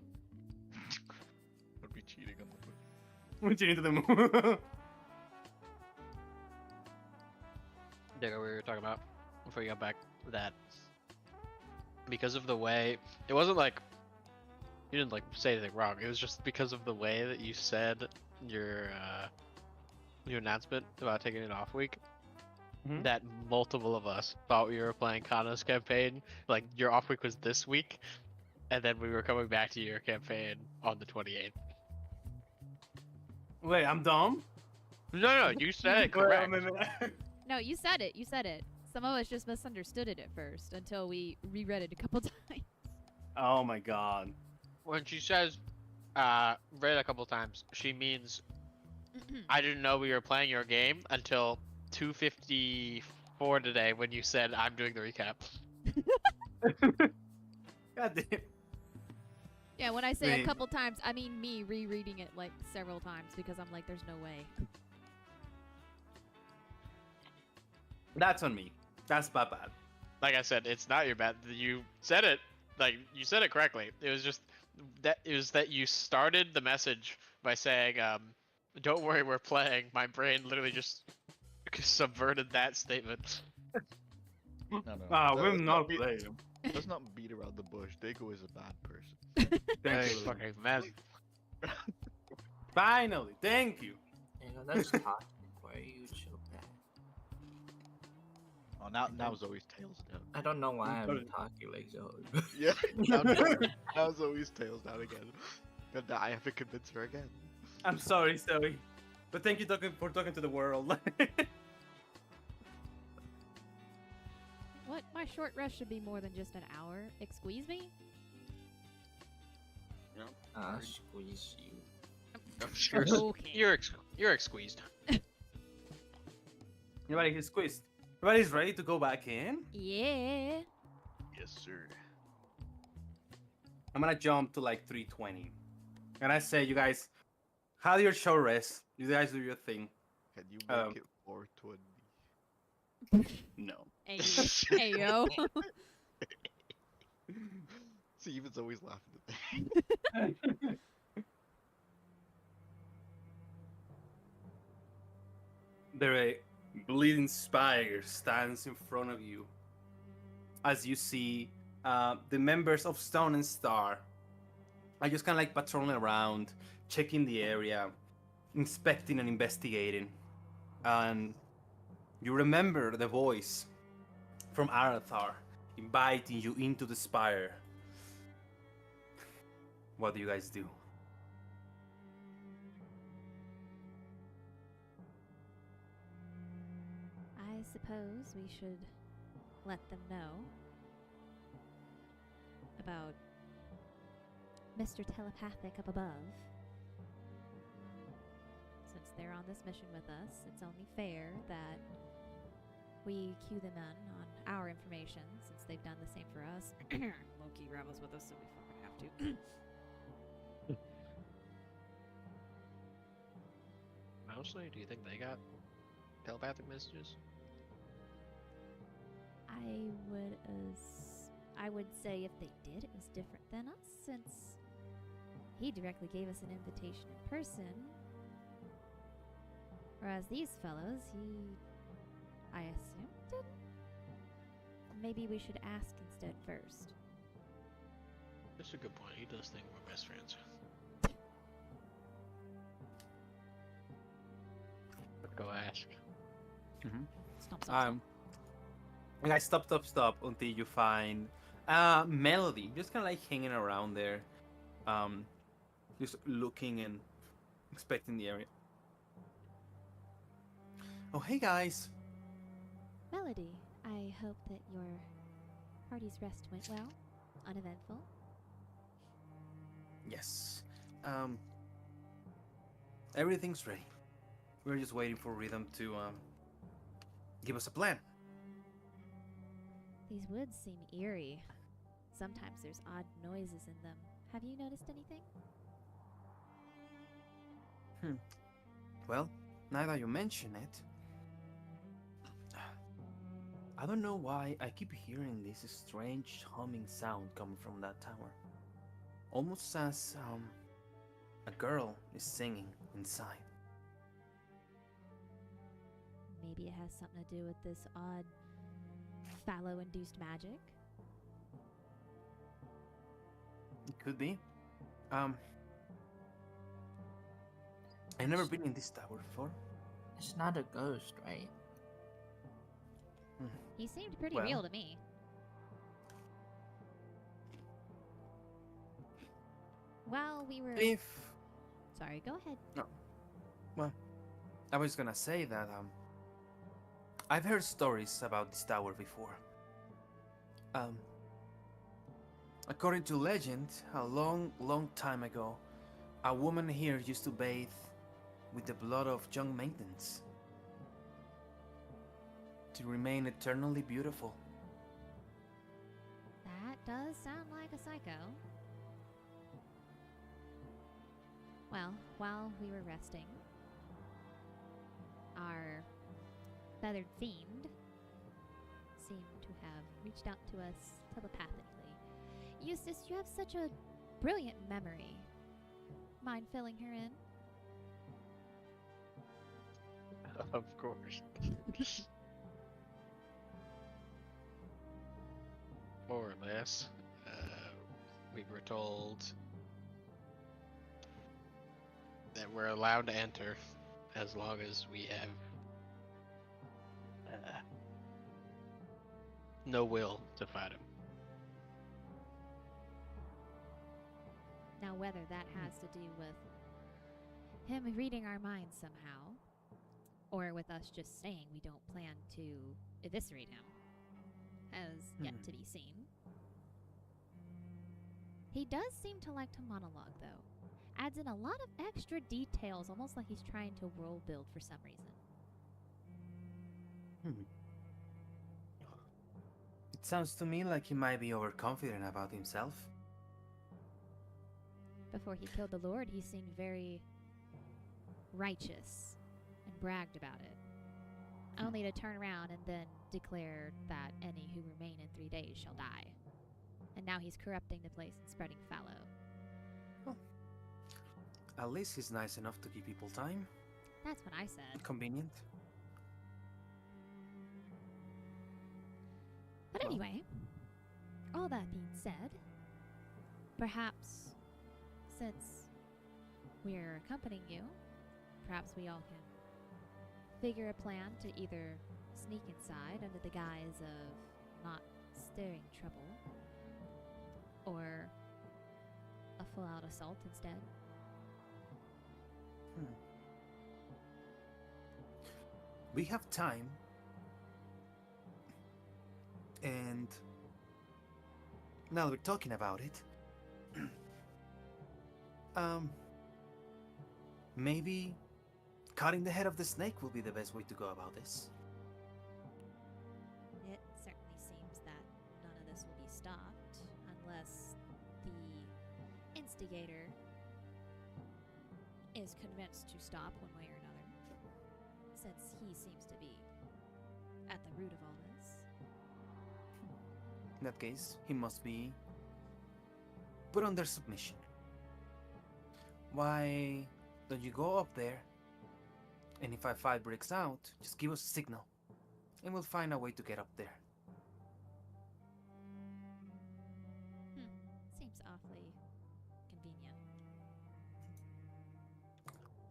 That would be cheating on the moon. Went into the moon. Diego, we were talking about before you got back that because of the way it wasn't like you didn't like say anything wrong. It was just because of the way that you said your announcement about taking an off week. Mhm. That multiple of us thought we were playing Kana's campaign. Like your off week was this week, and then we were coming back to your campaign on the 28th. Wait, I'm dumb? No, you said it Wait, correct. No, you said it. You said it. Some of us just misunderstood it at first until we reread it a couple times. Oh my god. When she says read a couple times, she means I didn't know we were playing your game until 2:54 today when you said I'm doing the recap. God damn. Yeah, when I say a Wait. couple times, I mean me rereading it like several times because I'm like, there's no way. That's on me. That's my bad. Like I said, it's not your bad. You said it like you said it correctly. It was just that you started the message by saying, "Don't worry, we're playing." My brain literally just subverted that statement. No. Ah, Let's we're not be- playing. Let's not beat around the bush. Dago is a bad person. Thank Hey, you. fucking man. Finally, thank you. You know, that's talking. Why are you so bad? Oh, now Zoe's tails down. I don't know why Got I'm it. talking like so. Yeah, now Zoe's tails down again. And I have to convince her again. I'm sorry, Zoe. But thank you for talking to the world. What? My short rest should be more than just an hour. Excuse me? I'll squeeze you. Okay. You're squeezed. Everybody is squeezed. Everybody's ready to go back in? Yeah. Yes, sir. I'm gonna jump to like 3:20. And I say, you guys, have your short rest. You guys do your thing. Can you make it 420? No. Hey, hey yo. See, even Zoe's laughing at me. There a bleeding spire stands in front of you. As you see, the members of Stone and Star are just kind of like patrolling around, checking the area, inspecting and investigating. And you remember the voice from Arathar inviting you into the spire. What do you guys do? I suppose we should let them know about Mr. Telepathic up above. Since they're on this mission with us, it's only fair that we cue them in on our information, since they've done the same for us. Loki Rebels with us, so we fucking have to. Mostly, do you think they got telepathic messages? I would say if they did, it was different than us, since he directly gave us an invitation in person. Whereas these fellows, I assume, didn't? Maybe we should ask instead first. That's a good point. He does think we're best friends. Let's go ask. Stop. You guys stop until you find Melody, just kind of like hanging around there, just looking and inspecting the area. Oh, hey guys. Melody, I hope that your party's rest went well, uneventful. Yes. Everything's ready. We're just waiting for Rhythm to give us a plan. These woods seem eerie. Sometimes there's odd noises in them. Have you noticed anything? Well, now that you mention it, I don't know why I keep hearing this strange humming sound coming from that tower. Almost as a girl is singing inside. Maybe it has something to do with this odd Fallow-induced magic. It could be. I've never been in this tower before. It's not a ghost, right? He seemed pretty Well. real to me. While we were... If Sorry, go ahead. I was gonna say that I've heard stories about this tower before. According to legend, a long time ago, a woman here used to bathe with the blood of young maidens to remain eternally beautiful. That does sound like a psycho. Well, while we were resting, our feathered fiend seemed to have reached out to us telepathically. Eustace, you have such a brilliant memory. Mind filling her in? Of course. More or less. We were told that we're allowed to enter as long as we have no will to fight him. Now, whether that has to do with him reading our minds somehow, or with us just saying we don't plan to eviscerate him, has yet to be seen. He does seem to like to monologue, though. Adds in a lot of extra details, almost like he's trying to world build for some reason. It sounds to me like he might be overconfident about himself. Before he killed the Lord, he seemed very righteous and bragged about it, only to turn around and then declare that any who remain in 3 days shall die. And now he's corrupting the place and spreading fallow. At least he's nice enough to give people time. That's what I said. Convenient. But Well. anyway, all that being said, perhaps since we're accompanying you, perhaps we all can figure a plan to either sneak inside under the guise of not stirring trouble, or a full-out assault instead. We have time. And now that we're talking about it, maybe cutting the head of the snake will be the best way to go about this. It certainly seems that none of this will be stopped unless the instigator is convinced to stop one way or another, since he seems to be at the root of all this. In that case, he must be put under submission. Why don't you go up there, and if a fight breaks out, just give us a signal, and we'll find a way to get up there. Seems awfully convenient.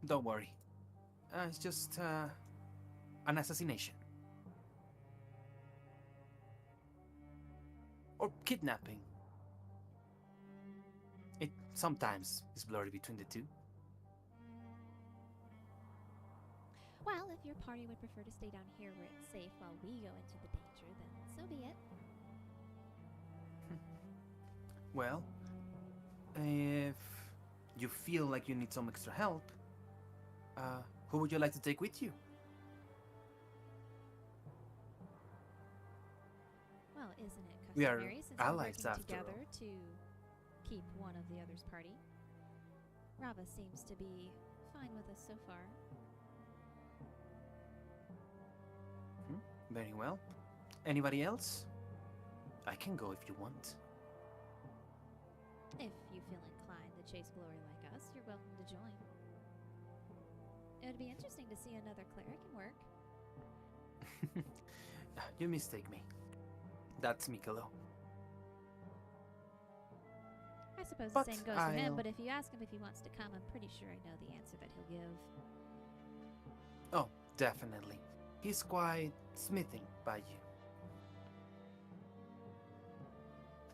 Don't worry. It's just an assassination. Or kidnapping. It sometimes is blurry between the two. Well, if your party would prefer to stay down here where it's safe while we go into the danger, then so be it. Well, if you feel like you need some extra help, who would you like to take with you? Well, isn't it We are customary since allies we're working after together all. to keep one of the other's party? Rava seems to be fine with us so far. Very well. Anybody else? I can go if you want. If you feel inclined to chase glory like us, you're welcome to join. It would be interesting to see another cleric in work. You mistake me. That's Mikolo. I suppose But the same goes for him, I'll- but if you ask him if he wants to come, I'm pretty sure I know the answer that he'll give. Oh, definitely. He's quite smitten by you.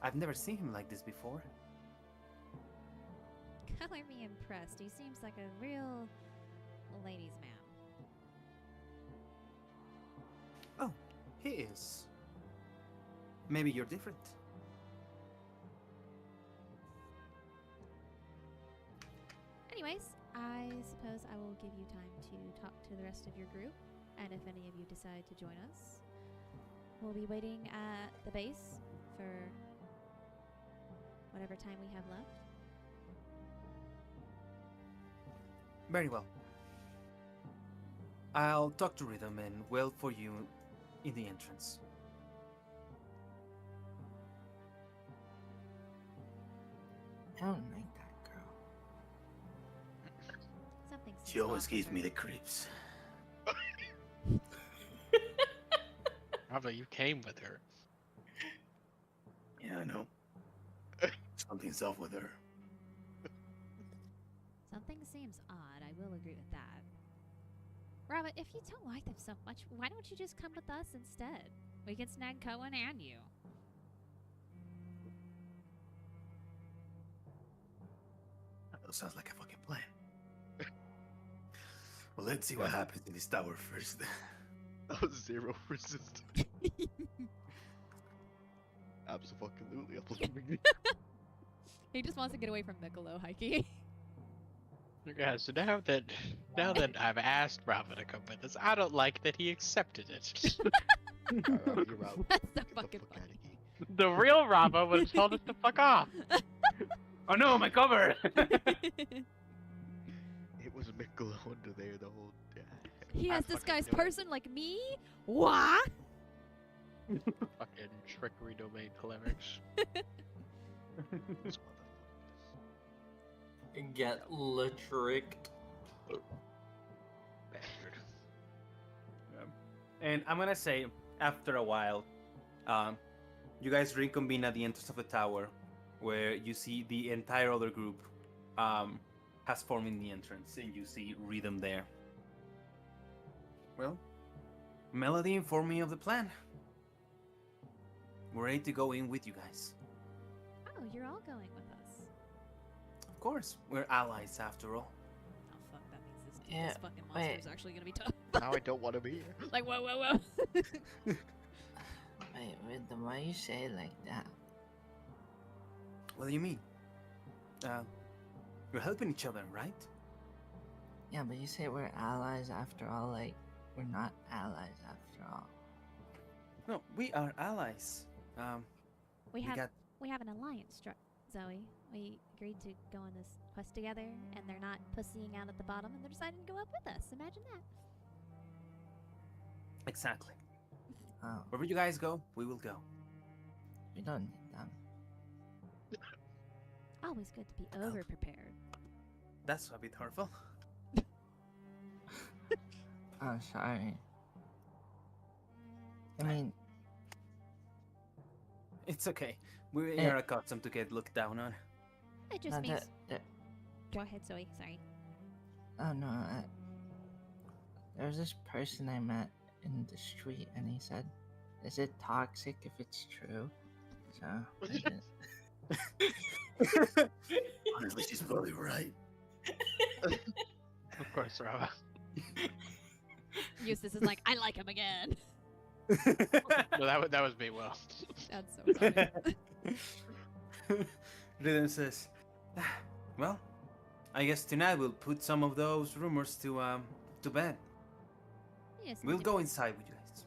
I've never seen him like this before. Color me impressed. He seems like a real ladies' man. Oh, he is. Maybe you're different. Anyways, I suppose I will give you time to talk to the rest of your group, and if any of you decide to join us, we'll be waiting at the base for whatever time we have left. Very well. I'll talk to Rhythm and wait for you in the entrance. I don't like that girl. Something seems She always off with gives her. me the creeps. Rava, you came with her. Yeah, I know. Something's up with her. Something seems odd, I will agree with that. Robert, if you don't like them so much, why don't you just come with us instead? We can snag Cohen and you. That sounds like a fucking plan. Well, let's see what happens in this tower first. That was 0 resistance. Absolutely. He just wants to get away from Mikolo, Heike. Yeah, so now that I've asked Rava to come with us, I don't like that he accepted it. Alright, you're out. That's so Get the fucking fuck funny. outta here. The real Rava would have told us to fuck off. Oh no, my cover! It was Mikkel under there the whole time. He I has fucking disguised knew it. person like me? What? Fucking trickery domain clerics. These motherfuckers. Get tricked. Bastard. And I'm gonna say, after a while, you guys reconvene at the entrance of the tower, where you see the entire other group has formed in the entrance, and you see Rhythm there. Well, Melody informed me of the plan. We're ready to go in with you guys. Oh, you're all going with us. Of course, we're allies after all. Oh fuck, that means this, Yeah, this fucking monster wait. is actually gonna be tough. Now I don't want to be here. Like, whoa, whoa, whoa. Wait, why you say it like that? What do you mean? We're helping each other, right? Yeah, but you say we're allies after all, like, we're not allies after all. No, we are allies. we we have got we have an alliance, Zoe. We agreed to go on this quest together, and they're not pussying out at the bottom, and they're deciding to go up with us. Imagine that. exactly. Oh, Wherever you guys go, we will go. we don't need them. Always good to be over prepared. That's a bit hurtful. Oh, sorry. I mean, It's okay. We Eh. are accustomed to get looked down on. It just no, means. that, Go ahead, Zoe. Sorry. oh no, there was this person I met in the street, and he said, "Is it toxic if it's true?" So, I didn't- Honestly, she's probably right. Of course, Rava. Eustace is like, I like him again. No, that was me. Well, That's so funny. Rhythm says, "Well, I guess tonight we'll put some of those rumors to bed. You just We'll need to go inside with you guys."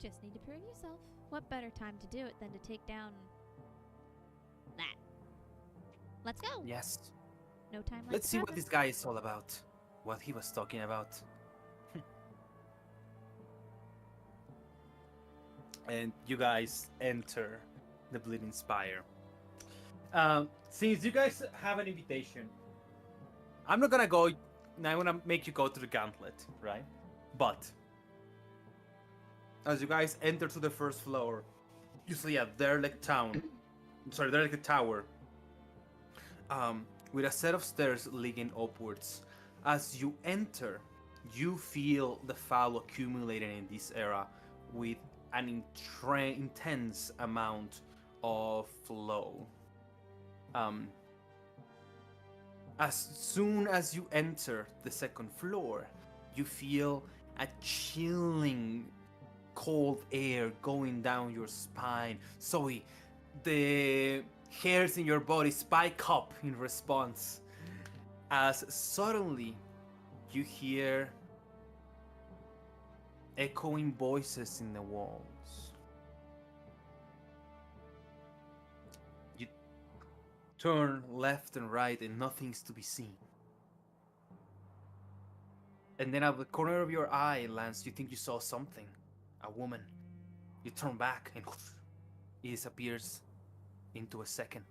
Just need to prove yourself. What better time to do it than to take down that? Let's go. Yes. No time like Let's the see what present. this guy is all about. what he was talking about. And you guys enter the Bleeding Spire. Since you guys have an invitation, I'm not gonna go. Now I'm gonna make you go to the gauntlet, right? But as you guys enter to the first floor, you see a derelict tower, with a set of stairs leading upwards. As you enter, you feel the Fallow accumulating in this era with an intense amount of flow. As soon as you enter the second floor, you feel a chilling cold air going down your spine. Zoe, the hairs in your body spike up in response as suddenly you hear echoing voices in the walls. You turn left and right and nothing's to be seen. And then at the corner of your eye, Lance, you think you saw something. A woman. You turn back and it disappears into a second.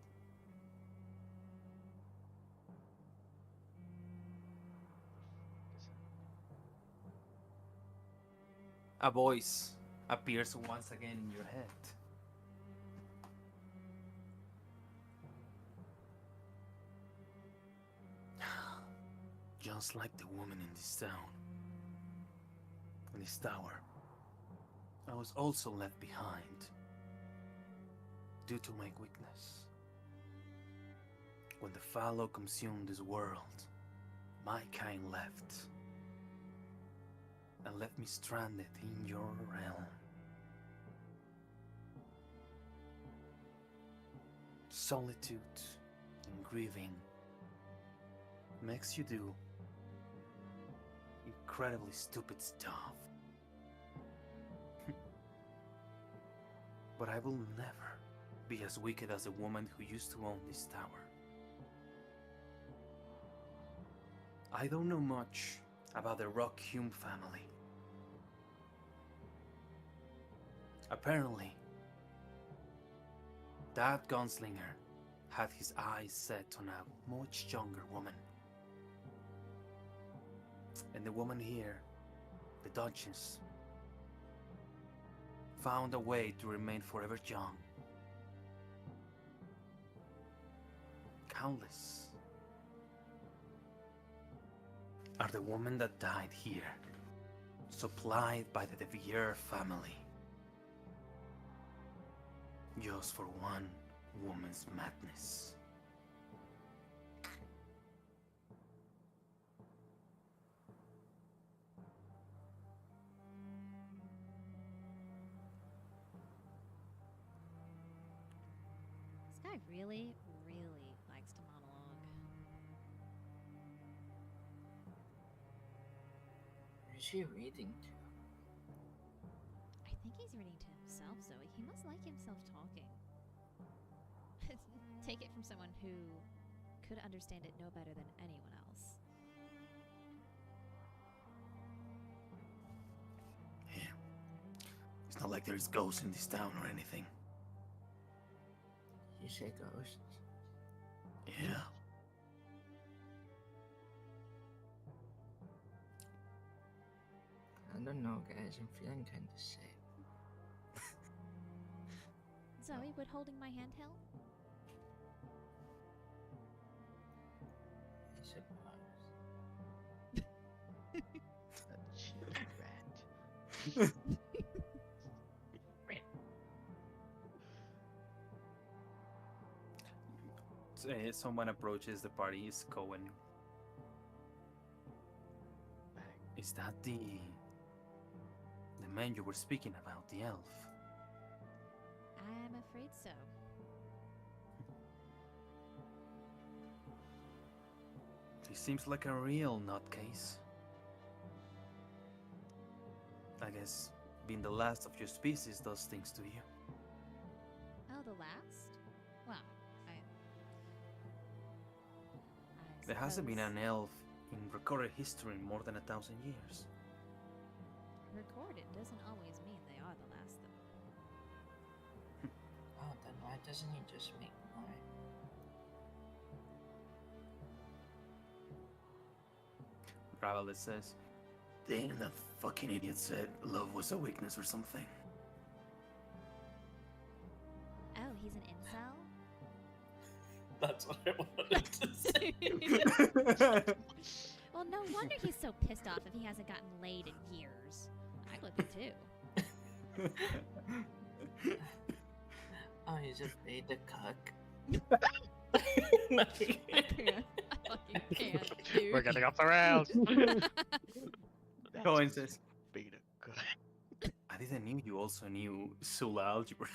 A voice appears once again in your head. Just like the woman in this town, in this tower, I was also left behind due to my weakness. When the Fallow consumed this world, my kind left and left me stranded in your realm. Solitude and grieving makes you do incredibly stupid stuff. But I will never be as wicked as the woman who used to own this tower. I don't know much about the Rock-Hume family. Apparently, that gunslinger had his eyes set on a much younger woman. And the woman here, the Duchess, found a way to remain forever young. Countless are the women that died here, supplied by the De Vier family, just for one woman's madness. This guy really, really likes to monologue. Who's she reading to? I think he's reading to himself, Zoe. He must like himself talking. Take it from someone who could understand it no better than anyone else. Yeah. It's not like there's ghosts in this town or anything. You say ghosts? Yeah. I don't know, guys. I'm feeling kind of sick. Zoe, would holding my hand help? I suppose. That chilly rat. Someone approaches the party. Is Cohen. Is that the man you were speaking about, the elf? I'm afraid so. He seems like a real nutcase. I guess being the last of your species does things to you. Oh, the last? Well, There hasn't been suppose- an elf in recorded history in more than 1,000 years. Recorded doesn't always mean they are the last, though. Oh, then why doesn't he just make more? Ravelis says, Dang, that fucking idiot said love was a weakness or something. Oh, he's an incel? That's what I wanted to say. Well, no wonder he's so pissed off if he hasn't gotten laid in years. I would be too. Oh, he's a beta cuck. I can't. I fucking can't, dude. We're getting off the rails. Cohen says, Beta good. I didn't know you also knew Sula algebra.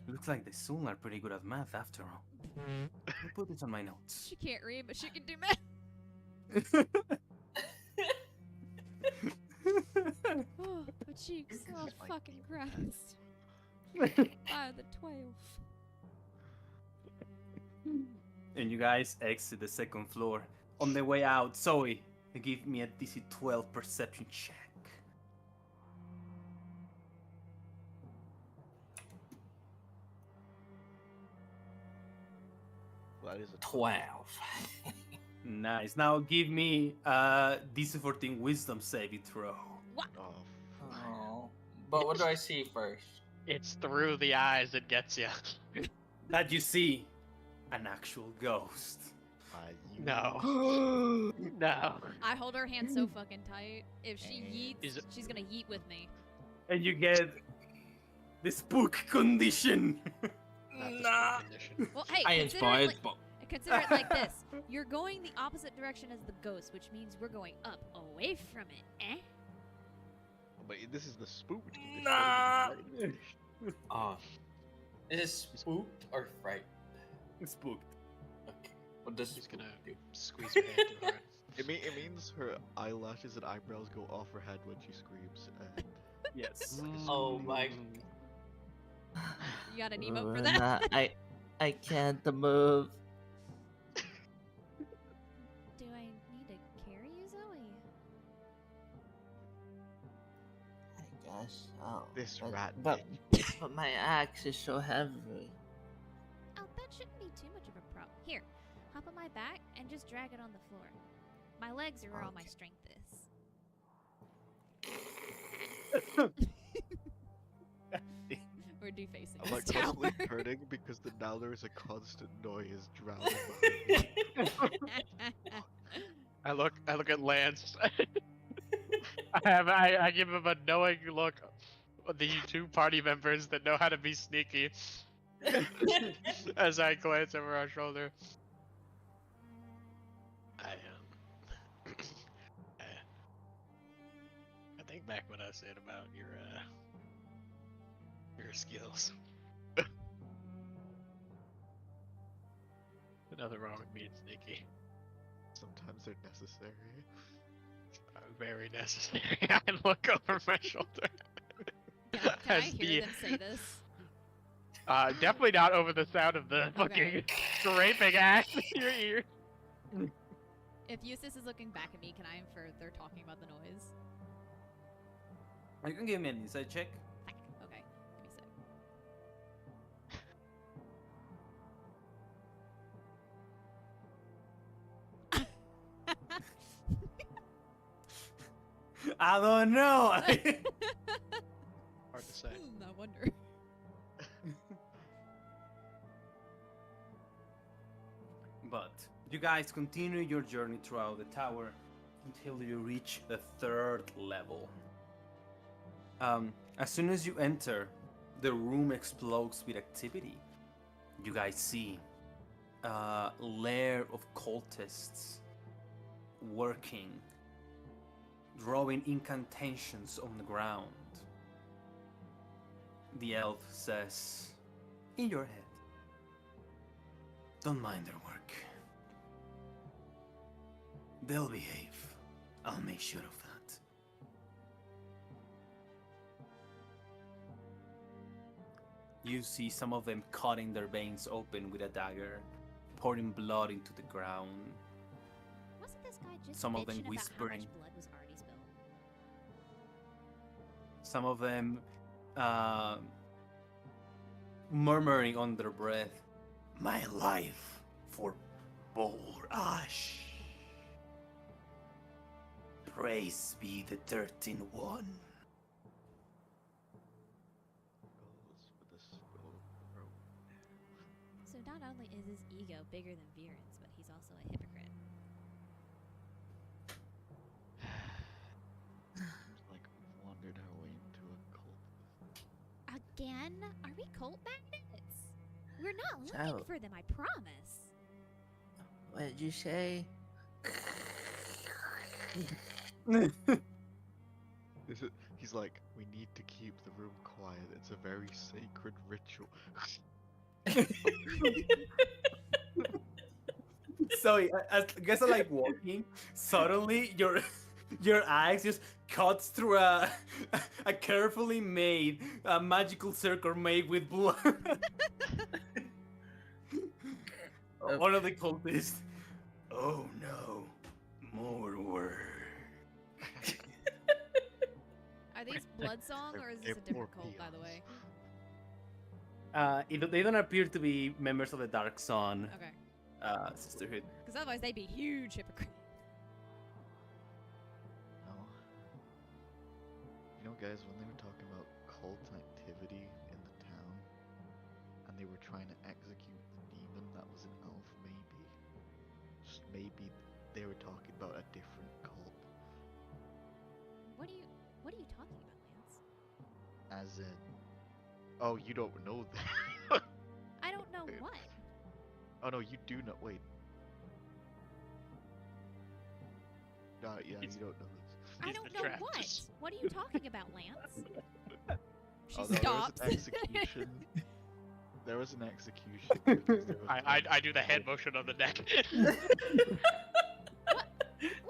Looks like the Sul are pretty good at math after all. I'll put this on my notes. She can't read, but she can do math. Oh, my cheeks. Oh, This might fucking be- Christ. Ah, the 12. And you guys exit the second floor. On the way out, Zoe, give me a DC 12 perception check. That is a 12. Nice. Now give me a DC 14 wisdom saving throw. Oh, Oh. But what do I see first? It's through the eyes it gets you. That you see an actual ghost. you- No. No. I hold her hand so fucking tight. If she yeets, Is it- she's gonna yeet with me. And you get the spook condition. Not the Nah. spook condition. Well, hey, I inspired. consider it like this. You're going the opposite direction as the ghost, which means we're going up, away from it, eh? But this is the spooked condition. Nah. Oh. Is it spooked or frightened? Spooked. Okay. What does She's gonna spooked do? squeeze her hand through her. It means her eyelashes and eyebrows go off her head when she screams. And Yes. Oh my. You got an emote for Oh, that? nah, I can't move. Do I need to carry you, Zoe? I guess so. This but, rat But, thing. but my axe is so heavy. Oh, that shouldn't be too much of a problem. Here, hop on my back and just drag it on the floor. My legs are where all my Okay. strength is. We're defacing I'm this like tower. constantly hurting because now there is a constant noise drowning behind me. I look at Lance. I give him a knowing look. The two party members that know how to be sneaky. As I glance over our shoulder. I think back what I said about your skills. Nothing wrong with being sneaky. Sometimes they're necessary. Very necessary. I look over my shoulder. Can I As hear the- them say this? Definitely not over the sound of the fucking scraping ass in your ear. If Eustace is looking back at me, can I infer they're talking about the noise? You can give me an insight check. Okay, give me a sec. I don't know. Hard to say. No wonder. But you guys continue your journey throughout the tower until you reach the third level. As soon as you enter, the room explodes with activity. You guys see a lair of cultists working, drawing incantations on the ground. The elf says, in your head, don't mind their work. They'll behave. I'll make sure of that. You see some of them cutting their veins open with a dagger, pouring blood into the ground. Wasn't this guy just Some of them bitching about whispering. how much blood was already spilled? Some of them murmuring under breath. My life for Bor Ash. Praise be the 13th one. Goes with the skull throat. So not only is his ego bigger than Viren's, but he's also a hypocrite. Seems like we've wandered our way into a cult. Again? Are we cult magnets? We're not So- looking for them, I promise. What did you say? He's like, we need to keep the room quiet. It's a very sacred ritual. So as guys are like walking, suddenly your axe just cuts through a carefully made magical circle made with blood. One of the cultists. Oh no, more work. Are these blood song or is this a They're different poor cult, by the peons. way? They don't appear to be members of the Dark Sun Okay. Sisterhood. Because otherwise they'd be huge hypocrites. No. You know, guys, when they were talking about cult activity in the town, and they were trying to execute the demon that was an elf, just maybe they were talking about a different cult. What are you talking about, Lance? As in, oh, you don't know that. I don't know what. Oh no, you do know. Wait. Yeah, He's- you don't know this. I He's don't the know trap. what. What are you talking about, Lance? She Oh, no, stops. There was an execution. There was an execution. because there was I do the hand motion on the neck.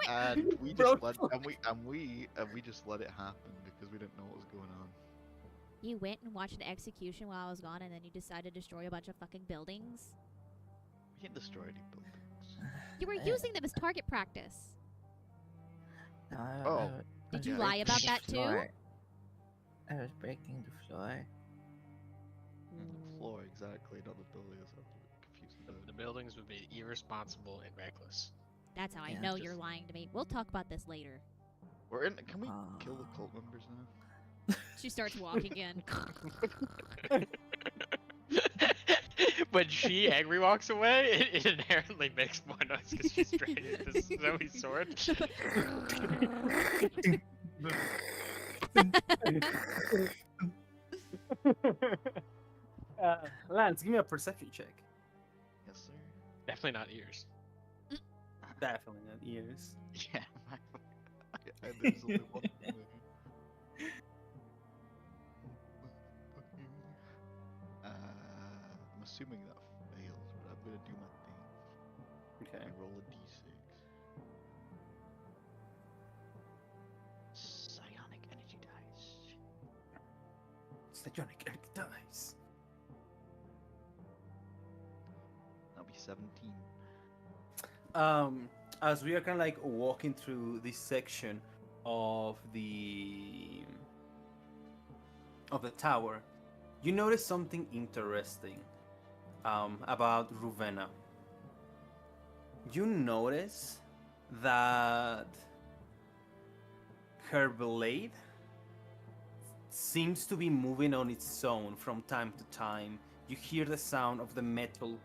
And we Bro, just let we just let it happen because we didn't know what was going on. You went and watched an execution while I was gone, and then you decided to destroy a bunch of fucking buildings. We didn't destroy any buildings. You were Yeah. using them as target practice. No, Oh. Did I you was lie about breaking that the too? floor. I was breaking the floor. The floor, exactly, not the buildings. I'm confused about The it. buildings would be irresponsible and reckless. That's how I Yeah, know just- you're lying to me. We'll talk about this later. We're in. Can we kill the cult members now? She starts walking in. When she angry walks away, it inherently makes more noise because she's draining the Zoe sword. Lance, give me a perception check. Yes, sir. Definitely not ears. Definitely not ears. Yeah. There's only one thing there. I'm assuming that fails, but I'm gonna do my thing. Okay. I roll a d6. Psionic energy dice. Psionic energy dice. That'll be 17. As we are kind of like walking through this section of the tower, you notice something interesting about Ruvena. You notice that her blade seems to be moving on its own from time to time. You hear the sound of the metal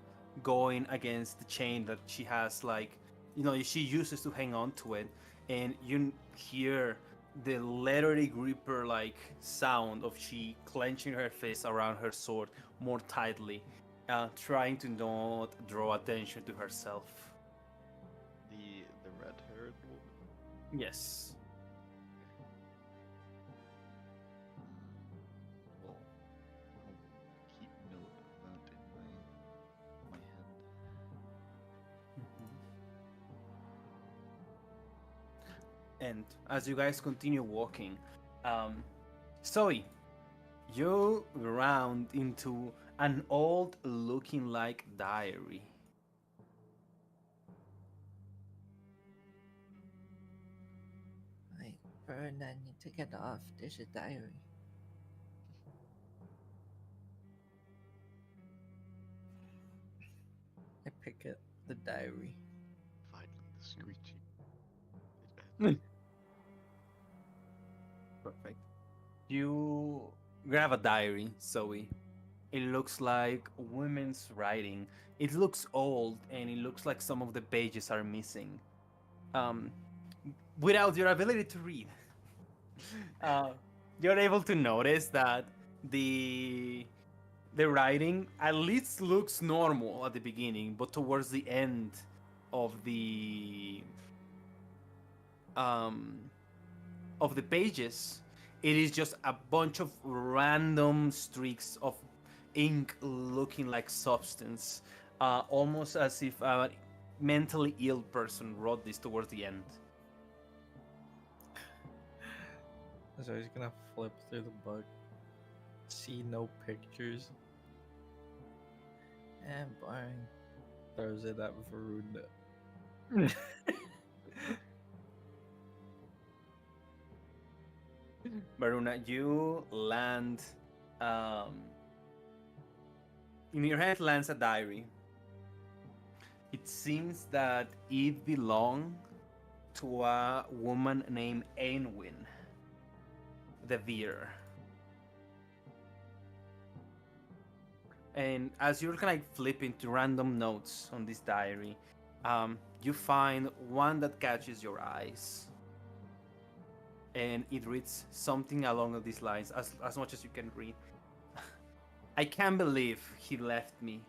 going against the chain that she has, like, she uses to hang on to it, and you hear the leathery gripper like sound of she clenching her fist around her sword more tightly, trying to not draw attention to herself. The red-haired woman. Yes. Well, I'll keep note of that in my head. And as you guys continue walking, Zoe, you round into an old looking like diary. Vern, I need to get off. There's a diary. I pick up the diary. Finally, the screeching. It ends. Perfect. You grab a diary, Zoe. It looks like women's writing. It looks old, and it looks like some of the pages are missing. Um, without your ability to read, uh, you're able to notice that the the writing at least looks normal at the beginning, but towards the end of um, the pages, it is just a bunch of random streaks of ink looking like substance, almost as if a mentally ill person wrote this towards the end. So he's gonna flip through the book, see no pictures, and boring. Throws it at Varuna. Varuna, you land. In your hand lands a diary. It seems that it belonged to a woman named Ainwin the Veer. And as you're kind of flipping to random notes on this diary, you find one that catches your eyes. And it reads something along these lines, as much as you can read. I can't believe he left me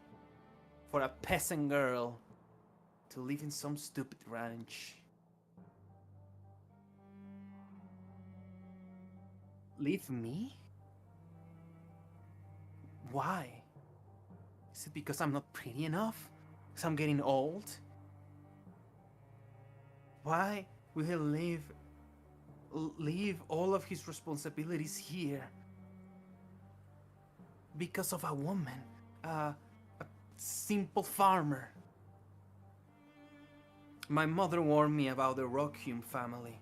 for a peasant girl to live in some stupid ranch. Leave me? Why? Is it because I'm not pretty enough? Because I'm getting old? Why will he leave all of his responsibilities here? Because of a woman, a simple farmer. My mother warned me about the Rockhume family,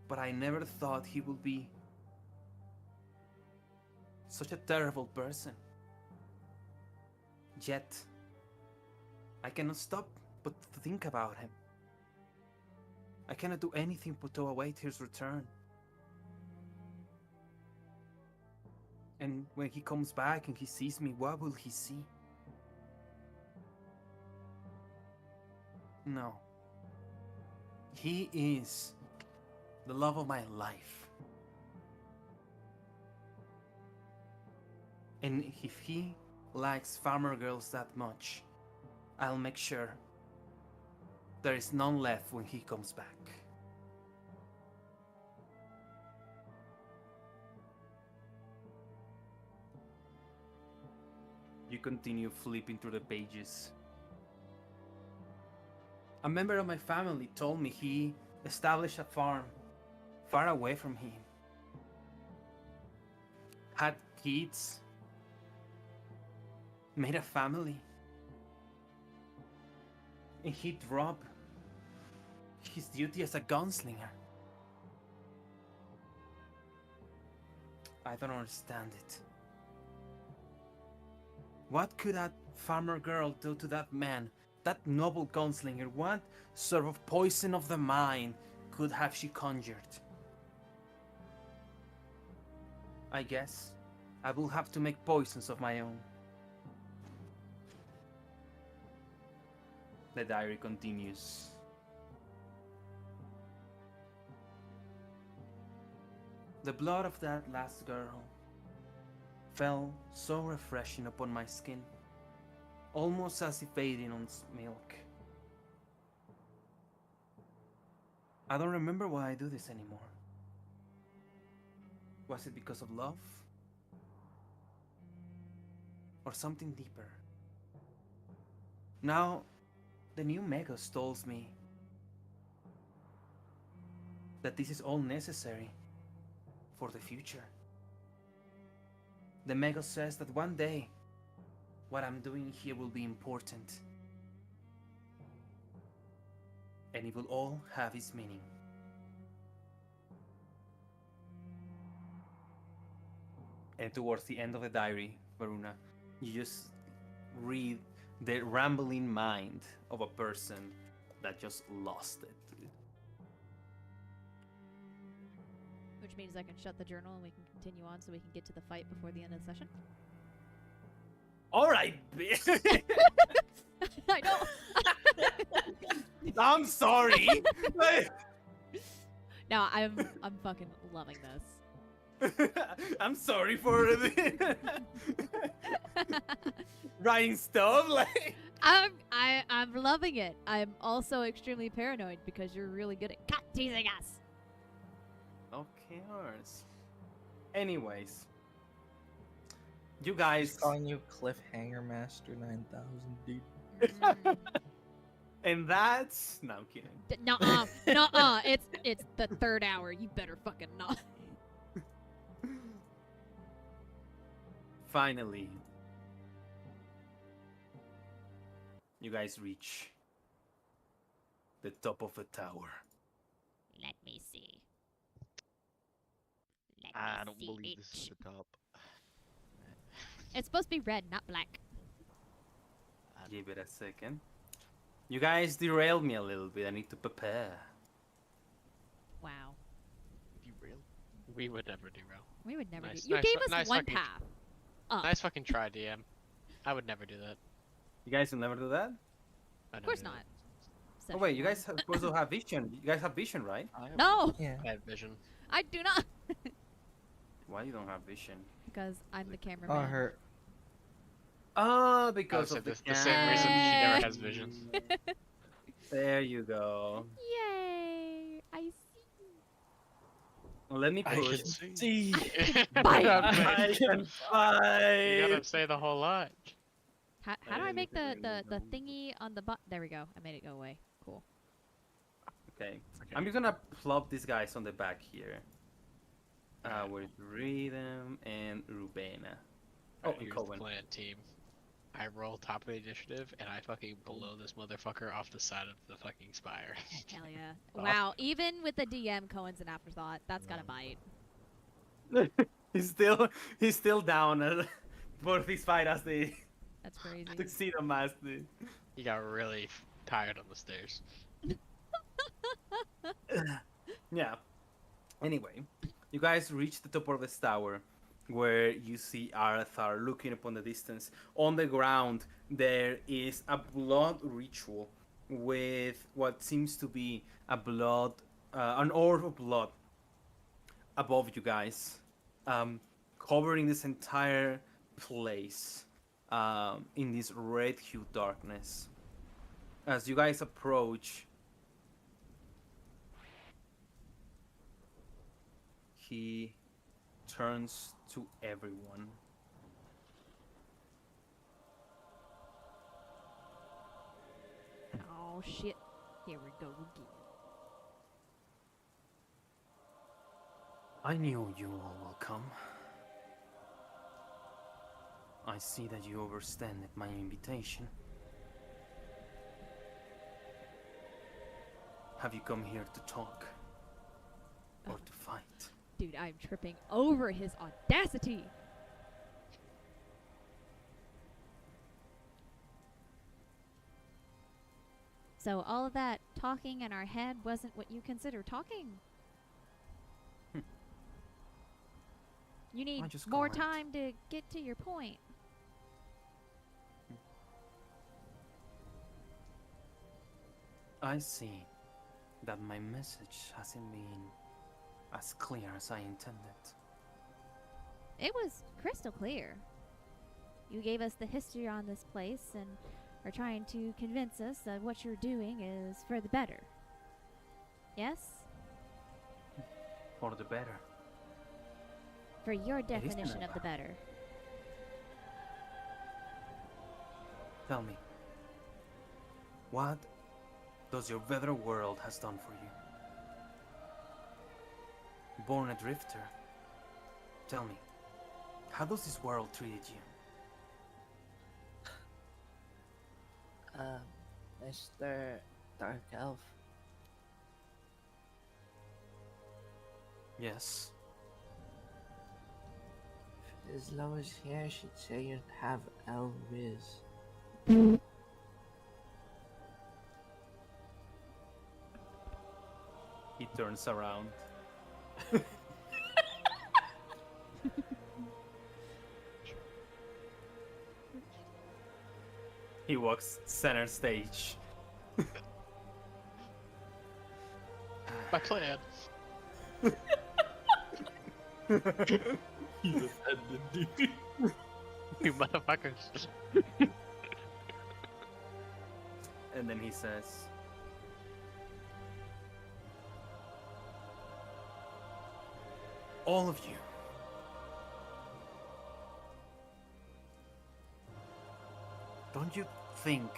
but I never thought he would be such a terrible person. Yet, I cannot stop but to think about him. I cannot do anything but to await his return. And when he comes back and he sees me, what will he see? No. He is the love of my life. And if he likes farmer girls that much, I'll make sure there is none left when he comes back. You continue flipping through the pages. A member of my family told me he established a farm far away from him. Had kids. Made a family. And he dropped his duty as a gunslinger. I don't understand it. What could that farmer girl do to that man, that noble gunslinger? What sort of poison of the mind could have she conjured? I guess I will have to make poisons of my own. The diary continues. The blood of that last girl fell so refreshing upon my skin, almost as if bathing on milk. I don't remember why I do this anymore. Was it because of love? Or something deeper? Now, the new Megos tells me that this is all necessary for the future. The Megos says that one day, what I'm doing here will be important. And it will all have its meaning. And towards the end of the diary, Varuna, you just read the rambling mind of a person that just lost it. Which means I can shut the journal and we can continue on so we can get to the fight before the end of the session. All right, bitch. I know. I'm sorry. No, I'm fucking loving this. I'm sorry for the writing stuff. Like, I'm loving it. I'm also extremely paranoid because you're really good at cat teasing us. okay, ours. Anyways, you guys, calling you Cliffhanger Master 9000, dude. and that's no, I'm kidding. Nuh-uh, nuh-uh. It's the third hour. You better fucking not. Finally, you guys reach the top of the tower. Let me see. Let I me don't see believe it. this is the top. It's supposed to be red, not black. Give it a second. You guys derailed me a little bit. I need to prepare. Wow. Derail. We would never derail. We would never Nice- do. You nice gave fu- us nice one fucking- path. Up. Nice fucking try, DM. I would never do that. You guys will never do that? Of course not. Oh wait, you guys also have vision. You guys have vision, right? I have No, Yeah. I have vision. I do not. Why you don't have vision? Because I'm the cameraman. Oh, her. Oh, because Oh, of so the the same reason she Yay. never has vision. There you go. Yay! I see. Well, let me I push. can See. Bye. I can You fight. gotta say the whole lot. How do I make the thingy on the button? There we go. I made it go away. Cool. Okay. I'm just gonna plop these guys on the back here. With Rhythm and Rubena. Oh, and Here's the Cohen. plan, team. I roll top of the initiative and I fucking blow this motherfucker off the side of the fucking spire. Hell yeah. Oh. Wow. Even with the DM, Cohen's an afterthought. That's gotta bite. he's still down for this fight as the That's crazy. tuxedo mask. Dude. He got really tired on the stairs. Yeah. Anyway, you guys reach the top of this tower where you see Arthur looking upon the distance. On the ground, there is a blood ritual with what seems to be an orb of blood above you guys, covering this entire place in this red hue darkness. As you guys approach, he turns to everyone. Oh shit. Here we go again. I knew you all will come. I see that you overstanded my invitation. Have you come here to talk? Or to fight? Dude, I'm tripping over his audacity. So all of that talking in our head wasn't what you consider talking? You need just more can't. time to get to your point. I see that my message hasn't been as clear as I intended. It was crystal clear. You gave us the history on this place and are trying to convince us that what you're doing is for the better. Yes? For the better. For your is the definition of the better. Tell me, what does your better world has done for you? Born a drifter, tell me, how does this world treated you? Mr. Dark Elf. Yes. as low as here, she'd say you'd have L Riz. He turns around. He walks center stage. My plan. He's offended, dude. You motherfuckers. And then he says, all of you, don't you think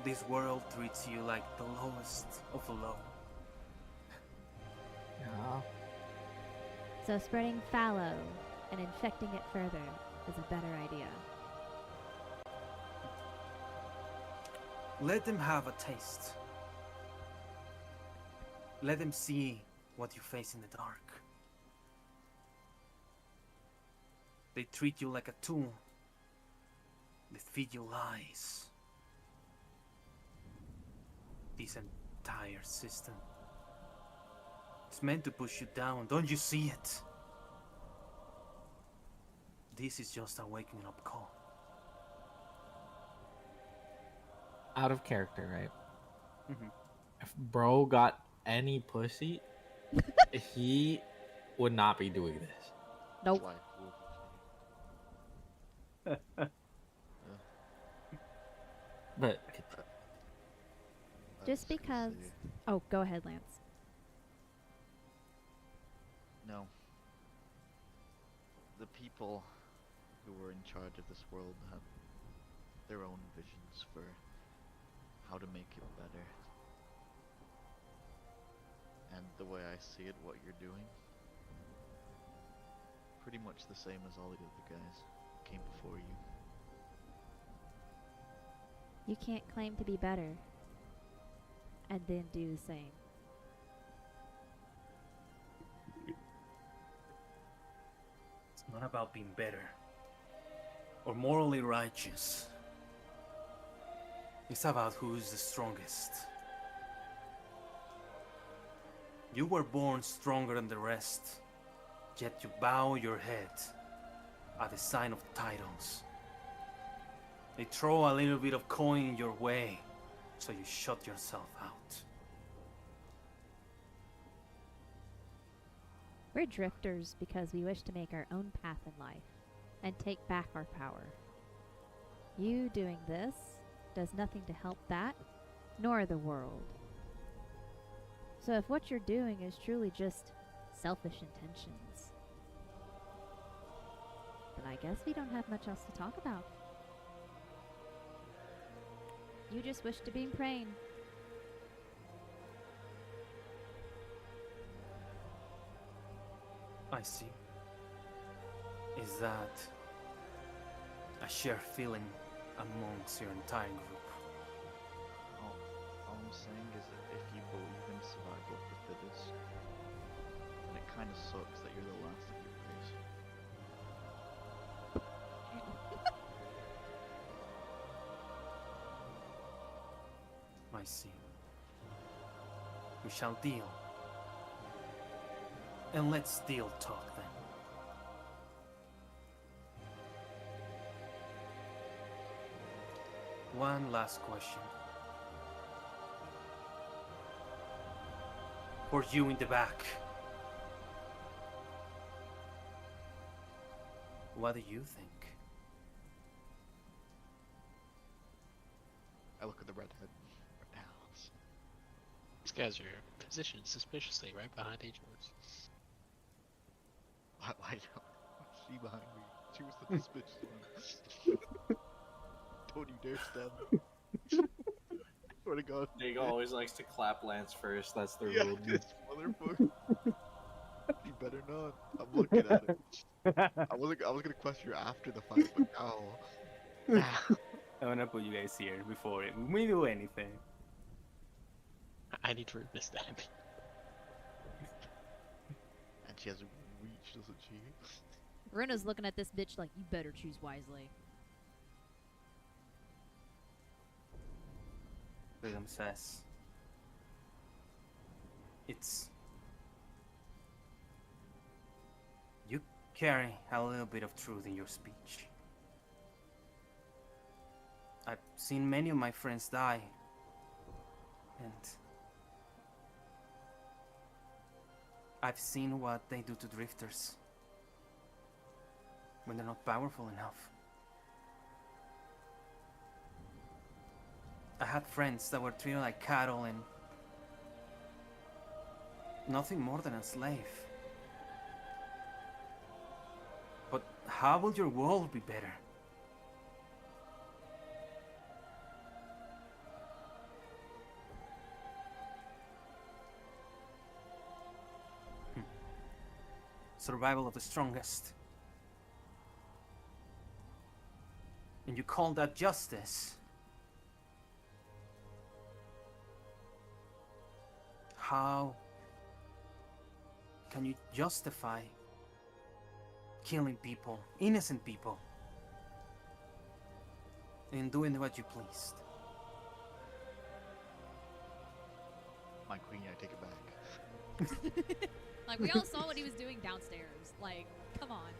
this world treats you like the lowest of the low? No. So spreading fallow and infecting it further is a better idea. Let them have a taste. Let them see what you face in the dark. They treat you like a tool. They feed you lies. This entire system is meant to push you down. Don't you see it? This is just a waking up call. Out of character, right? Mhm. If bro got any pussy, he would not be doing this. Nope. Life will But Just continue. because. Oh, go ahead, Lance. No. The people who were in charge of this world have their own visions for how to make it better. And the way I see it, what you're doing, pretty much the same as all the other guys who came before you. You can't claim to be better and then do the same. It's not about being better or morally righteous. It's about who's the strongest. You were born stronger than the rest, yet you bow your head at the sign of titles. They throw a little bit of coin your way, so you shut yourself out. We're drifters because we wish to make our own path in life and take back our power. You doing this does nothing to help that, nor the world. So if what you're doing is truly just selfish intentions, then I guess we don't have much else to talk about. You just wish to be praying. I see. Is that a shared feeling amongst your entire group? All I'm saying is that if you believe in survival of the fittest, then it kind of sucks that you're the last of your race. I see. We shall deal. And let's deal talk then. One last question. For you in the back. What do you think? I look at the redhead right now. These guys are positioned suspiciously right behind each other. Why don't she behind me? She was the suspicious one. Don't you dare stand. Swear to God. Diego always likes to clap Lance first. That's the Yeah, rule. this motherfucker. You better not. I'm looking at it. I was gonna question you after the fight, but now. I'm gonna put you guys here before we do anything. I need to resist that. And she has reach, doesn't she? Runa's looking at this bitch like, you better choose wisely. Rhythm says, it's... You carry a little bit of truth in your speech. I've seen many of my friends die, and I've seen what they do to drifters when they're not powerful enough. I had friends that were treated like cattle and nothing more than a slave. But how will your world be better? Survival of the strongest. And you call that justice? How can you justify killing people, innocent people, and doing what you pleased? My queen, I take it back. Like, we all saw what he was doing downstairs. Like, come on.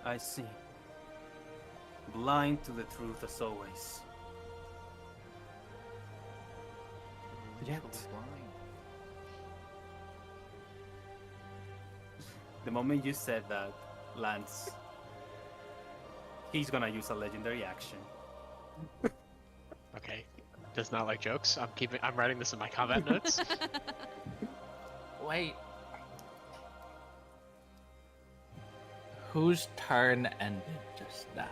I see. Blind to the truth as always. Yet, the moment you said that, Lance, he's gonna use a legendary action. Okay. Does not like jokes. I'm writing this in my combat notes. Wait. Whose turn ended just now?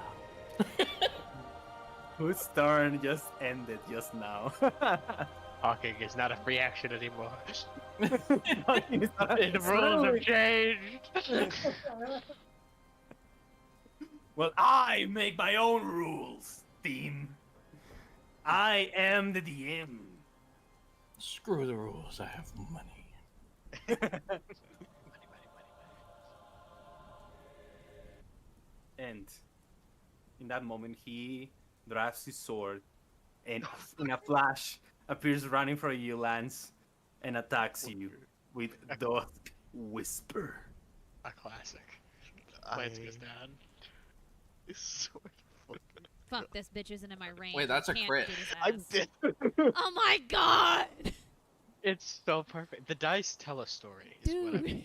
Whose turn just ended just now? Talking is not a free action anymore. The The rules have changed. Well, I make my own rules, theme. I am the DM. Screw the rules, I have money. And in that moment, he grabs his sword and, in a flash, appears running for you, Lance, and attacks you with the whisper. A classic. Lance goes down. It's so fucking. Fuck, this bitch isn't in my range. Wait, that's I a can't crit. get his I'm ass. dead. Oh my god! It's so perfect. The dice tell a story. Is what I'm Dude.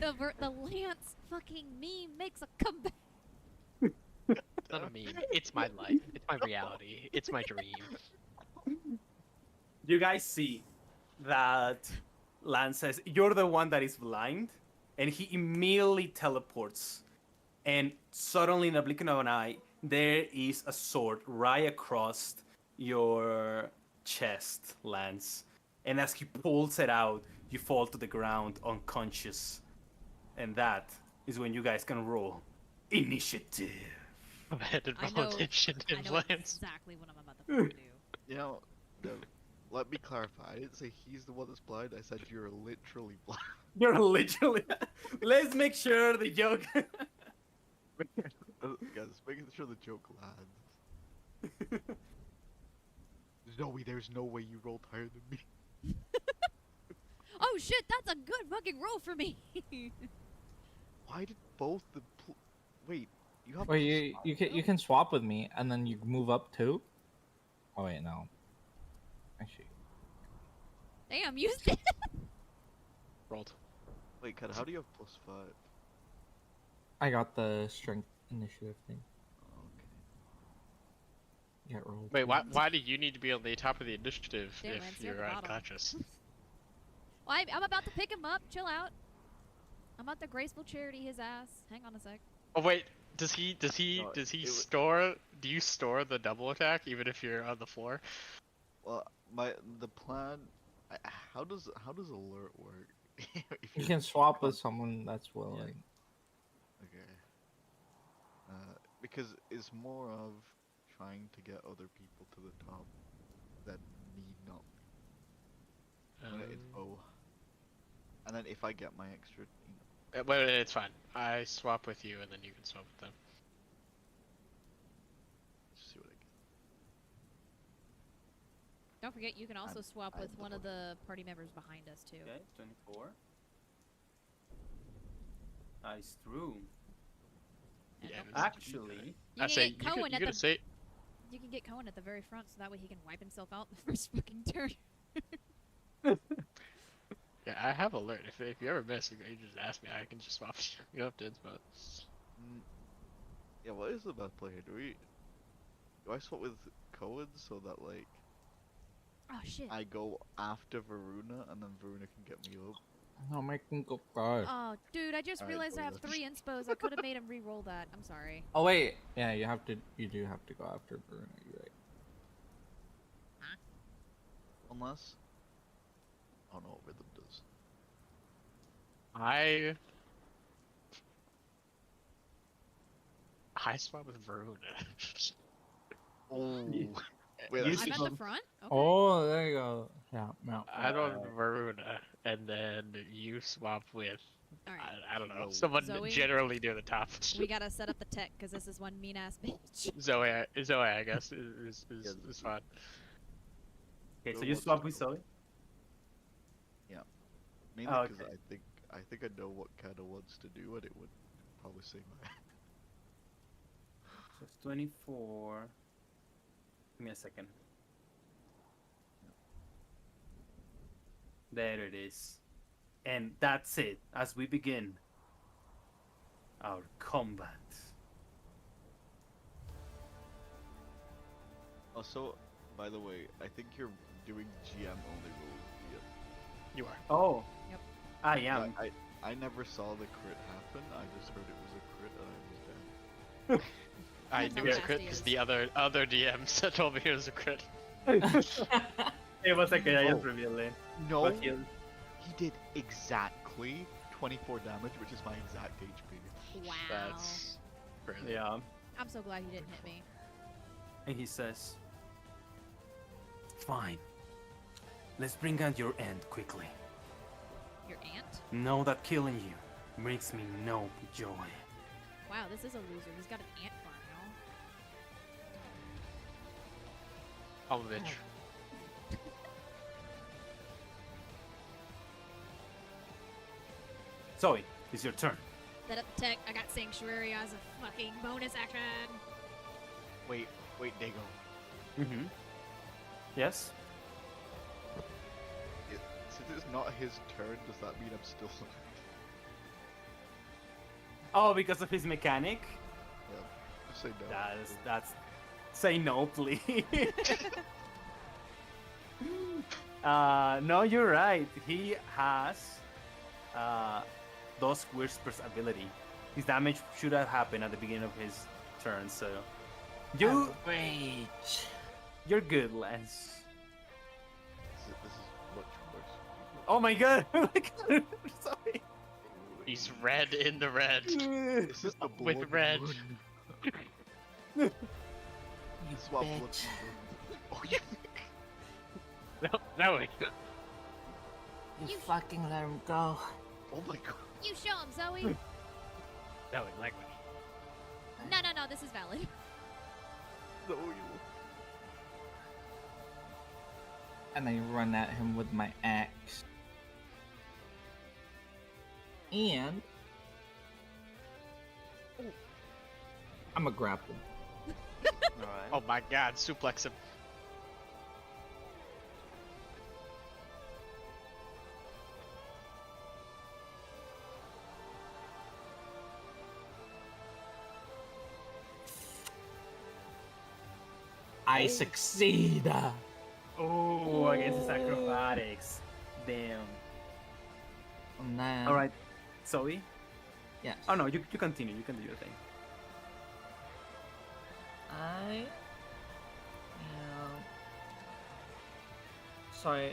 told. The Lance fucking meme makes a comeback. It's not a meme. It's my life. It's my reality. It's my dream. You guys see that Lance says, "You're the one that is blind," and he immediately teleports. And suddenly, in a blink of an eye, there is a sword right across your chest, Lance. And as he pulls it out, you fall to the ground unconscious. And that is when you guys can roll initiative. I've had I know advantage in exactly what I'm about to fucking do. You know, no, let me clarify. I didn't say he's the one that's blind. I said you're literally blind. You're literally. Let's make sure the joke. Guys, making sure the joke lands. Zoe, there's no way you rolled higher than me. Oh shit, that's a good fucking roll for me. Why did both the wait? You have. Wait, you can swap with me and then you move up too. Oh wait, no. Actually, Damn, you did. Rolled. Wait, Kat, how do you have +5? I got the strength initiative thing. Okay. Get rolled. Wait, why do you need to be on the top of the initiative Damn, if Lance, you're at you're the bottom. unconscious? Well, I'm about to pick him up. Chill out. I'm about to graceful charity his ass. Hang on a sec. Oh wait, does he No, it was- store? Do you store the double attack even if you're on the floor? Well, the plan. How does alert work? If You you're can swap with con- someone that's willing. Okay. Because it's more of trying to get other people to the top that need not. It's bow. And then if I get my extra, Wait, it's fine. I swap with you, and then you can swap with them. just see what I get. Don't forget, you can also swap I'm with the one of one. the party members behind us too. Okay, 24. That is true. And Yeah, don't- it was- Actually, you I can say get Cohen you at could the say you can get Cohen at the very front, so that way he can wipe himself out the first fucking turn. yeah. I have alert. If you ever miss, you just ask me. I can just swap you up to inspo. Yeah, what is the best play here? Do I swap with Cohen so that like Oh shit. I go after Varuna and then Varuna can get me up? No, make him go first. Oh, dude, I just Alright, realized I go have then. 3 inspos. I could have made him re-roll that. I'm sorry. Oh wait, yeah, you do have to go after Bruno. You're right. Unless I don't know what rhythm does. I swap with Varuna. Oh, You- wait, you that's I'm should at go- the front? Okay. Oh, there you go. Yeah, no. I swap with Varuna, and then you swap with Alright. I don't know Zoe. someone Zoe? generally near the top. We gotta set up the tech, because this is one mean-ass bitch. Zoe, I guess is fine. okay, so Go you watch swap the with show. Zoe. mainly Oh, because okay. I think I know what Kada wants to do, and it would probably save my. So it's 24. Give me a second. There it is. And that's it, as we begin our combat. Also, by the way, I think you're doing GM only rules. You are. Oh. Yep. I am. I never saw the crit happen. I just heard it was a crit, and I was dead. I That's knew how it was a fast crit he because is. the other DMs told me it was a crit. It was okay, I just Oh. revealed it. No, But he did exactly 24 damage, which is my exact HP. Wow. That's crazy. yeah. I'm so glad he didn't hit me. And he says, "Fine. Let's bring out your end quickly. Your aunt? Know that killing you brings me no joy." Wow, this is a loser. He's got an ant farm, y'all. I'm a bitch. Zoe, it's your turn. Set up the tech. I got Sanctuary as a fucking bonus action. Wait, Dago. Mm-hmm. Yes? Since it's not his turn, does that mean I'm still? Oh, because of his mechanic? Yeah, just say no. That's... Say no, please. No, you're right. He has Dusk Whisper's ability. His damage should have happened at the beginning of his turn, so... Wait. You're good, Lance. This is much worse. Oh my god! Sorry. He's red in the red. This is the With blood red. moon. You This is what blood bitch. moon. Oh, yeah. No, You fucking let him go. Oh my god. You show him, Zoe. no, like me. No, this is valid. No, And I run at him with my axe. And I'm a grapple. Alright. Oh my god, suplex him. I succeed. Oh, against his acrobatics. Damn. And then, Alright, Zoe? Yes. Oh no, you continue. You can do your thing. I am. So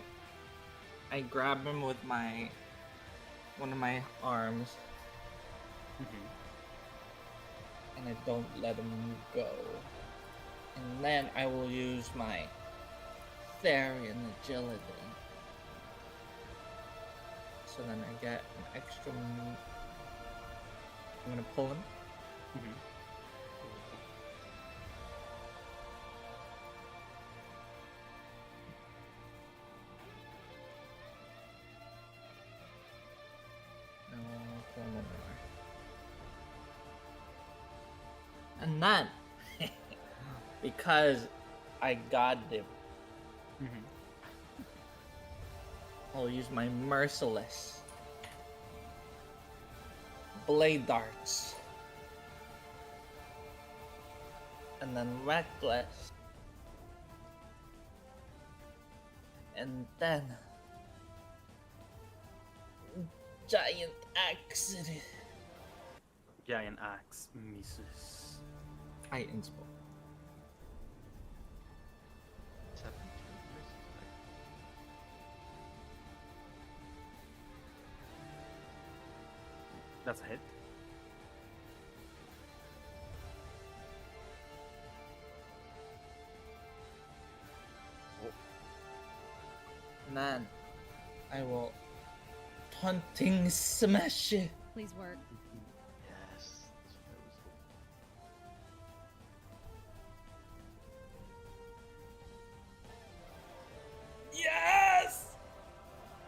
I grab him with one of my arms, and I don't let him go. And then I will use my barbarian agility. So then I get an extra. I'm gonna pull him. And I'll pull him one more. And then, because I got him, I'll use my merciless blade darts. And then reckless. And then giant accident. Giant axe misses. I inspo. 17 versus That's a hit. And then I will taunting smash it. Please work. yes. That's what I was hoping. Yes!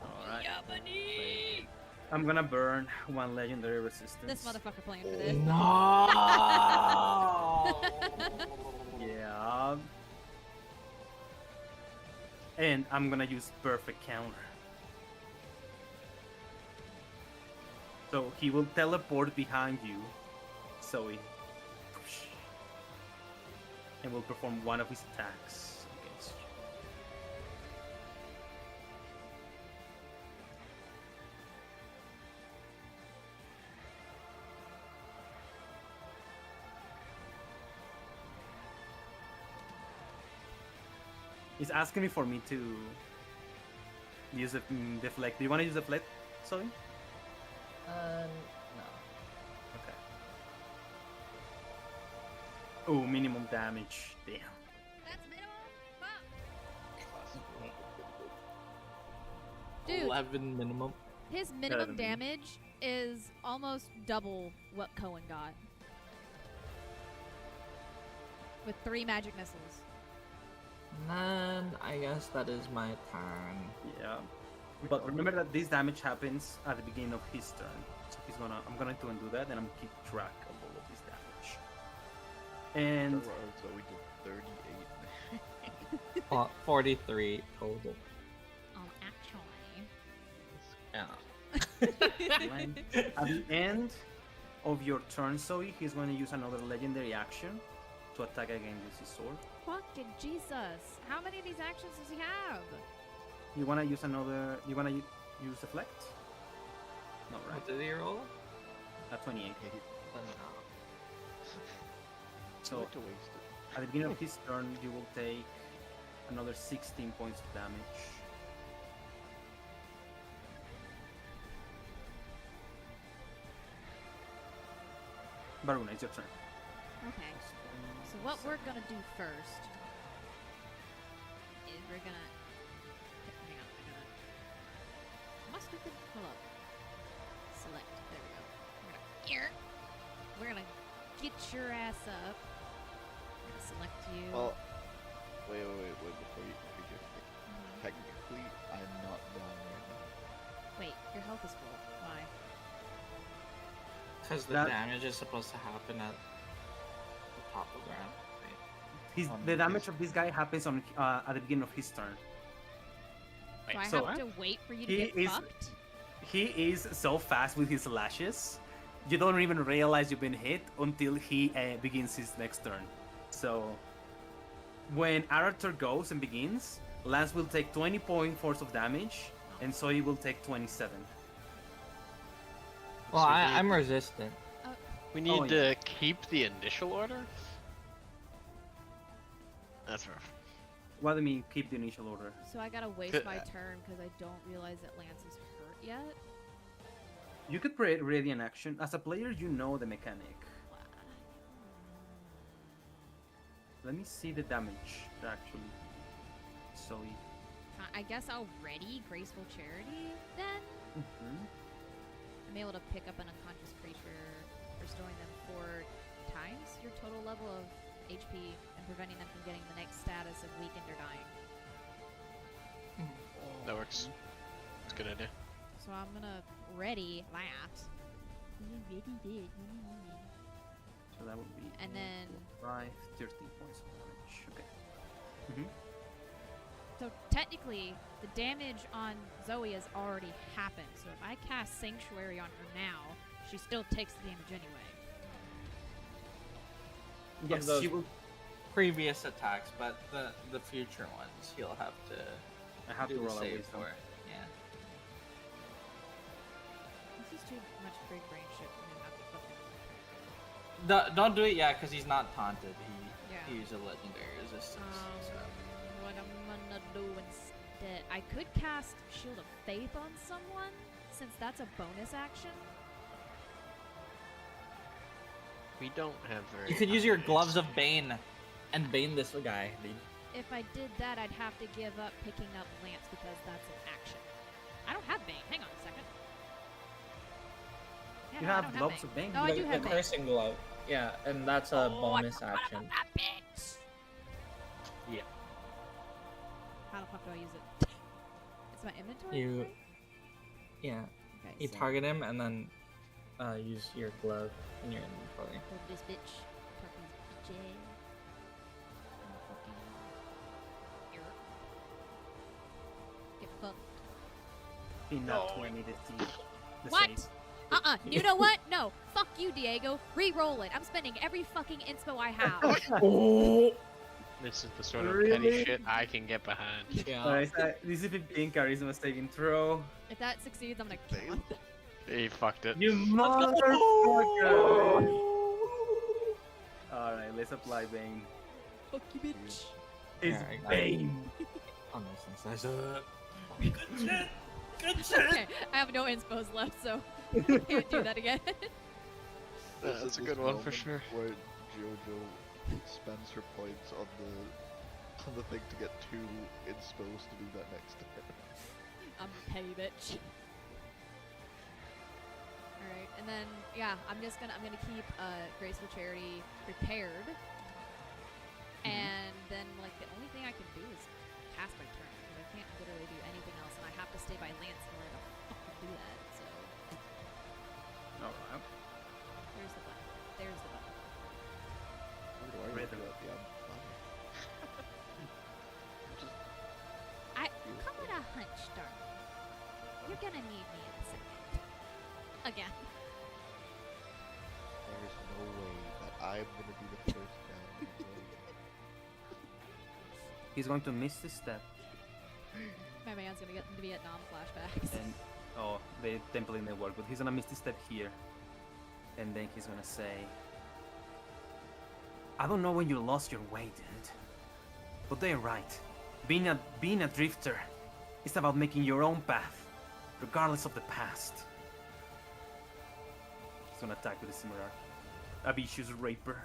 Alright. Yabani! I'm gonna burn one legendary resistance. This motherfucker playing for this. No! Yeah. And I'm gonna use perfect counter. So he will teleport behind you, Zoe, and will perform one of his attacks against you. He's asking me for me to use a deflect. Do you want to use a deflect, Zoe? No. Okay. Oh, minimum damage. Damn. That's minimum? Fuck. Classic. Dude, 11 minimum. his minimum 11. damage is almost double what Cohen got. With 3 magic missiles. Then I guess that is my turn. Yeah. But remember that this damage happens at the beginning of his turn. So I'm gonna do that, and I'm gonna keep track of all of this damage. And So we did 38. 43 total. Actually. Yeah. when, at the end of your turn, Zoe, he's going to use another legendary action to attack again with his sword. Fucking Jesus. How many of these actions does he have? You wanna use another? You wanna use deflect? No, right? What did he roll? At 28. No. So to waste it. at the beginning of his turn, you will take another 16 points of damage. Baruna, it's your turn. Okay. So what we're gonna do first is we're gonna hang on, my stupid hold up. Select. There we go. We're gonna get your ass up. We're gonna select you. Well, wait, before you do it. Mhm. Technically, I'm not down right now. Wait, your health is full. Why? Because the That- damage is supposed to happen at the top of the round. Wait. The damage of this guy happens on at the beginning of his turn. So I so have to wait for you to he get is- fucked? He is so fast with his lashes, you don't even realize you've been hit until he begins his next turn. So, when Arator goes and begins, Lance will take 20 point force of damage, and Zoe will take 27. Well, So I'm resistant. We need Oh, to keep the initial order? That's rough. What do you mean, keep the initial order? So I gotta waste my turn because I don't realize that Lance is hurt yet? You could create Radiant Action. As a player, you know the mechanic. Let me see the damage, actually. Zoe. I guess I'll ready Graceful Charity then. Mhm. I'm able to pick up an unconscious creature, restoring them 4 times your total level of HP and preventing them from getting the next status of weakened or dying. That works. It's a good idea. So I'm gonna ready that. So that would be. And then 5, 13 points of damage. Okay. Mm-hmm. So technically, the damage on Zoe has already happened. So if I cast Sanctuary on her now, she still takes the damage anyway. Yes, those she will. previous attacks, but the future ones he'll have to I have do to the roll a save wisdom. for. Yeah. This is too much big brain shit for me not to fucking. Don't do it yet, because he's not taunted. Yeah. He used a legendary resistance. So. What I'm gonna do instead, I could cast Shield of Faith on someone, since that's a bonus action. We don't have very. You could use your high gloves of AC. Bane, and Bane this guy. Dude. If I did that, I'd have to give up picking up Lance because that's an action. I don't have Bane. Hang on a second. Yeah, You no, I have don't gloves of Bane? No, I do have the Bane. cursing glove. Yeah, and that's a bonus I forgot action. about that bitch. Yeah. How the fuck do I use it? It's my inventory. You- right? Yeah. Okay. You so target him, and then use your glove in your inventory. hold this bitch. Fuck this bitch. Fucking. Here. Get fucked. Be not 20 to see the What? save. You know what? No. Fuck you, Diego. Re-roll it. I'm spending every fucking inspo I have. Oh. This is the sort of Really? petty shit I can get behind. Yeah. Alright, this is 15 charisma saving throw. If that succeeds, I'm gonna kill him. He fucked it. You motherfucker! Alright, let's apply Bane. Fuck you, bitch. It's Yeah, I- Bane! Oh, nice. Good shit. Good shit. Okay, I have no inspos left, so can't do that again. That's This a is good this one for moment sure. Where Jojo spends her points on the thing to get 2 inspos to do that next turn. I'm a petty bitch. Alright, and then yeah, I'm gonna keep Graceful Charity prepared. And then like the only thing I can do is cast my turn. Because I can't literally do anything else, and I have to stay by Lance in order to fucking do that, so Alright. there's the button. There's the button. What do I Rhythm. do at the end? Come with a hunch, darling. You're gonna need me in a second. Again. There's no way that I'm gonna be the first down. He's going to miss this step. My man's gonna get into Vietnam flashbacks. And the temple didn't work, but he's gonna miss this step here. And then he's gonna say, I don't know when you lost your way, dude. But they're right. Being a drifter is about making your own path, regardless of the past. He's gonna attack with a similar Abishus Raper.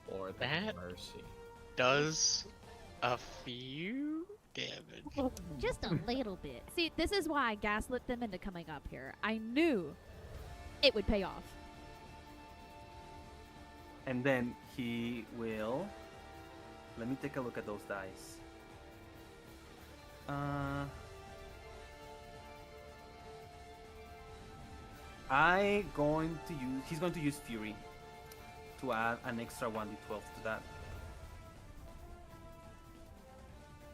For the That- mercy. Does a few damage. Just a little bit. See, this is why I gaslit them into coming up here. I knew it would pay off. And then he will. Let me take a look at those dice. He's going to use Fury to add an extra 1d12 to that.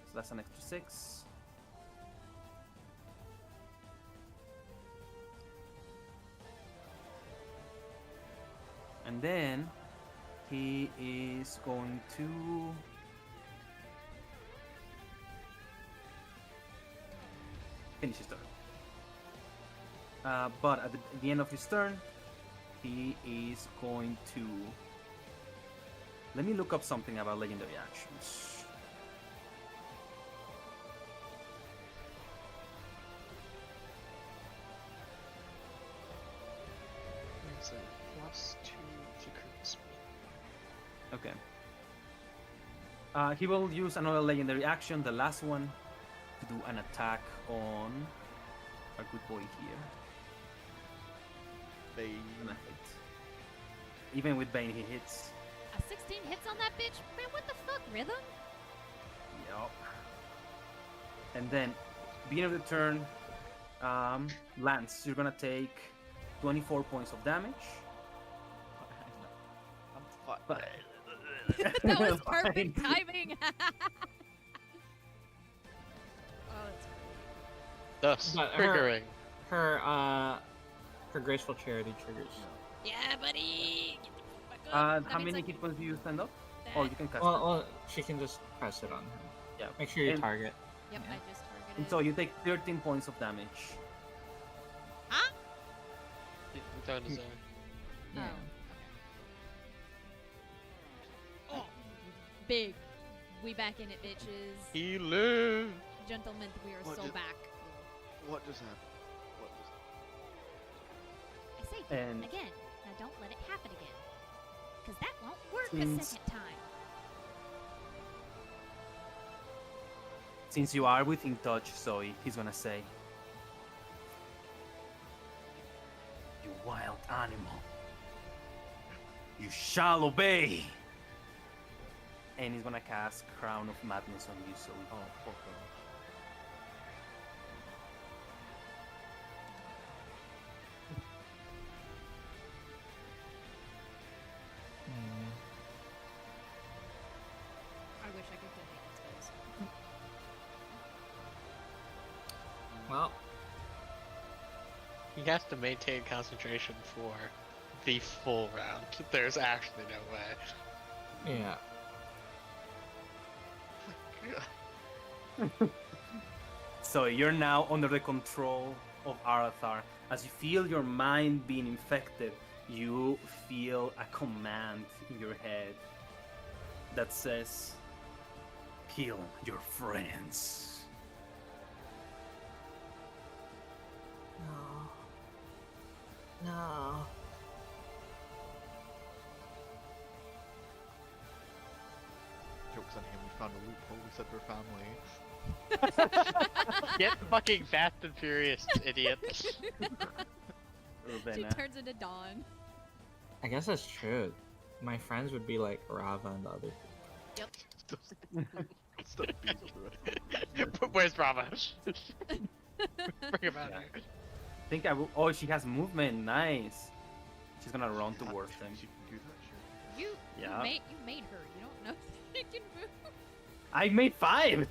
So that's an extra 6. And then he is going to finish his turn. But at the end of his turn, he is going to. Let me look up something about legendary actions. It's a +2 to crit speed. Okay. He will use another legendary action, the last one, to do an attack on our good boy here. They. Gonna hit. Even with Bane, he hits. A 16 hits on that bitch? Man, what the fuck, Rhythm? Yup. And then, beginning of the turn, Lance, you're gonna take 24 points of damage. I'm fine. But That was perfect timing. Oh, that's Thus But triggering. Her graceful charity triggers. yeah, buddy. Get the fuck up. That how means many I hit points do you spend up? that- Oh, you can cast it. Well, she can just press it on him. Yeah. Make sure you And- target. Yep, Yeah. I just targeted. And so you take 13 points of damage. Huh? It's on his own. Oh, okay. Oh, big. We back in it, bitches. He lives. Gentlemen, we are What so did- back. What just happened? What just... I say And- again. Now don't let it happen again. Because that won't work a Since- second time. Since you are within touch, Zoe, he's gonna say, "You wild animal, you shall obey." And he's gonna cast Crown of Madness on you, Zoe. Oh, fuck off. I wish I could donate those. Well, He has to maintain concentration for the full round. There's actually no way. yeah. So you're now under the control of Arathar. As you feel your mind being infected, you feel a command in your head that says, "Kill your friends." No. No. Joke's on him, we found a loophole, we said we're family. Get fucking Fast and Furious, idiot. She Urbana. turns into Dawn. I guess that's true. My friends would be like Rava and the other. Yep. Stop being Where's Brava? Bring him out Yeah. here. I think I will. Oh, she has movement. Nice. She's gonna run towards them. She can do that shit. You Yeah. you made her. You don't know she can move. I made 5.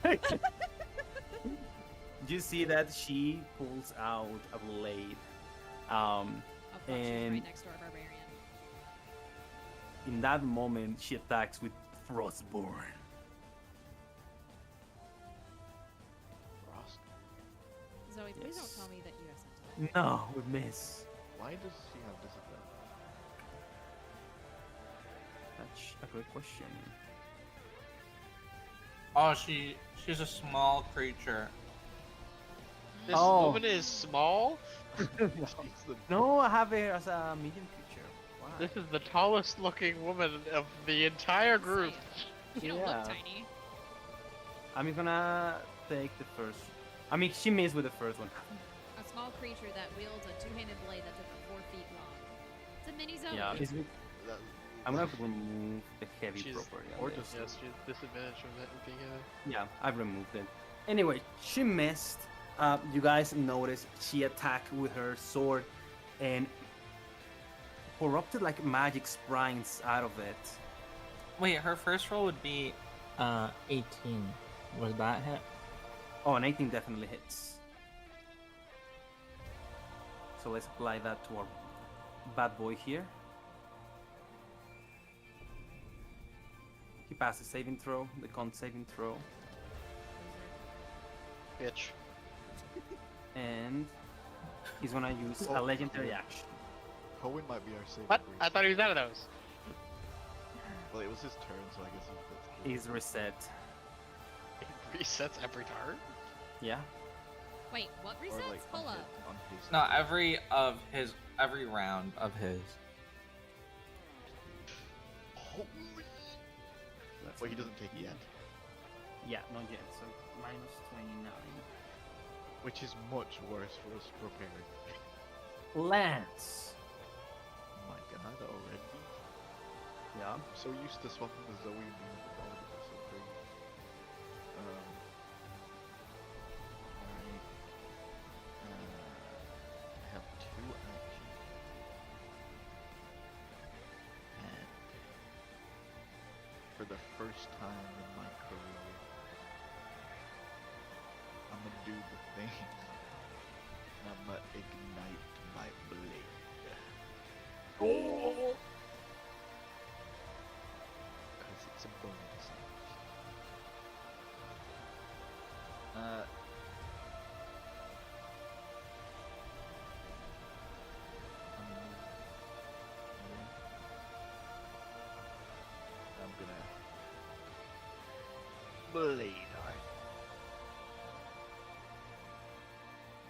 You see that she pulls out a blade. Oh fuck, she's And- right next to our barbarian. In that moment, she attacks with Frostborn. Frost? Zoe, please Yes. don't tell me that you have sentinel. No, we miss. Why does she have disadvantage? That's a great question. Oh, she's a small creature. This Oh. woman is small? She's the No, I have her as a medium creature. Why? This is the tallest looking woman of the entire group. You don't Yeah. look tiny. I'm gonna take the first. I mean, she missed with the first one. A small creature that wields a two-handed blade that's over 4 feet long. It's a mini Zoe. Yeah, that, I'm gonna remove the heavy She's property. on gorgeous. this. Yes, she's disadvantaged from that being Yeah, I've removed it. Anyway, she missed. You guys noticed she attacked with her sword and corrupted like magic springs out of it. Wait, her first roll would be 18. Was that hit? Oh, an 18 definitely hits. So let's apply that to our bad boy here. He passed the saving throw, the con saving throw, a bitch. and he's gonna use a legendary action. Cohen might be our savior. What? I thought he was out of those. Well, it was his turn, so I guess he gets to He's reset. It resets every turn? Yeah. Wait, what Or resets? like Hold on up. his No, every round of his. Holy! That's Well, he doesn't take it yet. Yeah, not yet. So minus 29. Which is much worse for us preparing. Lance. Oh my god, already? Yeah. I'm so used to swapping the Zoe and being the dog. It's so crazy. Alright. I have 2 actions. And for the first time in my career, I'm gonna do the thing. And I'm gonna ignite my blade. Oh. Because it's a bonus action. I'm gonna blade art.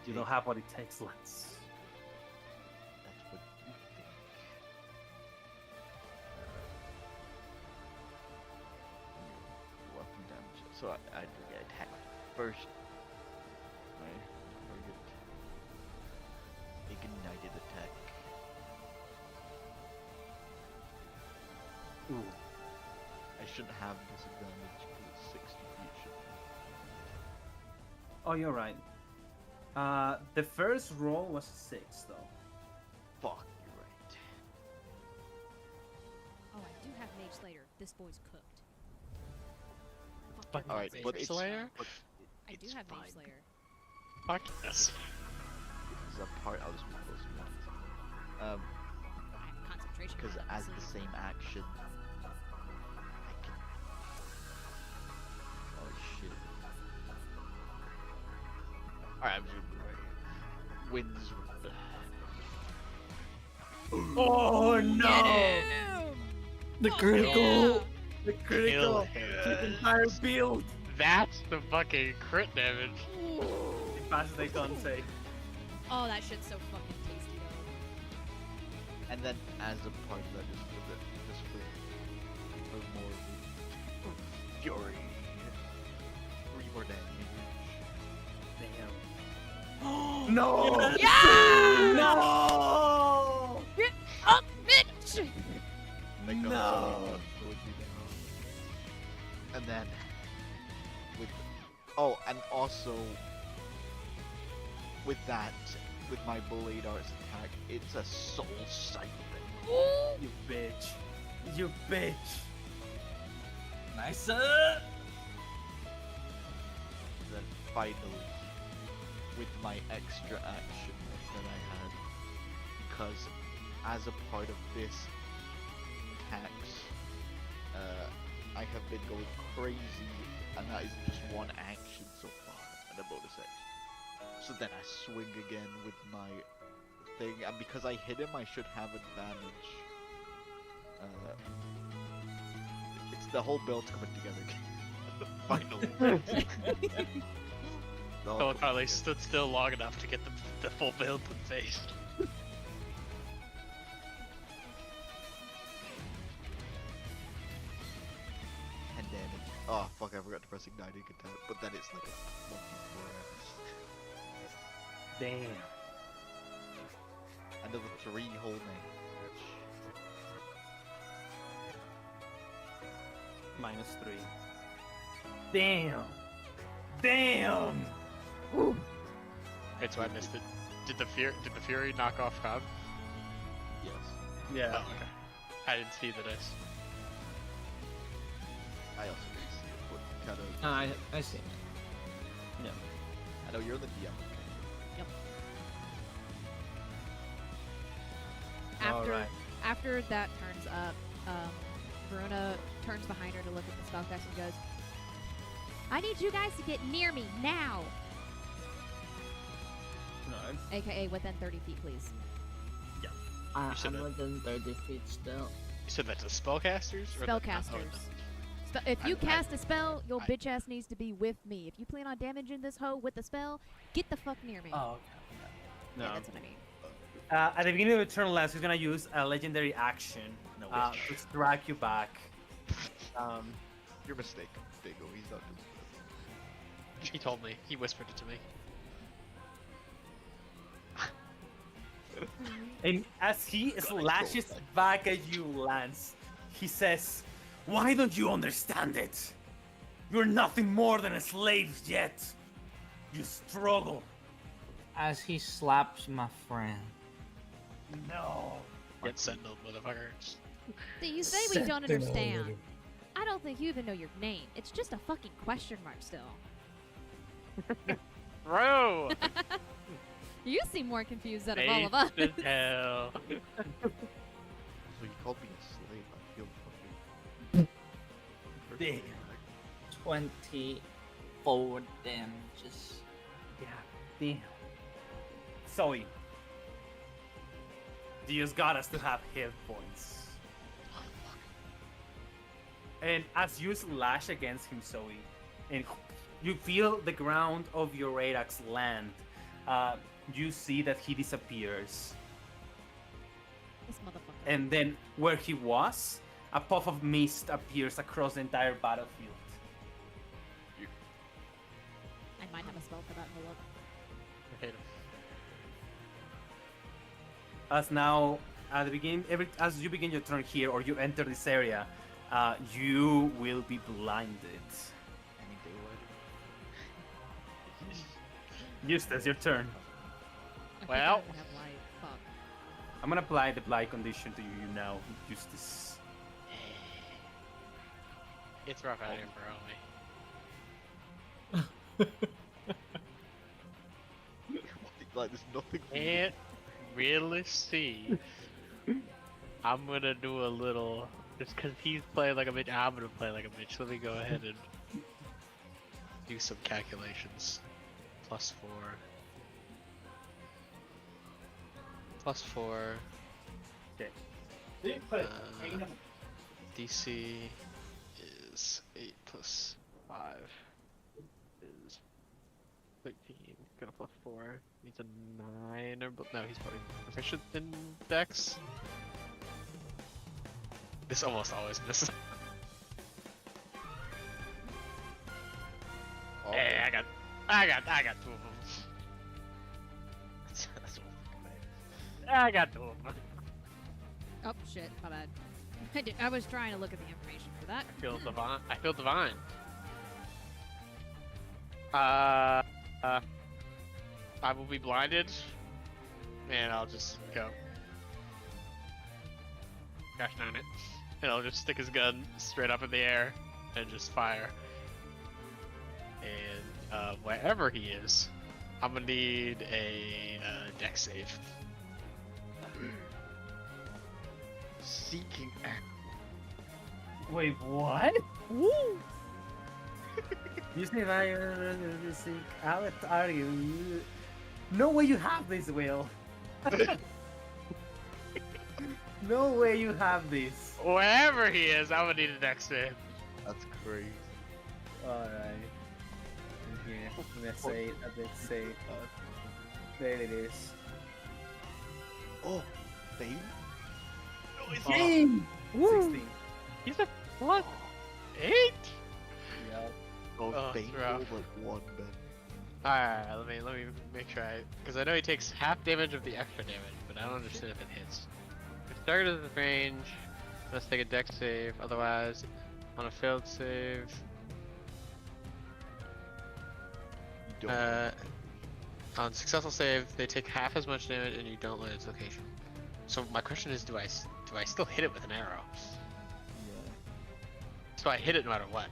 You don't have what it takes, Lance. That's what you think. Weapon damage. So I do get attack first. My target. Ignited attack. Ooh. I shouldn't have disadvantage because it's 60 feet. Shouldn't Oh, you're right. The first roll was 6, though. Fuck, you're right. Oh, I do have Mage Slayer. This boy's cooked. Fuck But- your Alright, Mage but Mage it's Slayer? but I do it's have fine. Mage Slayer. Fuck yes. It's a part I'll just move those ones. I have concentration. Because on as it, the so- same action, I can. Oh shit! Alright, I'm just gonna move right here. Winds. Oh no! The critical! The critical! Kill. His entire build! That's the fucking crit damage. It passes the con save. Oh, that shit's so fucking tasty though. And then, as a part of that, just for more fury, 3 more damage. Damn. No! Yeah! No! Get up, bitch! Like, No. it would be down. And then, with and also with that, with my blade arts attack, it's a soul siphon. You bitch. You bitch. Nice. Then finally, with my extra action that I had, because as a part of this attacks, I have been going crazy, and that is just one action so far, and a bonus action. So then I swing again with my thing, and because I hit him, I should have advantage. It's the whole build's coming together. Finally. The whole Philip coming finally together. stood still long enough to get the full build in the face. And damage. Oh fuck, I forgot to press igniting attack, but then it's like a monkey Damn. Another 3 whole damage. Minus 3. Damn. Damn. Wait, so I missed it. Did the Fury knock off Cobb? Yes. Yeah. Oh, okay. I didn't see the dice. I also didn't see it, but kind of. I see. I know you're the DM. After that turns up, Verona turns behind her to look at the spellcast and goes, I need you guys to get near me now! Nice. AKA within 30 feet, please. You said I'm that- within 30 feet still. You said that to spellcasters? Or Spellcasters. If you I- cast a spell, your I- bitch ass needs to be with me. If you plan on damaging this hoe with the spell, get the fuck near me. Oh, okay. Yeah, No. that's what I mean. At the beginning of the turn, Lance is gonna use a legendary action No, to drag you back. You're mistaken, Diego. He's not doing He told me. He whispered it to me. And as he slashes back at you, Lance, he says, "Why don't you understand it? You're nothing more than a slave yet. You struggle." As he slaps my friend. No. Get sentinel, motherfuckers. So you say we don't understand. I don't think you even know your name. It's just a fucking question mark still. Bro! You seem more confused out of all of us. Hell. So you called me a slave. I feel fucking. Damn. 24 damages. Yeah, damn. Zoe. Dios got us to have hit points. And as you slash against him, Zoe, and you feel the ground of your raid axe land, you see that he disappears. This motherfucker. And then where he was, a puff of mist appears across the entire battlefield. I might have a spell for that. Hold up. I hate him. As now, at the beginning, as you begin your turn here, or you enter this area, you will be blinded. Any daylight? Eustace, your turn. I think I Well. don't have light. Fuck. I'm gonna apply the blind condition to you now, Eustace. It's rough out here for Omi. Like there's nothing. for me. Can't really see. I'm gonna do a little, just cause he's playing like a bitch, I'm gonna play like a bitch. Let me go ahead and do some calculations. +4. +4. Okay. DC is 8 + 5 is 13. Got a +4. Needs a 9 or no, he's probably proficient in Dex. This almost always misses. Oh, Hey, I got 2 of them. That's what I got 2 of them. Oh shit, my bad. I was trying to look at the information for that. I feel divine. I feel divine. I will be blinded, and I'll just go. Gosh darn it. And I'll just stick his gun straight up in the air and just fire. And wherever he is, I'm gonna need a dex save. seeking act. Wait, what? Woo! You say that you're sick. How are you? No way you have this, Will. No way you have this. Wherever he is, I'm gonna need a dex save. That's crazy. Alright. Yeah, let's say, there it is. Oh, Fade? No, he's Game! 16. He's a +8. Yeah. Oh, Oh, Fade it's rough. rolled like 1, Ben. Alright, let me make sure because I know he takes half damage of the extra damage, but I don't understand if it hits. If target is in range, let's take a dex save. Otherwise, on a failed save, You don't. on successful save, they take half as much damage, and you don't learn its location. So my question is, do I still hit it with an arrow? Yeah. So I hit it no matter what.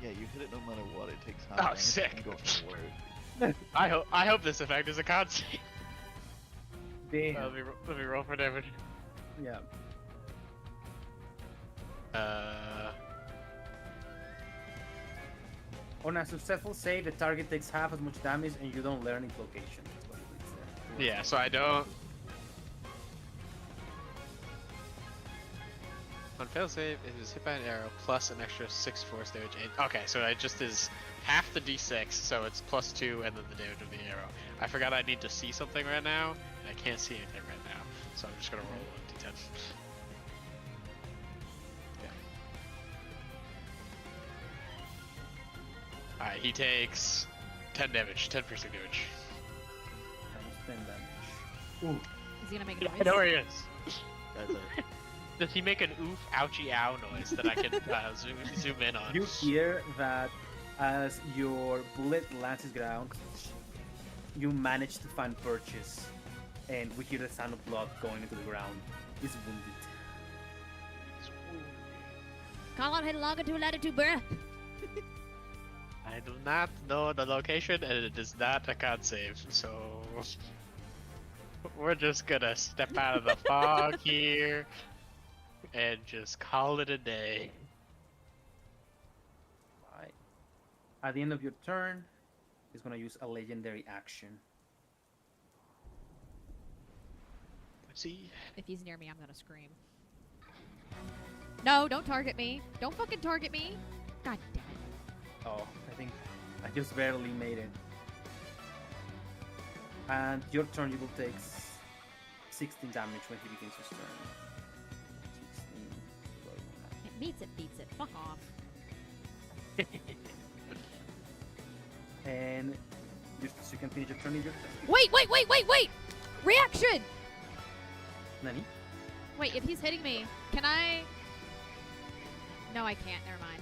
Yeah, you hit it no matter what. It takes half. Oh, damage sick. and goes forward. I hope this effect is a con save. Damn. Let me roll for damage. Yeah. On a successful save, the target takes half as much damage and you don't learn its location. That's what it is there. Yeah, so I don't. On fail save, it is hit by an arrow plus an extra 6 force damage. Okay, so it just is half the d6, so it's +2 and then the damage of the arrow. I forgot I need to see something right now, and I can't see anything right now, so I'm just gonna roll a d10. Alright, he takes 10 damage, 10 piercing damage. Minus 10 damage. Ooh. Is he gonna make a Yeah, noise? I know where he is. That's it. Does he make an oof, ouchie, ow noise that I can zoom in on? You hear that as your bullet lands his ground, you manage to find purchase, and we hear the sound of blood going into the ground. He's wounded. Call out head log into latitude, bruh. I do not know the location, and it is not a con save, so we're just gonna step out of the fog here and just call it a day. Right. At the end of your turn, he's gonna use a legendary action. Let's see. If he's near me, I'm gonna scream. No, don't target me. Don't fucking target me. God damn it. Oh, I think I just barely made it. And your turn, you will take 16 damage when he begins his turn. 16. It beats it. Fuck off. And just so you can finish your turn, your turn. Wait! Reaction! Nani? Wait, if he's hitting me, can I... No, I can't. Never mind.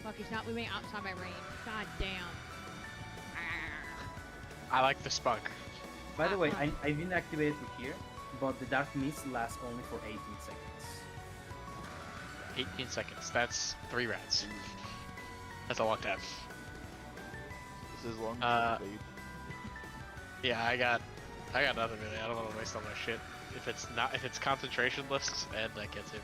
Fuck, he's not moving outside my range. God damn. I like the spunk. By the way, I didn't activate it to here, but the Dark Mist lasts only for 18 seconds. 18 seconds. That's 3 rounds. That's a long time. This is long. Yeah, I got nothing really. I don't want to waste all my shit. If it's concentration lists, and that gets him.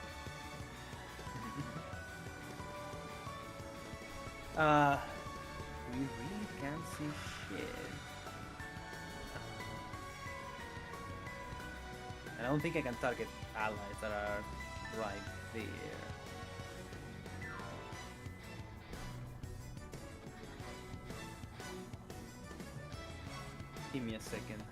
We really can't see shit. I don't think I can target allies that are right there. Give me a second.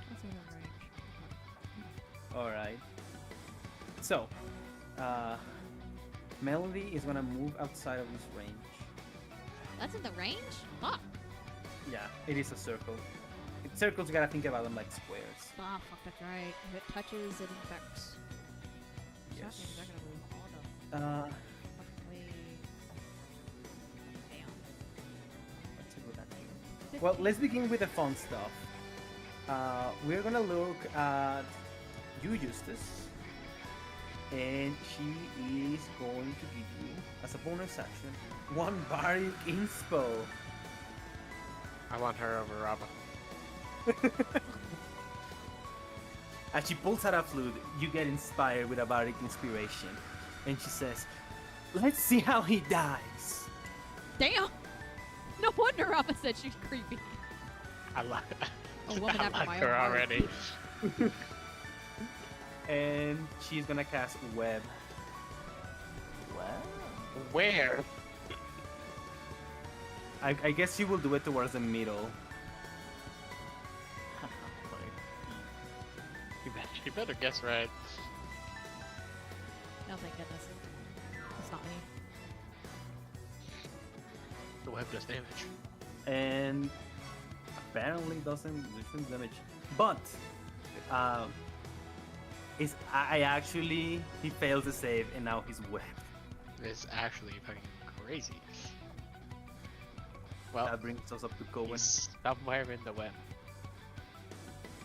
That's within range. Alright. So, Melody is gonna move outside of this range. That's in the range? Fuck. Yeah, it is a circle. Circles, you gotta think about them like squares. Ah, fuck, that's right. If it touches, it infects. So that Yes. means they're gonna move all the fucking way. Damn. That's a good action. Well, let's begin with the fun stuff. We're gonna look at you, Eustace. And she is going to give you, as a bonus action, 1 Bardic Inspo. I want her over Rava. As she pulls out a flute, you get inspired with a Bardic Inspiration. And she says, "Let's see how he dies." Damn! No wonder Rafa said she's creepy. I like A woman after my her own heart. already. And she's gonna cast Web. Wow. Where? I guess she will do it towards the middle. You better guess right. No, thank goodness. It's not me. The web does damage. And apparently doesn't do damage. But he fails the save and now he's webbed. It's actually fucking crazy. Well, That brings us up to Cohen. he's somewhere in the web.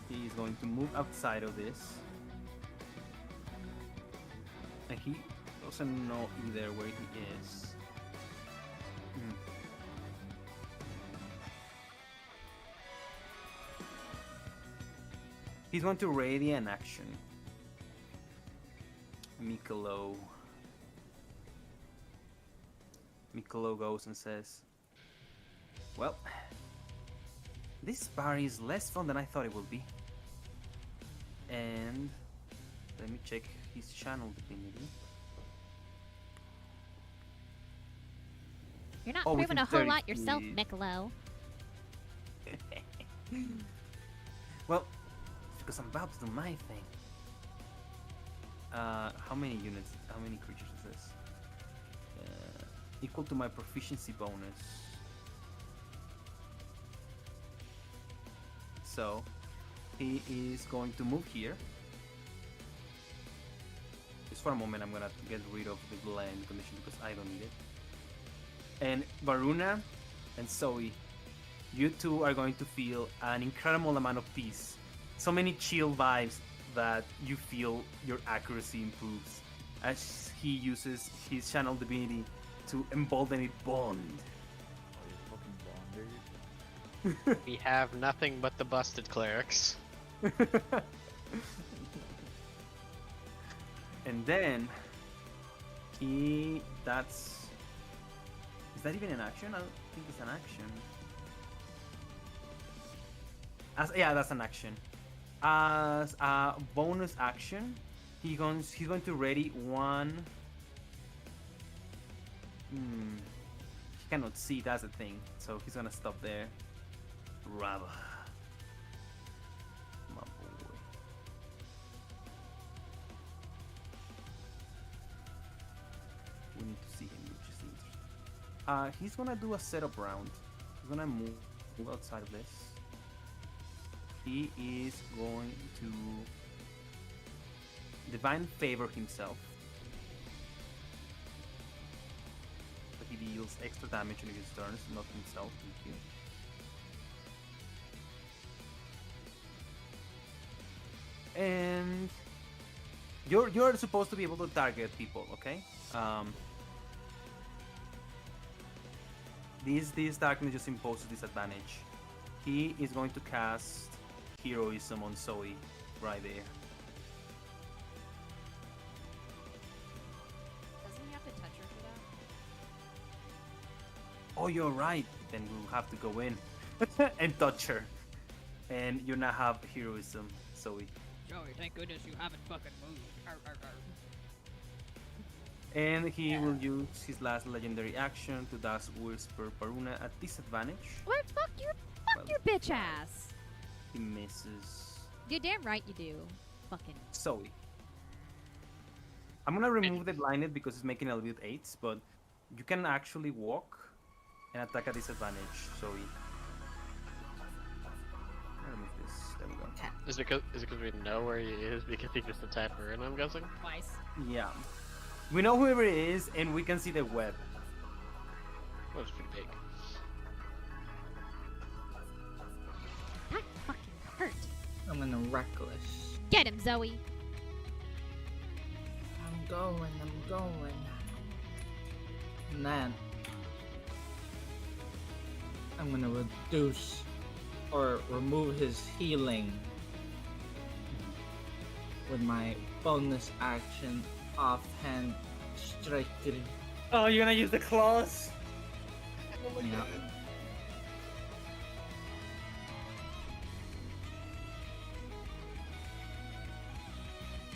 He's going to move outside of this. And he doesn't know either where he is. He's going to Radiant Action. Mikolo goes and says, "Well, this party is less fun than I thought it would be." And let me check his channel divinity. You're not Oh, proving within a whole 30 lot yourself, feet. Miklo. Well, because I'm about to do my thing. How many units? How many creatures is this? Equal to my proficiency bonus. So he is going to move here. Just for a moment, I'm gonna get rid of the blend condition because I don't need it. And Varuna and Zoe, you two are going to feel an incredible amount of peace. So many chill vibes that you feel your accuracy improves as he uses his channel divinity to embolden it bond. Oh, you fucking bonder. We have nothing but the busted clerics. And then that's... Is that even an action? I don't think it's an action. Yeah, that's an action. As a bonus action, he's going to ready one... He cannot see, that's the thing. So he's gonna stop there. Rava. My boy. We need to see him, which is interesting. He's gonna do a setup round. He's gonna move outside of this. He is going to divine favor himself. So he deals extra damage on his turns, not himself. Thank you. And you're supposed to be able to target people, okay? This darkness just imposes disadvantage. He is going to cast Heroism on Zoe right there. Doesn't he have to touch her for that? Oh, you're right. Then we'll have to go in and touch her. And you now have Heroism, Zoe. Joey, thank goodness you haven't fucking moved. Arr, arr, arr. And he will use his last legendary action to dash Whisper Paruna at disadvantage. What? Fuck Well, your bitch ass. He misses. You're damn right you do. Fucking. Zoe. I'm gonna remove the blinded because it's making a little bit 8s, but you can actually walk and attack at disadvantage, Zoe. Remove this. There we go. Is it because we know where he is because he just attacked her, and I'm guessing? Twice. Yeah. We know whoever it is, and we can see the web. Well, it's pretty big. That fucking hurt. I'm gonna reckless. Get him, Zoe. I'm going. And then I'm gonna reduce or remove his healing with my bonus action offhand strike through. Oh, you're gonna use the claws? Yeah.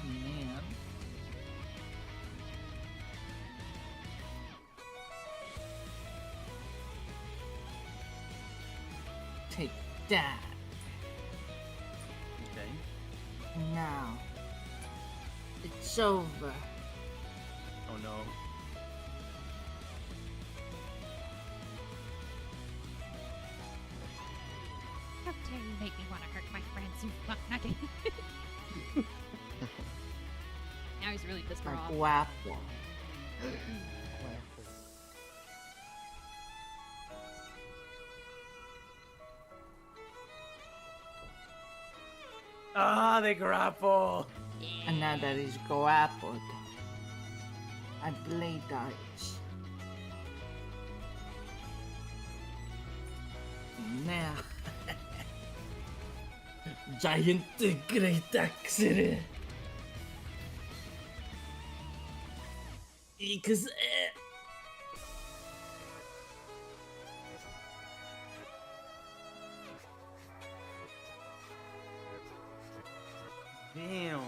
Man. Take that. Okay. Now. It's over. Oh no. How dare you make me want to hurt my friends, you fuck nugget. Now he's really pissed her off. Guapo. Ah, the grapple! And now that he's grappled, I play darts. Now, giant great axe. Because Damn.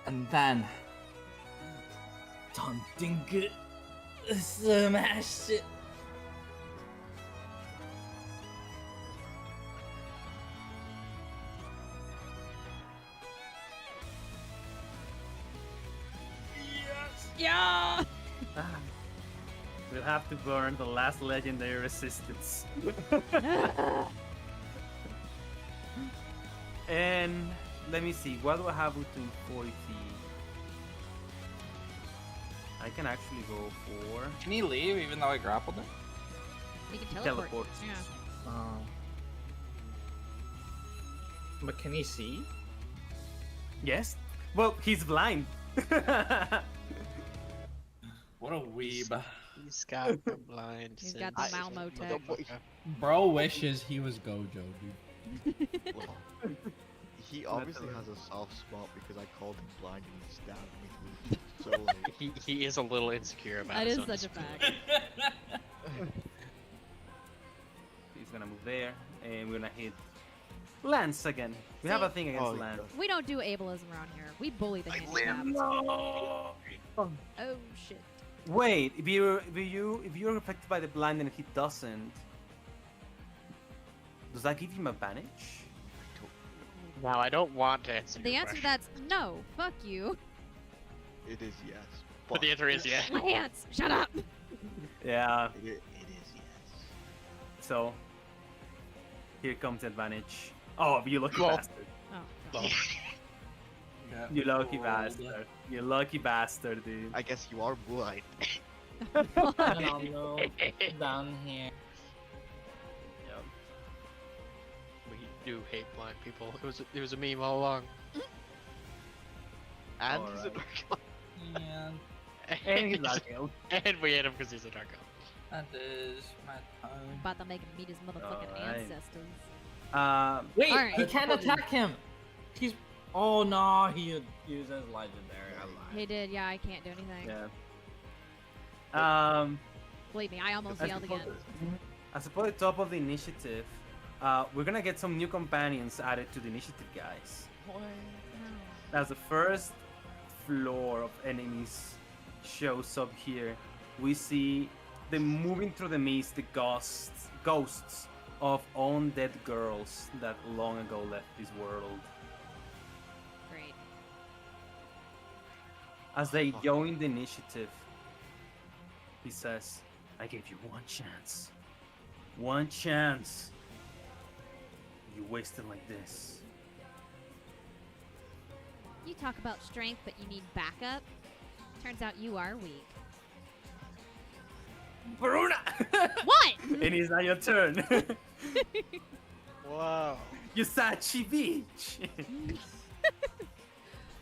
and then taunting smash it. We'll have to burn the last legendary resistance. And let me see, what do I have between 40 feet? I can actually go for Can he leave even though I grappled him? You can teleport. teleport. Yeah. But can he see? Yes. Well, he's blind. What a weeb. He's got the blind. He's got the Malmo tag. Bro wishes he was Gojo, dude. Well, he obviously has a soft spot because I called him blind and he stabbed me. So like, He is a little insecure about That his is own such a disability. fact. He's gonna move there, and we're gonna hit Lance again. We have a thing against Oh, Lance. We don't do ableism around here. We bully the handicapped. No. Oh shit. Wait, if you're affected by the blind and he doesn't, does that give him advantage? Now, I don't want to answer The your answer to question. that's no. Fuck you. it is yes. But the answer is yeah. Lance, shut up. Yeah. It is yes. So here comes advantage. Oh, you lucky Well- bastard! Oh. You lucky bastard! You lucky bastard, dude. I guess you are blind. Phenomenal. Down here. Yep. We do hate blind people. It was a meme all along. And he's a Alright. dark elf. Yeah, And he's lucky. And we hate him because he's a dark elf. that is my turn. About to make him meet his motherfucking Alright. ancestors. Wait, Alright. he can't attack him. He's. Oh no, he uses legendary. I lied. He did, yeah, I can't do anything. Yeah. Believe me, I almost I yelled suppose, again. I suppose at the top of the initiative, we're gonna get some new companions added to the initiative, guys. As the first floor of enemies shows up here, we see them moving through the mist, the ghosts of undead girls that long ago left this world. Great. As they join the initiative, he says, I gave you one chance. One chance. You wasted like this. You talk about strength, but you need backup. Turns out you are weak. Bruna! What? And it's not your turn. Wow. You Sachi Beach.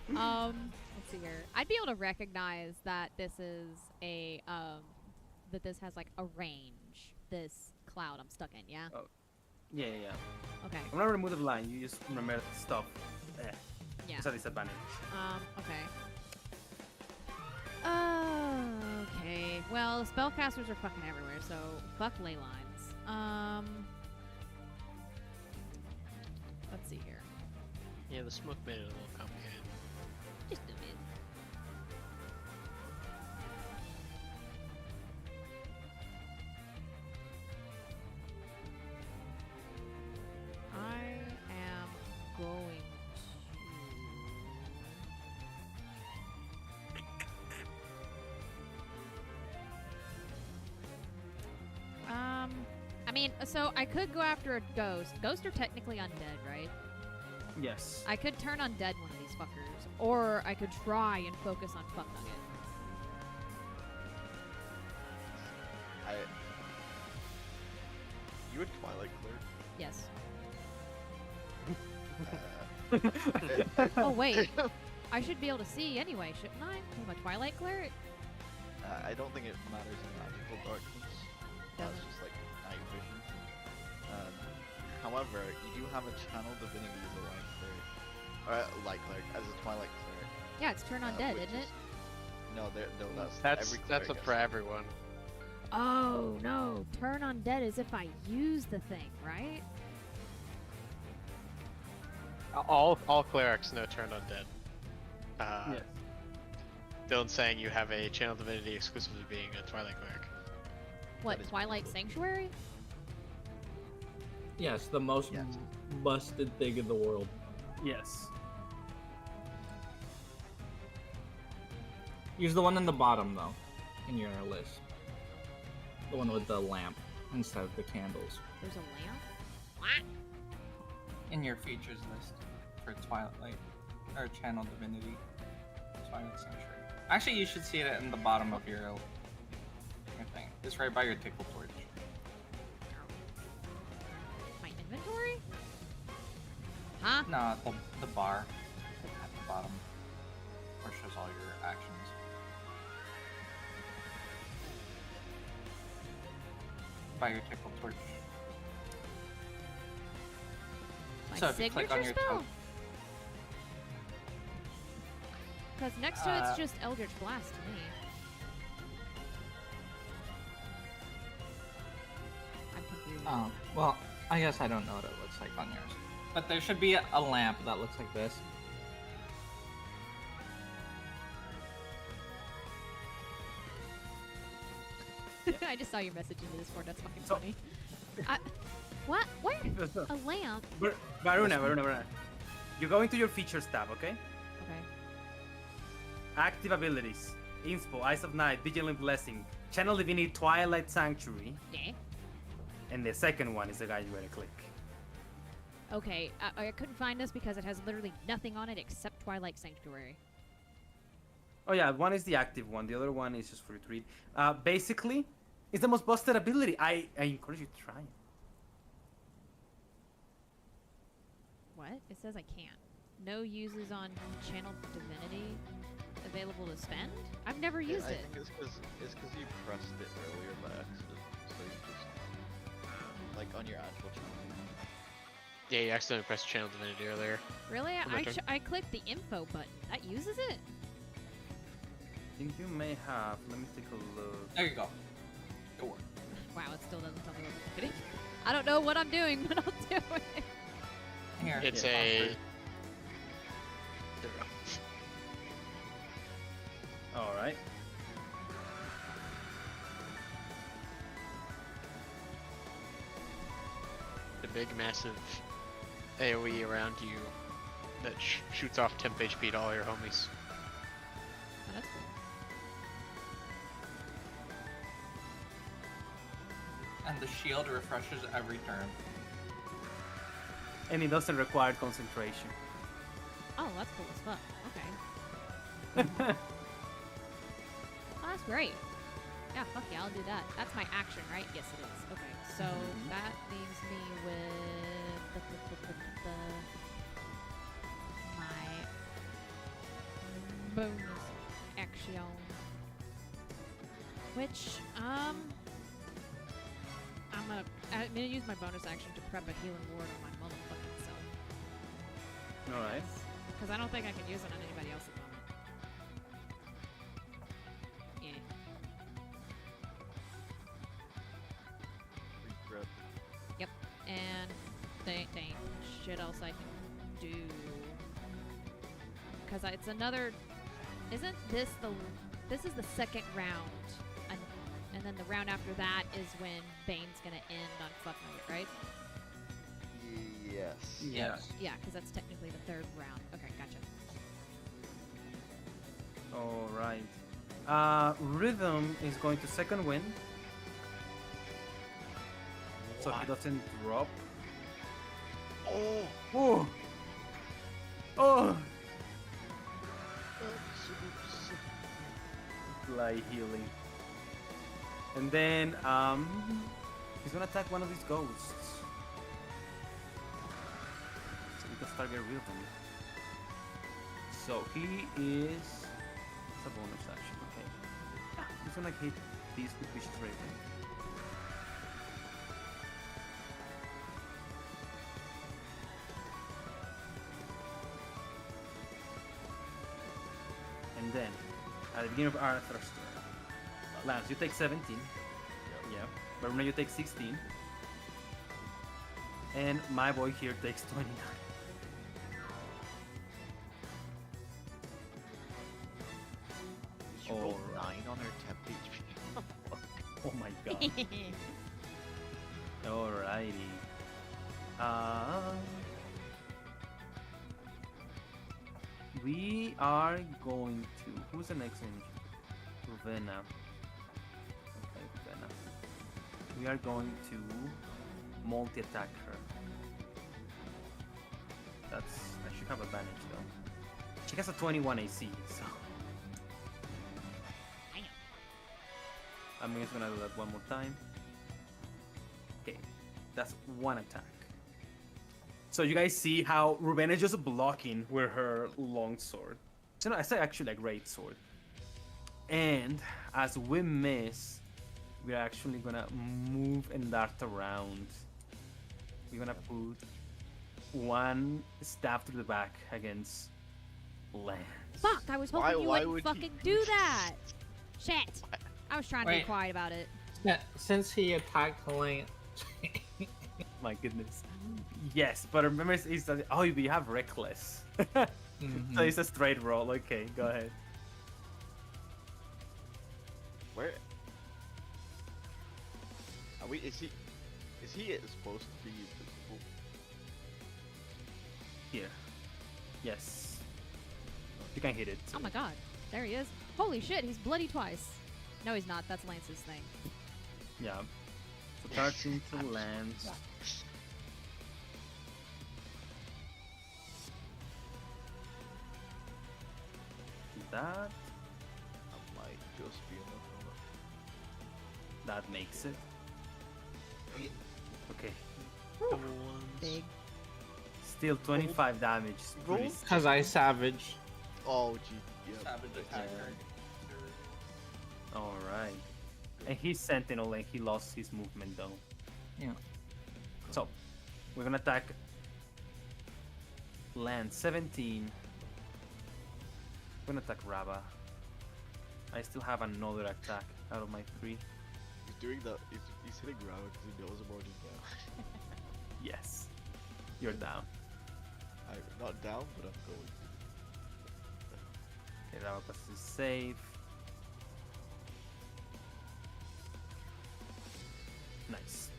Let's see here. I'd be able to recognize that this is a that this has like a range. This cloud I'm stuck in, yeah. Yeah. Okay. I'm gonna remove the line. You just remember stuff. Yeah. It's a disadvantage. Okay. Okay. Well, spellcasters are fucking everywhere, so fuck ley lines. Let's see here. Yeah, the smoke made it a little complicated. Just a bit. I am going to. I mean, so I could go after a ghost. Ghosts are technically undead, right? Yes. I could turn undead one of these fuckers, or I could try and focus on Fuck Nugget. You would Twilight Cleric. Yes. Oh wait, I should be able to see anyway, shouldn't I? I'm a Twilight Cleric. I don't think it matters in magical darkness. That's Doesn't. just like night vision. However, you do have a channel divinity as a light cleric, or light cleric as a Twilight cleric. Yeah, it's turn undead, which isn't it? No, that's That's every that's cleric up for has. everyone. Oh no, turn undead is if I use the thing, right? All clerics know turned undead. Yes. Dylan's saying you have a channel divinity exclusively being a Twilight cleric. What, is Twilight possible. Sanctuary? Yes, the most Yes. busted thing in the world. Yes. Use the one in the bottom though. in your list. The one with the lamp instead of the candles. There's a lamp? What? In your features list for Twilight, or Channel Divinity, Twilight Sanctuary. Actually, you should see it in the bottom of your thing. It's right by your tickle torch. My inventory? Huh? No, the bar at the bottom, where it shows all your actions. By your tickle torch. My So if you click on signature your spell? toe- Because next to it's just Eldritch Blast to me. I'm confused. Oh, well, I guess I don't know what it looks like on yours. But there should be a lamp that looks like this. I just saw your message into Discord. That's fucking So- funny. What? Where? A lamp? Varuna. You go into your features tab, okay? Okay. Active abilities. Inspo, Eyes of Night, Vigilant Blessing, Channel Divinity, Twilight Sanctuary. Yeah. And the second one is the guy you gotta click. Okay. I couldn't find this because it has literally nothing on it except Twilight Sanctuary. Oh yeah, one is the active one. The other one is just for you to read. Basically, it's the most busted ability. I encourage you to try it. What? It says I can't. No uses on Channel Divinity available to spend? I've never used I it. think it's because you pressed it earlier by accident, so you just like on your actual channel. Yeah, you accidentally pressed Channel Divinity earlier. Really? Oh my turn. I clicked the info button. That uses it? I think you may have. Let me take a look. There you go. It worked. Wow, it still doesn't tell me what I'm doing. I don't know what I'm doing, but I'll do it. Here. It's yeah, a. password. There we go. All right. The big, massive AoE around you that shoots off temp HP to all your homies. Oh, that's cool. And the shield refreshes every turn. And it doesn't require concentration. Oh, that's cool as fuck. Okay. Oh, that's great. Yeah, fuck yeah, I'll do that. That's my action, right? Yes, it is. Okay, so that leaves me with my bonus action, which I'm gonna use my bonus action to prep a healing ward on my motherfucking self. All right. Because I don't think I can use it on anybody else at the moment. Yeah. Regret. Yep. And there ain't shit else I can do. Because it's another... Isn't this the... This is the second round. And then the round after that is when Bane's gonna end on Fuck Mode, right? Yes. Yes. Yeah, because that's technically the third round. Okay, gotcha. All right. Rhythm is going to second wind. So he doesn't drop. Oh. Oh. Oh. Fly healing. And then he's gonna attack one of these ghosts. So we can start getting rhythm. So he is. It's a bonus action. Okay. Yeah, he's gonna hit these with Vicious Raven. And then, at the beginning of our thruster, Lance, you take 17. Yeah. Varuna, you take 16. And my boy here takes 29. You rolled Alright. 9 on her temp HP. Oh my god. Alrighty. We are going to. Who's the next one? Ravenna. we are going to multi-attack her. I should have advantage though. She has a 21 AC, so I'm just gonna do that one more time. Okay, that's one attack. So you guys see how Ruben is just blocking with her long sword. So no, I say actually a great sword. And as we miss, we're actually gonna move and dart around. We're gonna put one stab through the back against Lance. Fuck! I was hoping you wouldn't fucking do that. Shit! I was trying to be Wait. quiet about it. Yeah, since he attacked Lance. My goodness. Yes, but remember, it's that. Oh, but you have reckless. So it's a straight roll. Okay, go ahead. Where? Are we? Is he supposed to be visible? Here. Yes. You can hit it. Oh my god. There he is. Holy shit, he's bloody twice. No, he's not. That's Lance's thing. Yeah. So charging to Lance. That. That might just be enough. That makes it. Okay. Big. Still 25 damage. Pretty Because I savage. Oh, gee. Yep. Savage attacker. Alright. And he's Sentinel and he lost his movement though. Yeah. So, we're gonna attack Lance 17. We're gonna attack Raba. I still have another attack out of my 3. He's doing that. He's hitting ground because he knows I'm already down. Yes. You're down. I'm not down, but I'm going. Okay, Raba passes save. Nice.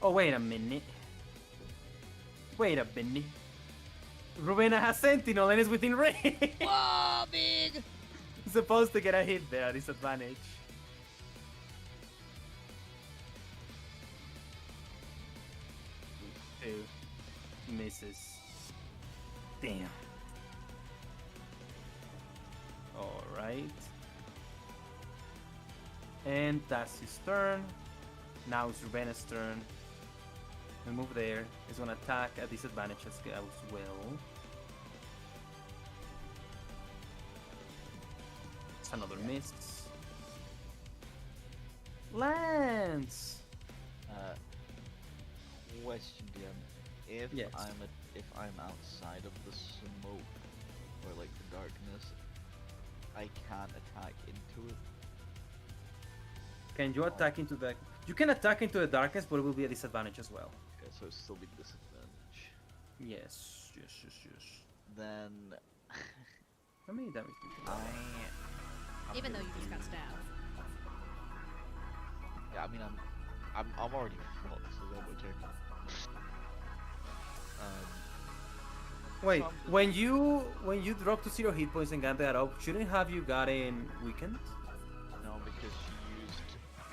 Oh, wait a minute. Wait a minute. Rubena has Sentinel and is within range. Whoa, big! Supposed to get a hit there, disadvantage. Two. Misses. Damn. Alright. And that's his turn. Now it's Rubena's turn. We move there. He's gonna attack at disadvantage as well. It's another miss. Lance! Question, DM. If Yes. if I'm outside of the smoke or like the darkness, I can't attack into it. Can you attack into the... You can attack into the darkness, but it will be a disadvantage as well. Okay, so it's still be disadvantage. Yes. Then How many damage do you do? I'm Even though gonna you just got do- stabbed. Yeah, I mean I'm already fucked, so that would take. Wait, so I'm when you drop to 0 hit points and got that up, shouldn't have you gotten weakened? No, because she used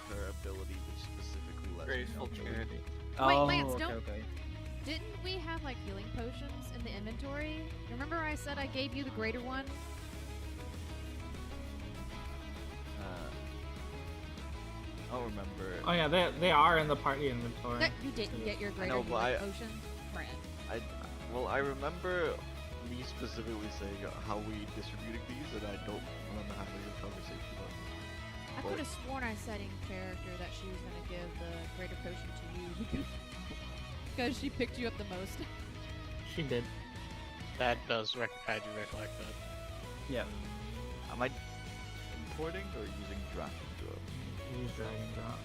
her ability, which specifically lets Graceful me know charity. Wait, Lance, okay, don't- okay. Didn't we have like healing potions in the inventory? Remember I said I gave you the greater one? I don't remember. Oh yeah, they are in the party inventory. That you didn't get your greater know, but healing I- potion? Brad. I remember me specifically saying how we distributing these, and I don't remember having a conversation about it. I could have sworn I said in character that she was gonna give the greater potion to you because she picked you up the most. She did. That does I do recollect that. Yeah. Am I importing or using draft and drop? Use dragon drop.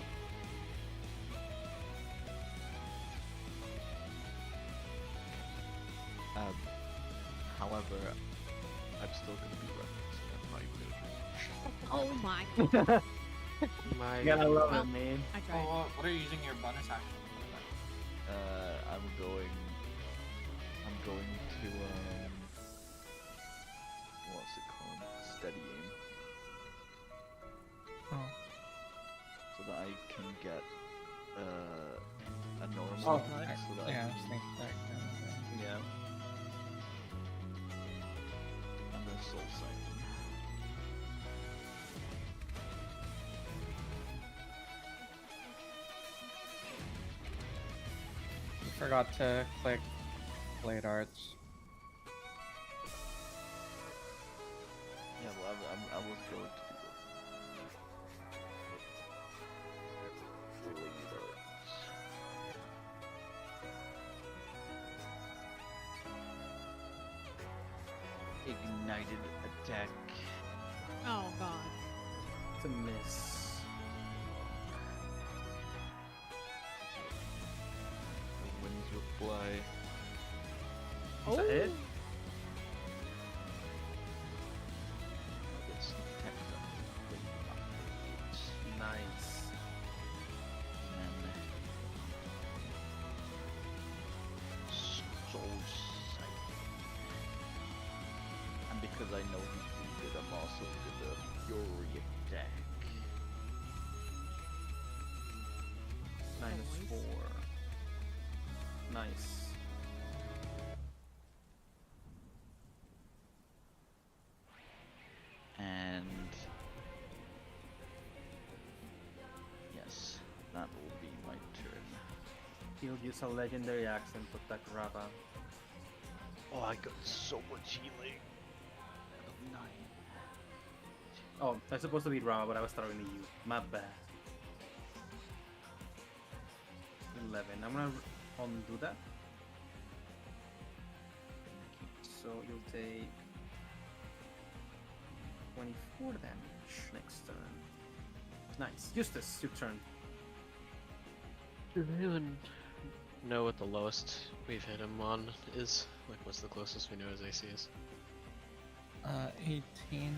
However, I'm still gonna be referenced. I'm not even gonna Oh my! My You gotta love Well, it, man. I tried. Oh, what are you using your bonus action for? I'm going to what's it called? Steady aim. Oh. So that I can get a normal Oh, attack so that yeah, I can sneak attack kind of thing. Yeah. and the soul siphon. Forgot to click blade arts. Yeah, well, I was going to do the blade arts. Ignited attack. Oh god. It's a miss. The winds reply. Is that it? This attack Nice. and then soul siphon. And because I know he's wounded, I'm also gonna fury attack. -4. Nice. And yes, that will be my turn. He'll use a legendary action to attack Rava. Oh, I got so much healing. Level 9. Oh, that's supposed to be Rava, but I was targeting you. My bad. 11. I'm gonna undo that. So you'll take 24 damage next turn. Nice. Eustace, your turn. Do anyone know what the lowest we've hit him on is? Like, what's the closest we know his AC is? 18.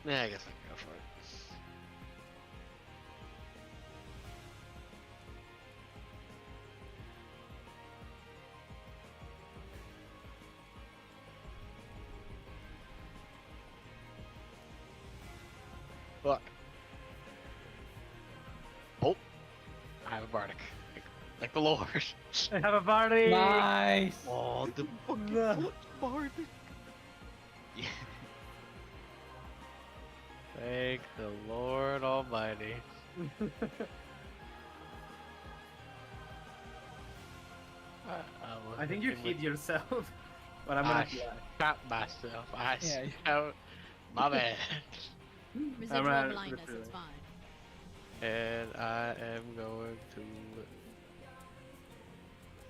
Yeah, I guess I can go for it. Fuck. Oh, I have a bardic, like the Lord. I have a party! Nice! Oh, the fucking No. foot bardic! Yeah. Thank the Lord Almighty. I think you hit yourself, but I'm I gonna fly. shot myself. I Yeah. shot my bad. Residual gonna blindness, refill it's it. fine. And I am going to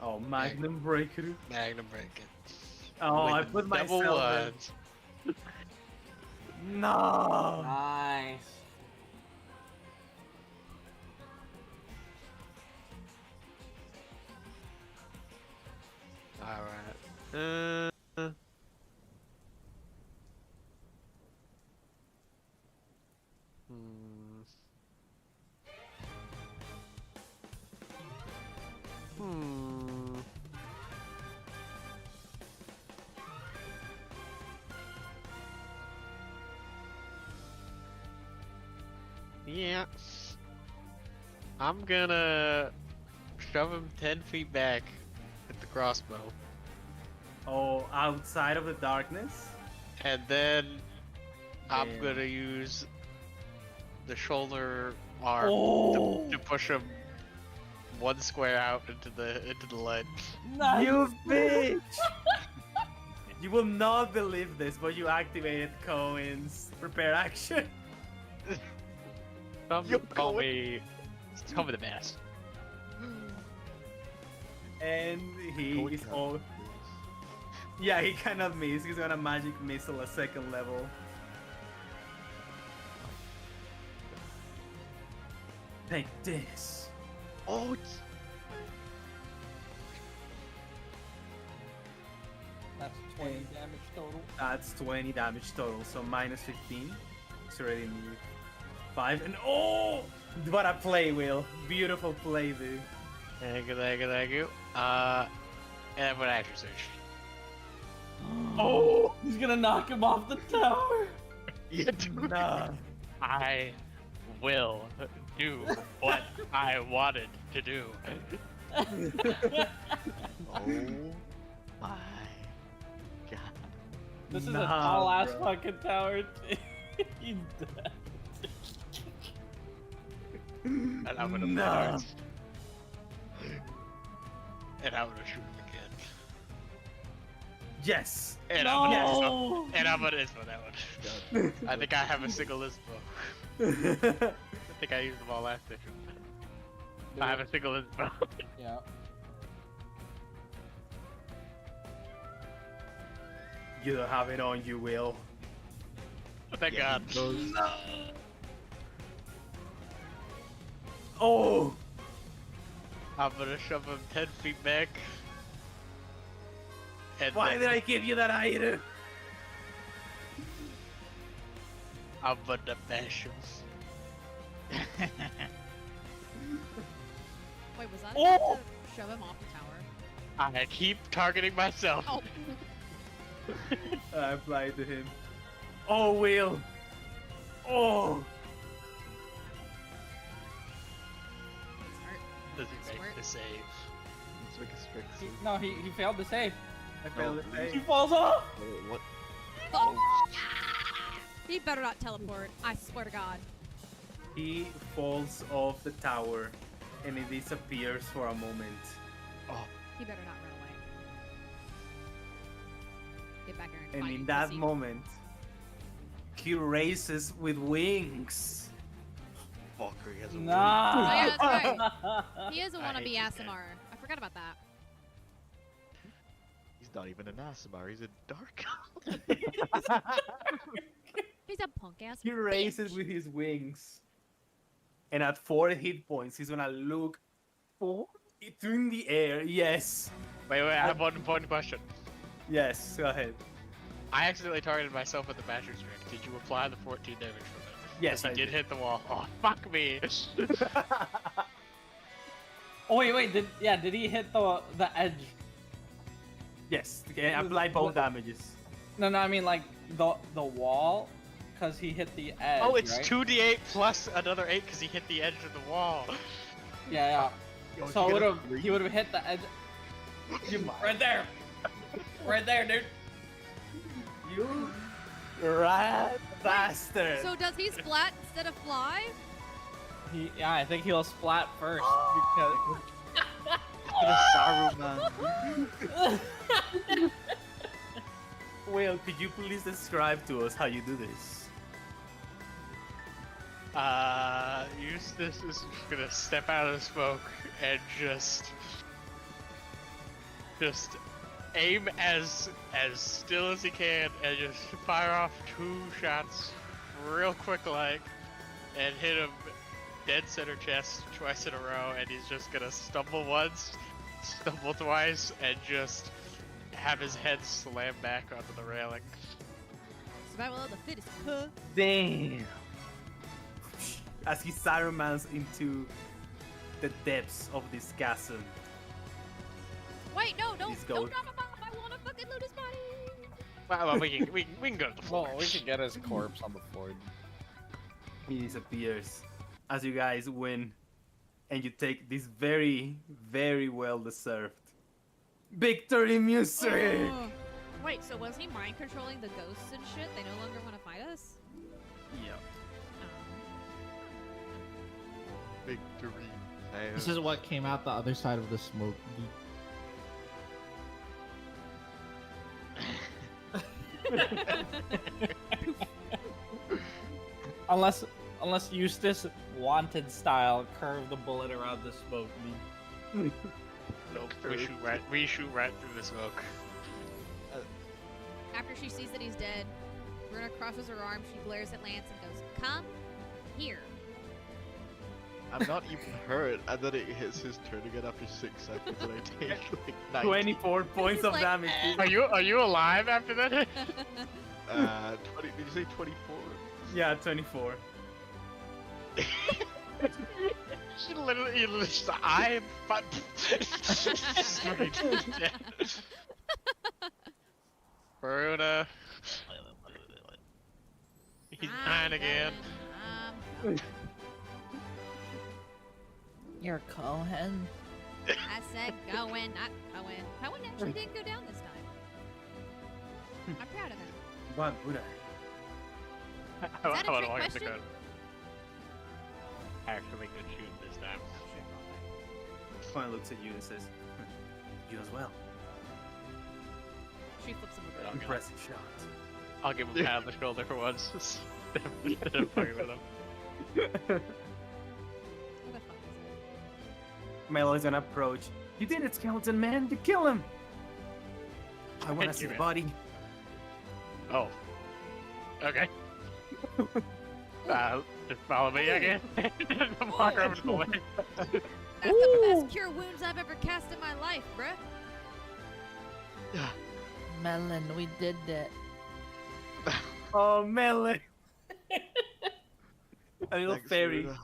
Oh, Magnum Breaker. Magnum break it. Oh, With I put double myself ones. in. No! Nice! Alright. Hmm. Hmm. Yeah. I'm gonna shove him 10 feet back with the crossbow. Oh, outside of the darkness? And then I'm Damn. gonna use the shoulder arm Oh! to push him one square out into the light. Nice! You bitch! You will not believe this, but you activated Cohen's prepare action. Some Yo, call Cohen. me the best. And he Cohen is can't all. do Yeah, he cannot miss. He's gonna magic missile a second level. Take this. Oh, 20 damage total. That's 20 damage total, so minus 15. It's already in 5. And oh! What a play, Will. Beautiful play, dude. Thank you. And I'm gonna action search. Oh, he's gonna knock him off the tower. Nah. I will do what I wanted to do. Oh my god. This is a Nah, tall ass bro. fucking tower. He's dead. And I'm gonna Nah. fire. And I'm gonna shoot him again. Yes. And No! I'm gonna inspo that one. I think I have a single inspo. I think I used them all last session. I have a single inspo. Yeah. You don't have it on you, Will. Thank God. Oh! I'm gonna shove him 10 feet back. And Why then did I give you that item? I'm gonna bash him. Wait, was that Oh! enough to shove him off the tower? I keep targeting myself. Oh, I applied to him. Oh, Will! Oh! smart. Does he Smart. make the save? Let's make a strict He, save. no, he failed to save. I failed No. it. He falls off. Wait, what? Oh. He better not teleport. I swear to God. He falls off the tower and he disappears for a moment. He better not run away. Get back here and And fight in you, that pussy. moment, he races with wings. Fucker, he has a Nah. Oh, yeah, that's right. He is a I wannabe hate you, ASMR. I forgot about that. He's not even an Asimar, he's a dark. He's a punk ass. He races with his wings. And at 4 hit points, he's gonna look in the air. Yes. Wait, I have one important question. Yes, go ahead. I accidentally targeted myself with the Basher Strike. Did you apply the 14 damage from it? Yes, He I did did. hit the wall. Oh, fuck me. Oh wait, did he hit the edge? Yes, okay, apply both damages. No, I mean like the wall, cause he hit the edge. Oh, it's right? 2d8 plus another 8 because he hit the edge of the wall. Yeah. Yo, So he would got a have three? he would have hit the edge. Right there. Right there, dude. You rat bastard. So does he splat instead of fly? Yeah, I think he'll splat first because. Look at Saruman. Will, could you please describe to us how you do this? Eustace is gonna step out of the smoke and just aim as still as he can and just fire off 2 shots real quick like and hit him dead center chest twice in a row, and he's just gonna stumble once, stumble twice, and just have his head slam back onto the railing. Survival of the fittest. Huh? Damn. As he Sarumans into the depths of this chasm. Wait, no, He's don't going- drop a bomb. I want to fucking loot his body. Well, we can go to the floor. Well, we could get his corpse on the floor. He disappears as you guys win, and you take this very, very well deserved victory music. Oh. Wait, so was he mind controlling the ghosts and shit? They no longer want to fight us? Yeah. Victory. This is what came out the other side of the smoke. Unless Eustace wanted style curve the bullet around the smoke. Nope, we shoot right through the smoke. After she sees that he's dead, Runa crosses her arms, she glares at Lance and goes, "Come here." I'm not even hurt, and then it hits his turn again after 6 seconds, and I take like 90. 24 points He's of like, damage. "Eh." Are you alive after that? 20, did you say 24? Yeah, 24. She literally, I am fun. Verona. He's dying again. You're Cohen. I said going, not Cohen. Cohen actually didn't go down this time. I'm proud of him. What would I? Is that a trick question? Actually good shoot this time. Coin looks at you and says, "You as well. She flips him over. Impressive shot." I'll give him a pat on the shoulder for once. Instead of fucking with him. Who the fuck is it? Melo's gonna approach. You did it, skeleton man! You kill him! I wanna Thank see you, the man. body. Oh. Okay. Just follow me again. Walk over to the way. That's the best cure wounds I've ever cast in my life, bruh. Melon, we did it. Oh, Melon! A little Thanks, fairy Runa.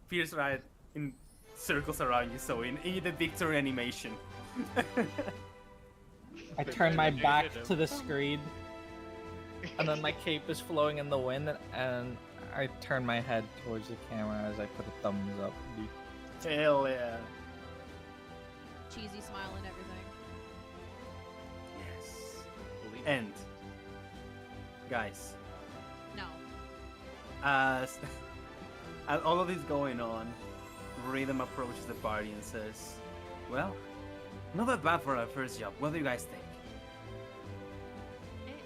appears right in circles around you, so in the victory animation. I turn my back to the screen, and then my cape is flowing in the wind, and I turn my head towards the camera as I put a thumbs up. Hell yeah. Cheesy smile and everything. Yes. And, guys, No. as all of this going on, Rhythm approaches the party and says, "Well, not that bad for our first job. What do you guys think?" It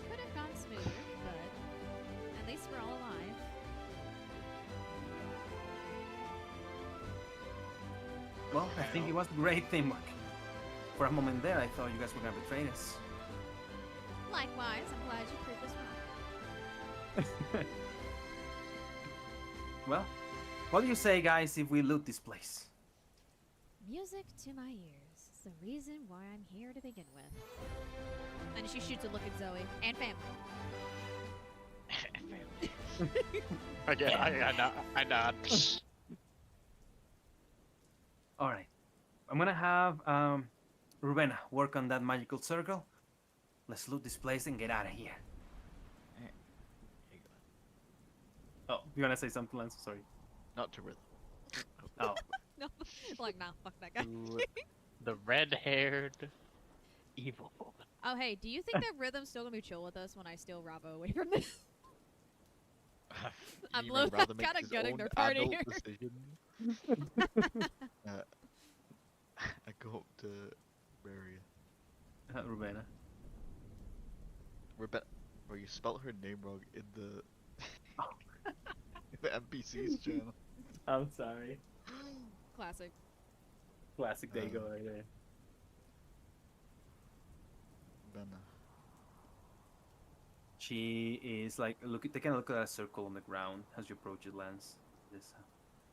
could have gone smoother, but at least we're all alive. Well, I think it was great teamwork. For a moment there, I thought you guys were gonna betray us. Likewise, I'm glad you proved us wrong. Well, what do you say, guys, if we loot this place? Music to my ears. It's the reason why I'm here to begin with. And she shoots a look at Zoe and family. Again, I nod. All right, I'm gonna have Rubena work on that magical circle. Let's loot this place and get out of here. Here you go. Oh, you wanna say something, Lance? Sorry. Not to Rhythm. Oh, No, like, nah, fuck that guy. The red-haired evil woman. Oh, hey, do you think that Rhythm's still gonna be chill with us when I steal Ravo away from this? I'm He low- would rather make kinda his gutting own their party adult here. decision. I go up to Maria. Rubena. Or you spelled her name wrong in the in the NPC's channel. I'm sorry. Classic. Classic Diego right there. Benna. She is like taking a look at a circle on the ground as you approach it, Lance. This,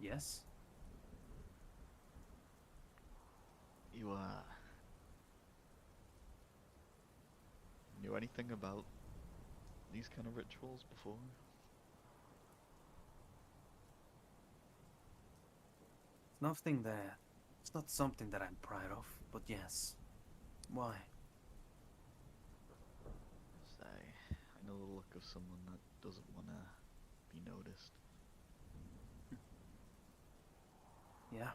yes. You knew anything about these kind of rituals before? It's not something that I'm proud of, but yes. Why? I know the look of someone that doesn't want to be noticed. Yeah.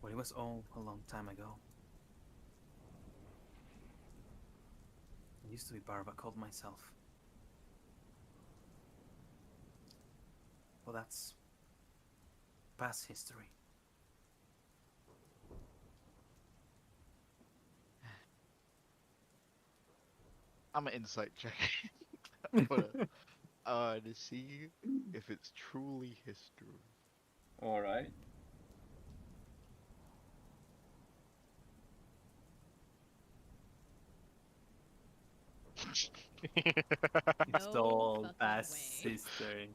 Well, it was all a long time ago. I used to be part of a cult myself. Well, that's past history. I'm an insight check. To see if it's truly history. All right. It's No all fucking past way. history.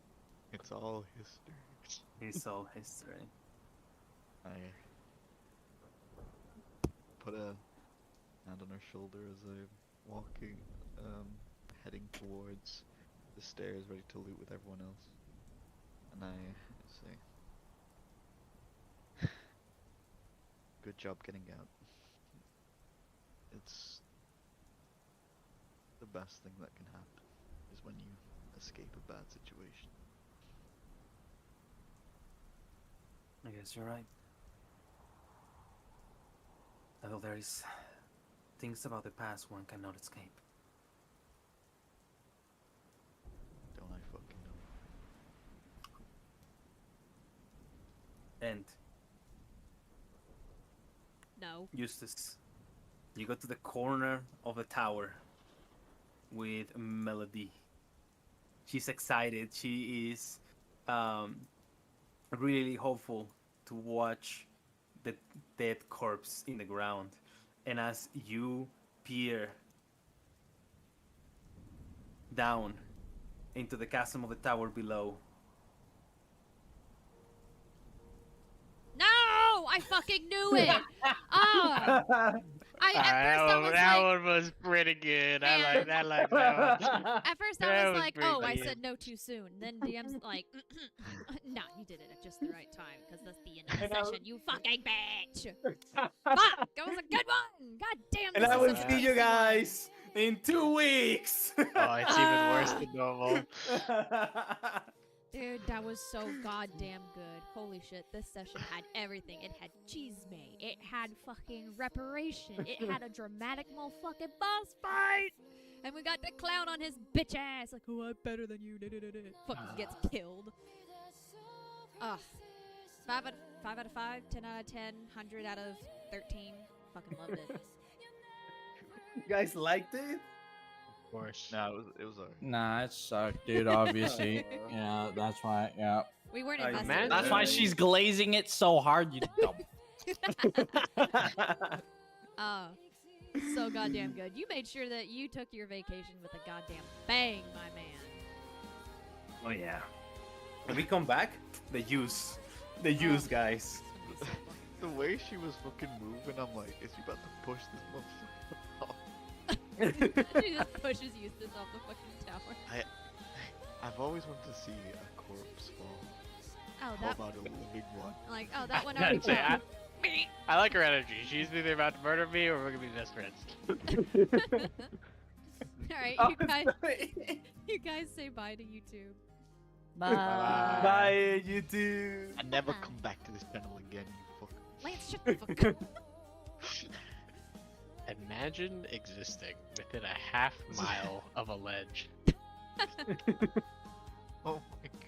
It's all history. It's all history. I put a hand on her shoulder as I'm walking, heading towards the stairs, ready to loot with everyone else. And I say, "Good job getting out. It's the best thing that can happen, is when you escape a bad situation." I guess you're right. Although there is things about the past one cannot escape. Don't I fucking know. And No. Eustace, you go to the corner of the tower with Melody. She's excited. She is really hopeful to watch the dead corpse in the ground. And as you peer down into the chasm of the tower below, No! I fucking knew it! Oh! At first I was that like, one was pretty good. I Man. like that one. at first I That was was like, pretty oh, I good. said no too soon. Then DM's like, no, you did it at just the right time, because that's the end of the session, you fucking bitch! Fuck! That was a good one! God damn, and this I is will such a see you good one. guys in 2 weeks. Oh, it's even worse than normal. Dude, that was so goddamn good. Holy shit, this session had everything. It had chisme. It had fucking reparation. It had a dramatic motherfucking boss fight. And we got the clown on his bitch ass. Like, oh, I'm better than you. Fucking gets killed. Ugh. 5 out of 5, 10 out of 10, 100 out of 13. Fucking loved it. You guys liked it? Of course. No, it was alright. Nah, it sucked, dude. Obviously. Yeah, that's why. Yeah. We weren't I invested. man- in That's it. why she's glazing it so hard, you dumb. So goddamn good. You made sure that you took your vacation with a goddamn bang, my man. Oh yeah. When we come back, the use, guys. The way she was fucking moving, I'm like, is she about to push this motherfucker off? She just pushes Eustace off the fucking tower. I've always wanted to see a corpse fall. Oh, How that about a living one? like that one already That's it. fell. I like her energy. She's either about to murder me or we're gonna be best friends. All right, you guys say bye to YouTube. Bye. Bye, YouTube. I never come back to this channel again, you fuck. Lance, shut the fuck up. Imagine existing within a half mile of a ledge. Oh my